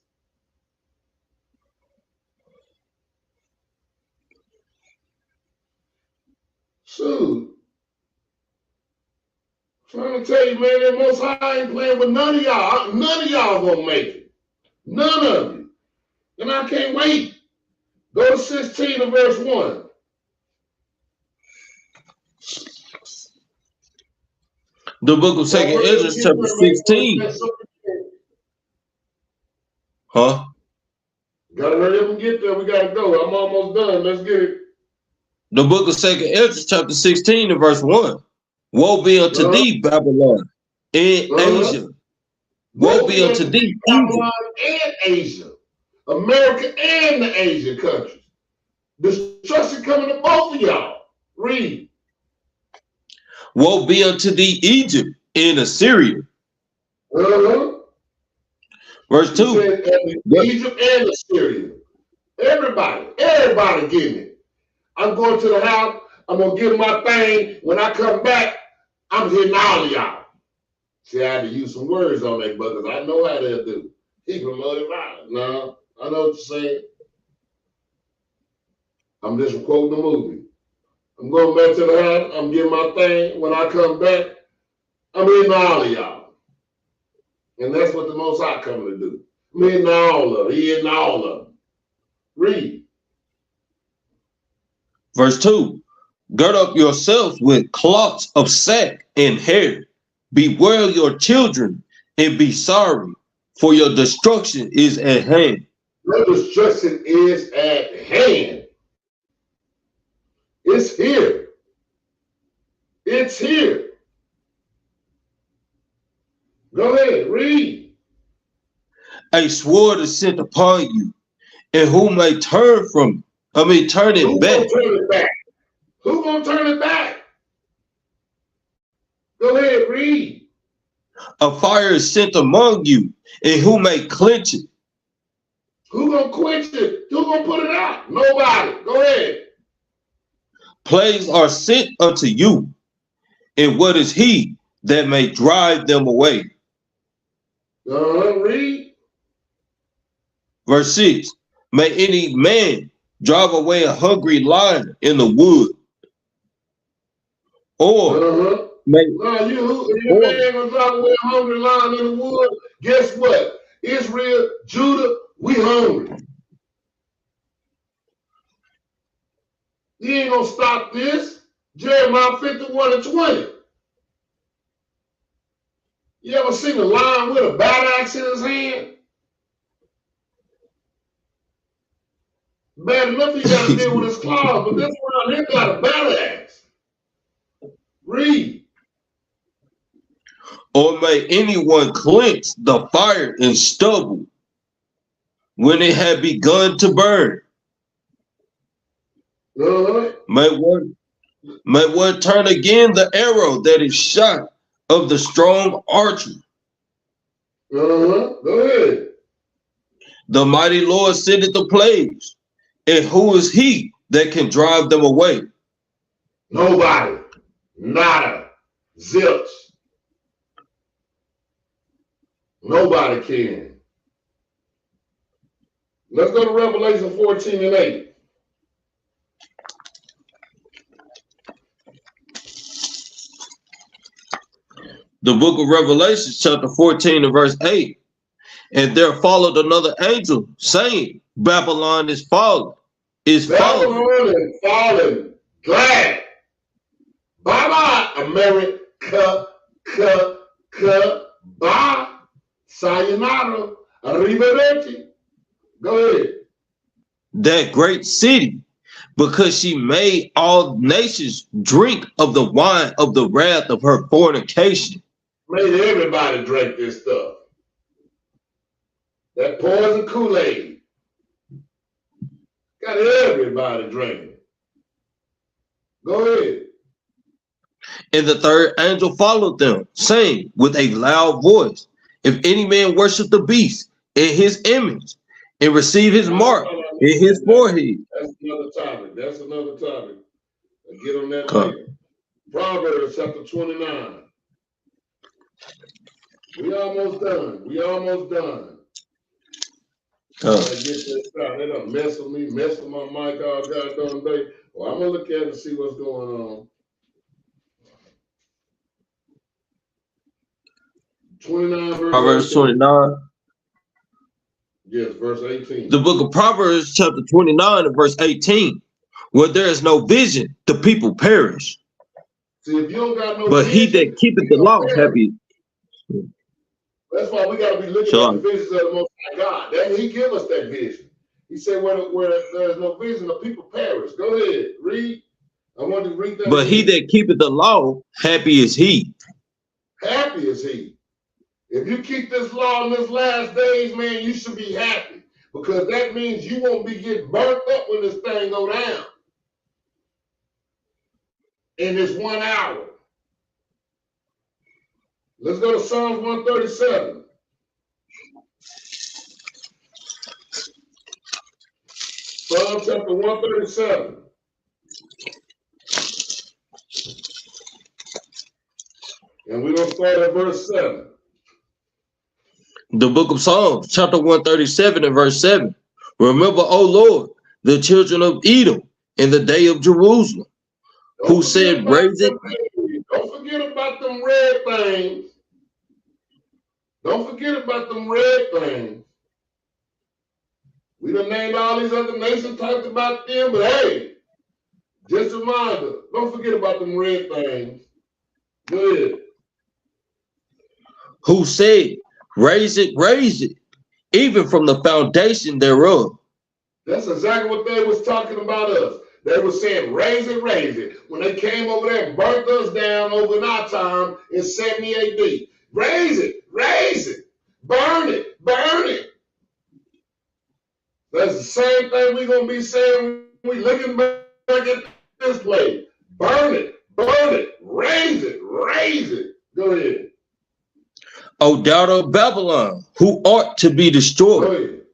S1: Shoot. trying to tell you, man, that Most High ain't playing with none of y'all. None of y'all gonna make it. None of you. And I can't wait. Go to 16 and verse 1.
S5: The book of Second Ezra, chapter 16. Huh?
S1: Gotta hurry up and get there. We gotta go. I'm almost done. Let's get it.
S5: The book of Second Ezra, chapter 16 and verse 1. Woe be unto thee, Babylon, in Asia. Woe be unto thee,
S1: Babylon and Asia. America and the Asian countries. Destruction coming to both of y'all. Read.
S5: Woe be unto thee, Egypt, in Assyria. Verse 2.
S1: Egypt and Assyria. Everybody getting it. I'm going to the house. I'm going to get my thing. When I come back, I'm hitting all of y'all. See, I had to use some words on that, because I know how they'll do. He promoted violence. No, I know what you're saying. I'm just quoting the movie. I'm going back to the house. I'm getting my thing. When I come back, I'm hitting all of y'all. And that's what the Most High coming to do. I'm hitting all of them. He hitting all of them. Read.
S5: Verse 2. Gird up yourselves with cloths of sack and hair. Bewail your children and be sorry, for your destruction is at hand.
S1: Your destruction is at hand. It's here. It's here. Go ahead, read.
S5: A sword is sent upon you, and who may turn it back?
S1: Who gonna turn it back? Who gonna turn it back? Go ahead, read.
S5: A fire is sent among you, and who may quench it?
S1: Who gonna quench it? Who gonna put it out? Nobody. Go ahead.
S5: Plagues are sent unto you, and what is he that may drive them away?
S1: Read.
S5: Verse 6. May any man drive away a hungry lion in the wood? Or may
S1: you man gonna drive away a hungry lion in the wood? Guess what? Israel, Judah, we hungry. You ain't gonna stop this. Jeremiah 51 and 20. You ever seen a lion with a battle axe in his hand? Bad enough he got to deal with his claws, but this one he got a battle axe. Read.
S5: Or may anyone quench the fire in stubble when it had begun to burn? May one turn again the arrow that is shot of the strong archer?
S1: Go ahead.
S5: The mighty Lord sendeth the plagues, and who is he that can drive them away?
S1: Nobody. Nada. Zilch. Nobody can. Let's go to Revelation 14 and 8.
S5: The book of Revelation, chapter 14 and verse 8. And there followed another angel, saying, Babylon is fallen.
S1: Babylon is fallen. Glad. Bye-bye, America. Bye. Sayonara. Arrivederci. Go ahead.
S5: That great city, because she made all nations drink of the wine of the wrath of her fornication.
S1: Made everybody drink this stuff. That poison Kool-Aid. Got everybody drinking. Go ahead.
S5: And the third angel followed them, saying with a loud voice, if any man worship the beast in his image and receive his mark in his forehead.
S1: That's another topic. Get on that later. Proverbs chapter 29. We almost done. I get this out. They don't mess with me, mess with my mic all goddamn day. Well, I'm gonna look at it and see what's going on. 29
S5: Proverbs 29.
S1: Yes, verse 18.
S5: The book of Proverbs, chapter 29 and verse 18. Where there is no vision, the people perish.
S1: See, if you don't got no
S5: But he
S1: vision,
S5: that keepeth the law, happy.
S1: that's why we got to be looking at the visions of the Most High God. That He give us that vision. He said, where there's no vision, the people perish. Go ahead, read. I want to read that.
S5: But he that keepeth the law, happy is he.
S1: Happy is he. If you keep this law in this last days, man, you should be happy. Because that means you won't be getting burnt up when this thing go down. In this 1 hour. Let's go to Psalms 137. Psalm chapter 137. And we're going to start at verse 7.
S5: The book of Psalms, chapter 137 and verse 7. Remember, O Lord, the children of Edom in the day of Jerusalem, who said, raise it.
S1: Don't forget about them red things. Don't forget about them red things. We done named all these other nations, talked about them, but hey, just a reminder, don't forget about them red things. Go ahead.
S5: Who said, raise it, even from the foundation thereof.
S1: That's exactly what they was talking about us. They were saying, raise it. When they came over there and burnt us down over in our time in 70 AD. Raise it. Burn it. That's the same thing we're going to be saying when we looking back at this place. Burn it. Raise it. Go ahead.
S5: O daughter of Babylon, who ought to be destroyed.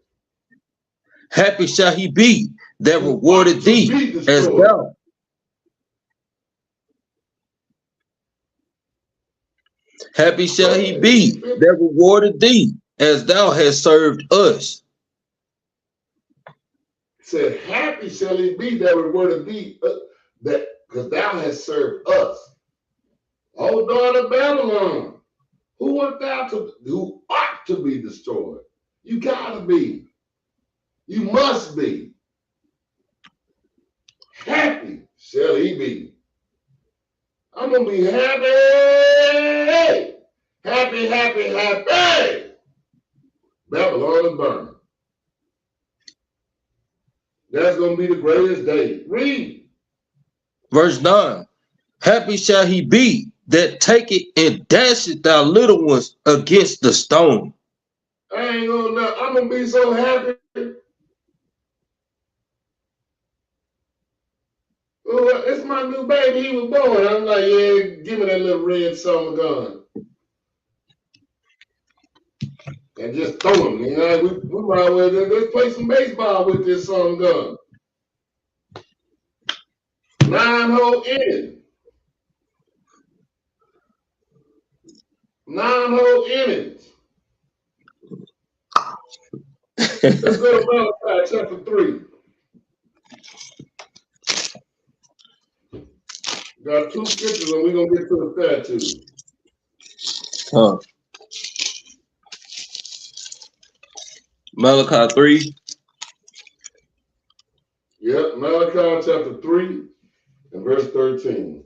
S5: Happy shall he be that rewarded thee as thou. Happy shall he be that rewarded thee as thou hast served us.
S1: Said, happy shall he be that rewarded thee, that because thou hast served us. O daughter of Babylon, who ought to be destroyed? You gotta be. You must be. Happy shall he be. I'm gonna be happy. Happy. Babylon is burning. That's gonna be the greatest day. Read.
S5: Verse 9. Happy shall he be that taketh and dasheth thy little ones against the stone.
S1: I'm gonna be so happy. Oh, it's my new baby. He was born. I'm like, yeah, give me that little red summer gun. And just throw him. You know, we might as well let's play some baseball with this summer gun. 9-hole inning. 9-hole innings. Let's go to Malachi chapter 3. Got 2 scriptures and we're going to get to the statue.
S5: Malachi 3.
S1: Yep, Malachi chapter 3 and verse 13.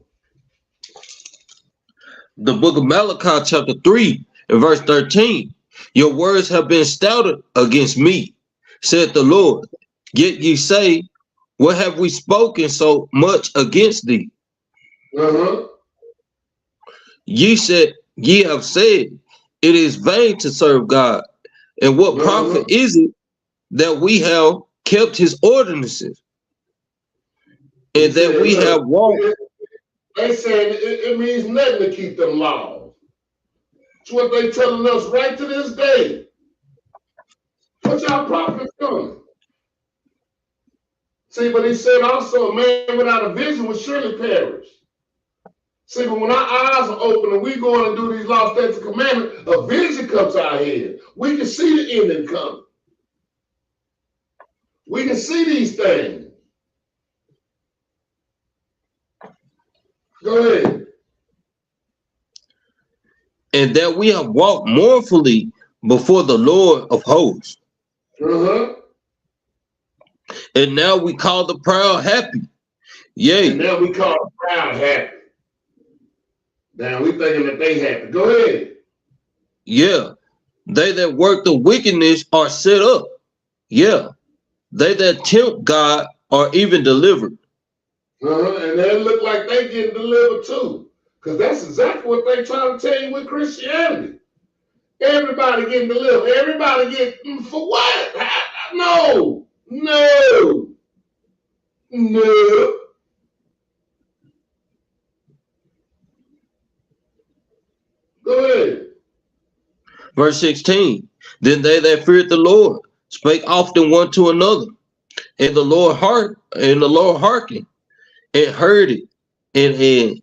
S5: The book of Malachi chapter 3 and verse 13. Your words have been stouted against me, said the Lord. Yet ye say, what have we spoken so much against thee? Ye have said, it is vain to serve God. And what profit is it that we have kept his ordinances? And that we have walked.
S1: They say it means nothing to keep them laws. It's what they telling us right to this day. What y'all profit from? See, but he said also, a man without a vision will surely perish. See, but when our eyes are open and we go and do these laws, statutes, and commandments, a vision comes to our head. We can see the ending coming. We can see these things. Go ahead.
S5: and that we have walked mournfully before the Lord of hosts. And now we call the proud happy. Yea.
S1: And now we call the proud happy. Now we thinking that they happy. Go ahead.
S5: Yeah. They that work the wickedness are set up. Yeah. They that tempt God are even delivered.
S1: And they look like they getting delivered too. Because that's exactly what they trying to tell you with Christianity. Everybody getting delivered. Everybody getting, for what? No. No. No. Go ahead.
S5: Verse 16. Then they that feared the Lord spake often one to another, and the Lord hearkened and heard it, and in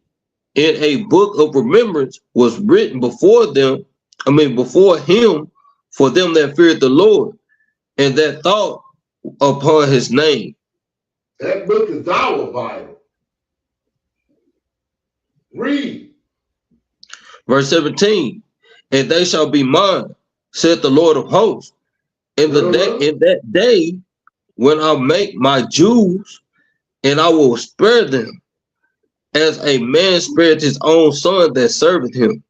S5: a book of remembrance was written before him for them that feared the Lord, and that thought upon his name.
S1: That book is our Bible. Read.
S5: Verse 17. And they shall be mine, said the Lord of hosts, in that day when I make my Jews, and I will spare them, as a man spared his own son that serveth him.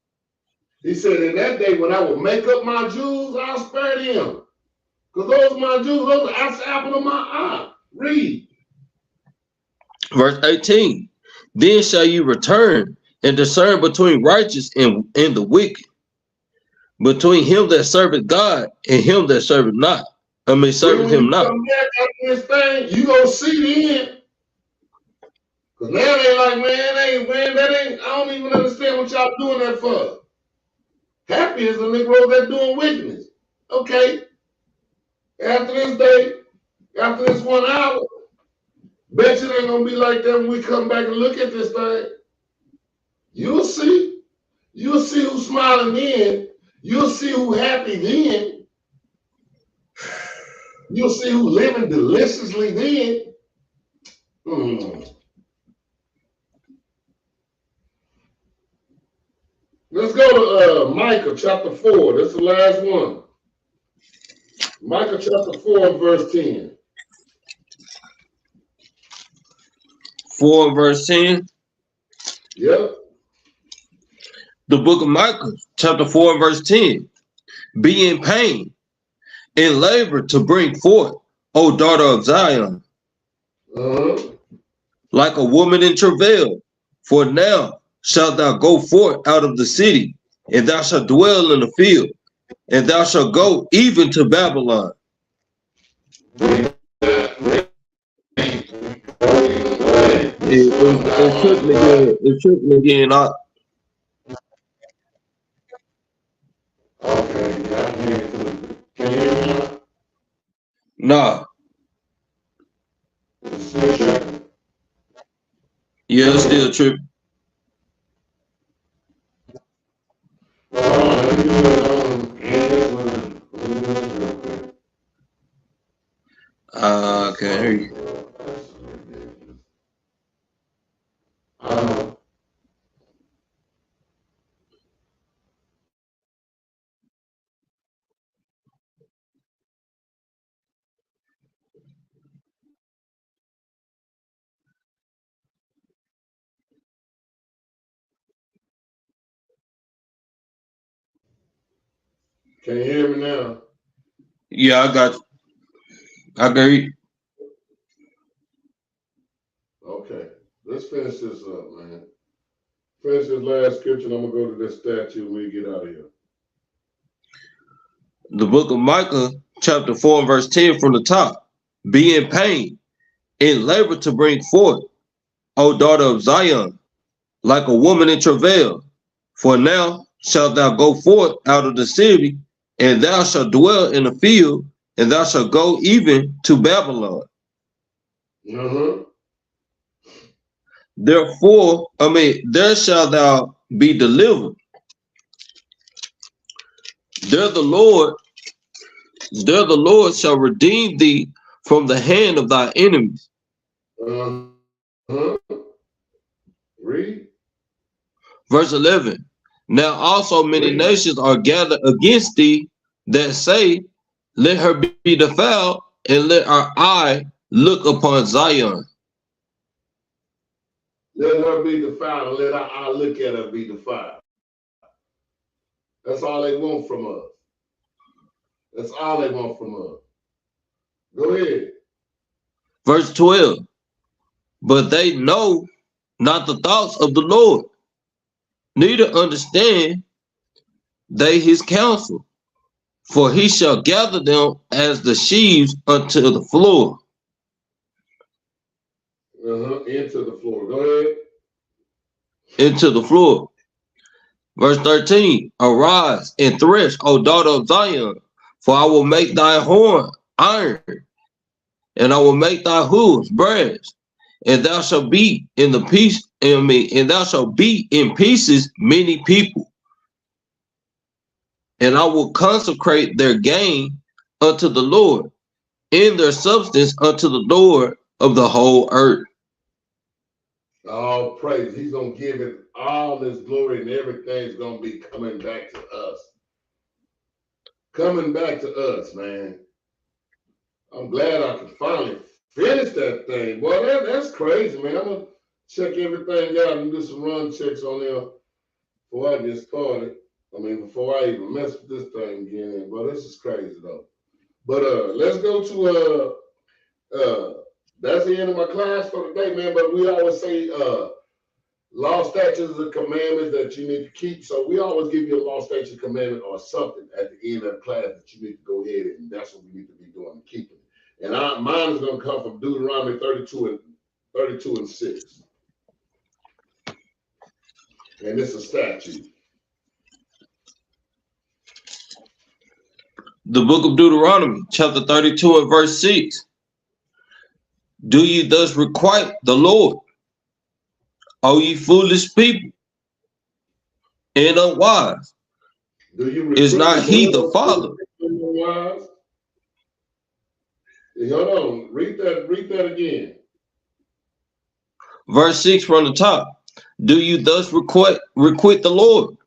S1: He said, in that day when I will make up my Jews, I'll spare them. Because those are my Jews, those are the apple of my eye. Read.
S5: Verse 18. Then shall you return and discern between righteous and the wicked, between him that serveth God and him that serveth not. Serveth him not.
S1: Come back after this thing, you gonna see the end. Because now they like, I don't even understand what y'all doing that for. Happy is the Negro that's doing wickedness. Okay. After this day, after this 1 hour, bet you it ain't gonna be like that when we come back and look at this thing. You'll see. You'll see who's smiling then. You'll see who happy then. You'll see who living deliciously then. Let's go to Micah chapter 4. That's the last one. Micah chapter 4 and verse 10.
S5: 4 and verse 10.
S1: Yep.
S5: The book of Micah, chapter 4 and verse 10. Be in pain and labor to bring forth, O daughter of Zion, like a woman in travail. For now shalt thou go forth out of the city, and thou shalt dwell in the field, and thou shalt go even to Babylon. It took me again.
S1: Okay, yeah, can you hear me now?
S5: Nah.
S1: It's still tripping.
S5: Yeah, it's still tripping. I can't hear you.
S1: Can you hear me now?
S5: Yeah, I got you. I can hear you.
S1: Okay, let's finish this up, man. Finish this last scripture, and I'm gonna go to this statue when we get out of here.
S5: The book of Micah, chapter 4 and verse 10 from the top. Be in pain and labor to bring forth, O daughter of Zion, like a woman in travail. For now shalt thou go forth out of the city, and thou shalt dwell in the field, and thou shalt go even to Babylon. Therefore, there shalt thou be delivered. There the Lord shall redeem thee from the hand of thy enemies.
S1: Read.
S5: Verse 11. Now also many
S1: Read.
S5: nations are gathered against thee that say, let her be defiled, and let our eye look upon Zion.
S1: Let her be defiled, and let our eye look at her be defiled. That's all they want from us. That's all they want from us. Go ahead.
S5: Verse 12. But they know not the thoughts of the Lord, neither understand they his counsel. For he shall gather them as the sheaves unto the floor.
S1: Into the floor. Go ahead.
S5: Into the floor. Verse 13. Arise and thresh, O daughter of Zion, for I will make thy horn iron, and I will make thy hooves brass, and thou shalt be in the piece, and thou shalt be in pieces many people. And I will consecrate their gain unto the Lord, in their substance unto the Lord of the whole earth.
S1: All praise. He's going to give it all this glory, and everything's going to be coming back to us. Coming back to us, man. I'm glad I could finally finish that thing. Boy, that's crazy, man. I'm going to check everything out and do some run checks on there before I get started. I mean, before I even mess with this thing again. But this is crazy, though. But let's go to that's the end of my class for today, man. But we always say law, statutes, and commandments that you need to keep. So we always give you a law, statute, commandment, or something at the end of the class that you need to go ahead and that's what we need to be doing, keeping it. And mine is going to come from Deuteronomy 32 and 6. And it's a statute.
S5: The book of Deuteronomy, chapter 32 and verse 6. Do ye thus requite the Lord, O ye foolish people, and unwise?
S1: Do you
S5: Is not he the Father?
S1: Unwise? Hold on, read that again.
S5: Verse 6 from the top. Do you thus requite the Lord,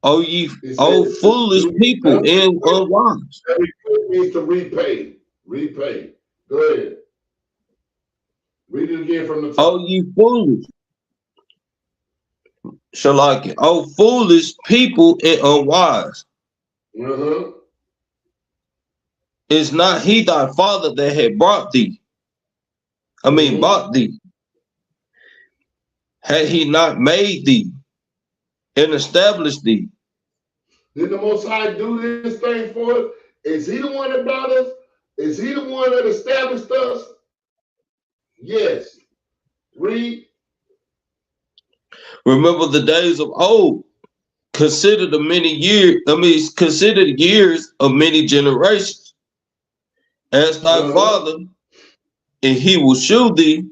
S5: O foolish people and unwise?
S1: It means to repay. Repay. Go ahead. Read it again from the top.
S5: O ye foolish. Shalaki. O foolish people and unwise. Is not he thy father that had brought thee? Bought thee. Had he not made thee and established thee?
S1: Did the Most High do this thing for us? Is he the one that brought us? Is he the one that established us? Yes. Read.
S5: Remember the days of old. Consider the many years. Consider the years of many generations. Ask thy father, and he will shew thee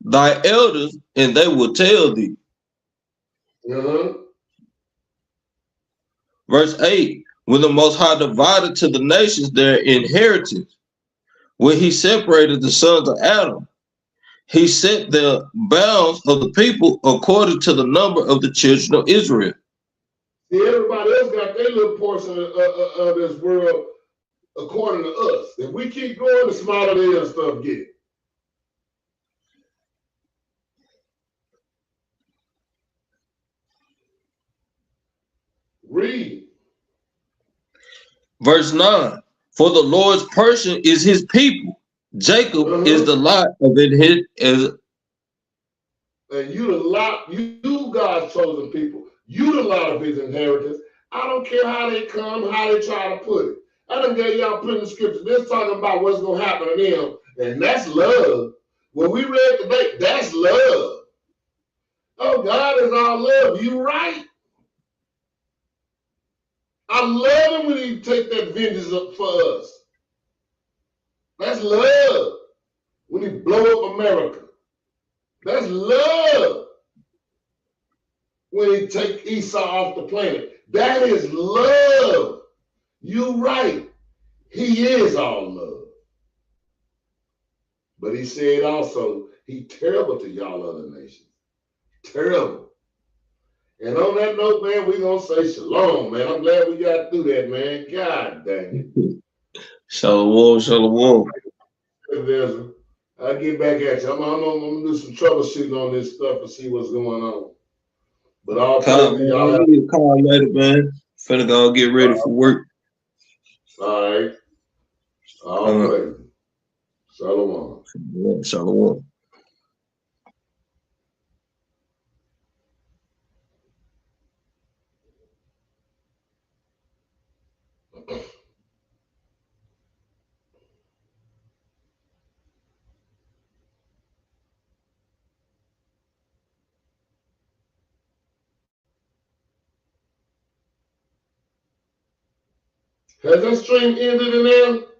S5: thy elders, and they will tell thee. Verse 8. When the Most High divided to the nations their inheritance, when he separated the sons of Adam, he set the bounds of the people according to the number of the children of Israel.
S1: See, everybody else got their little portion of this world according to us. If we keep going, the smaller the other stuff get. Read.
S5: Verse 9. For the Lord's portion is his people. Jacob is the lot of it.
S1: And you God's chosen people. You the lot of his inheritance. I don't care how they come, how they try to put it. I done gave y'all plenty of scriptures. This talking about what's going to happen to them. And that's love. When we read today, that's love. Oh, God is all love. You right. I love him when he take that vengeance up for us. That's love. When he blow up America. That's love. When he take Esau off the planet. That is love. You right. He is all love. But he said also, he terrible to y'all other nations. Terrible. And on that note, man, we're going to say shalom, man. I'm glad we got through that, man. God dang it.
S5: Shalom, shalom.
S1: I'll get back at you. I'm gonna do some troubleshooting on this stuff and see what's going on. But all
S5: Call,
S1: praise to
S5: man.
S1: y'all.
S5: I'll give you a call later, man. Finna go get ready for work.
S1: All right. All praise. Shalom.
S5: Yeah, shalom.
S1: Has that stream ended in there?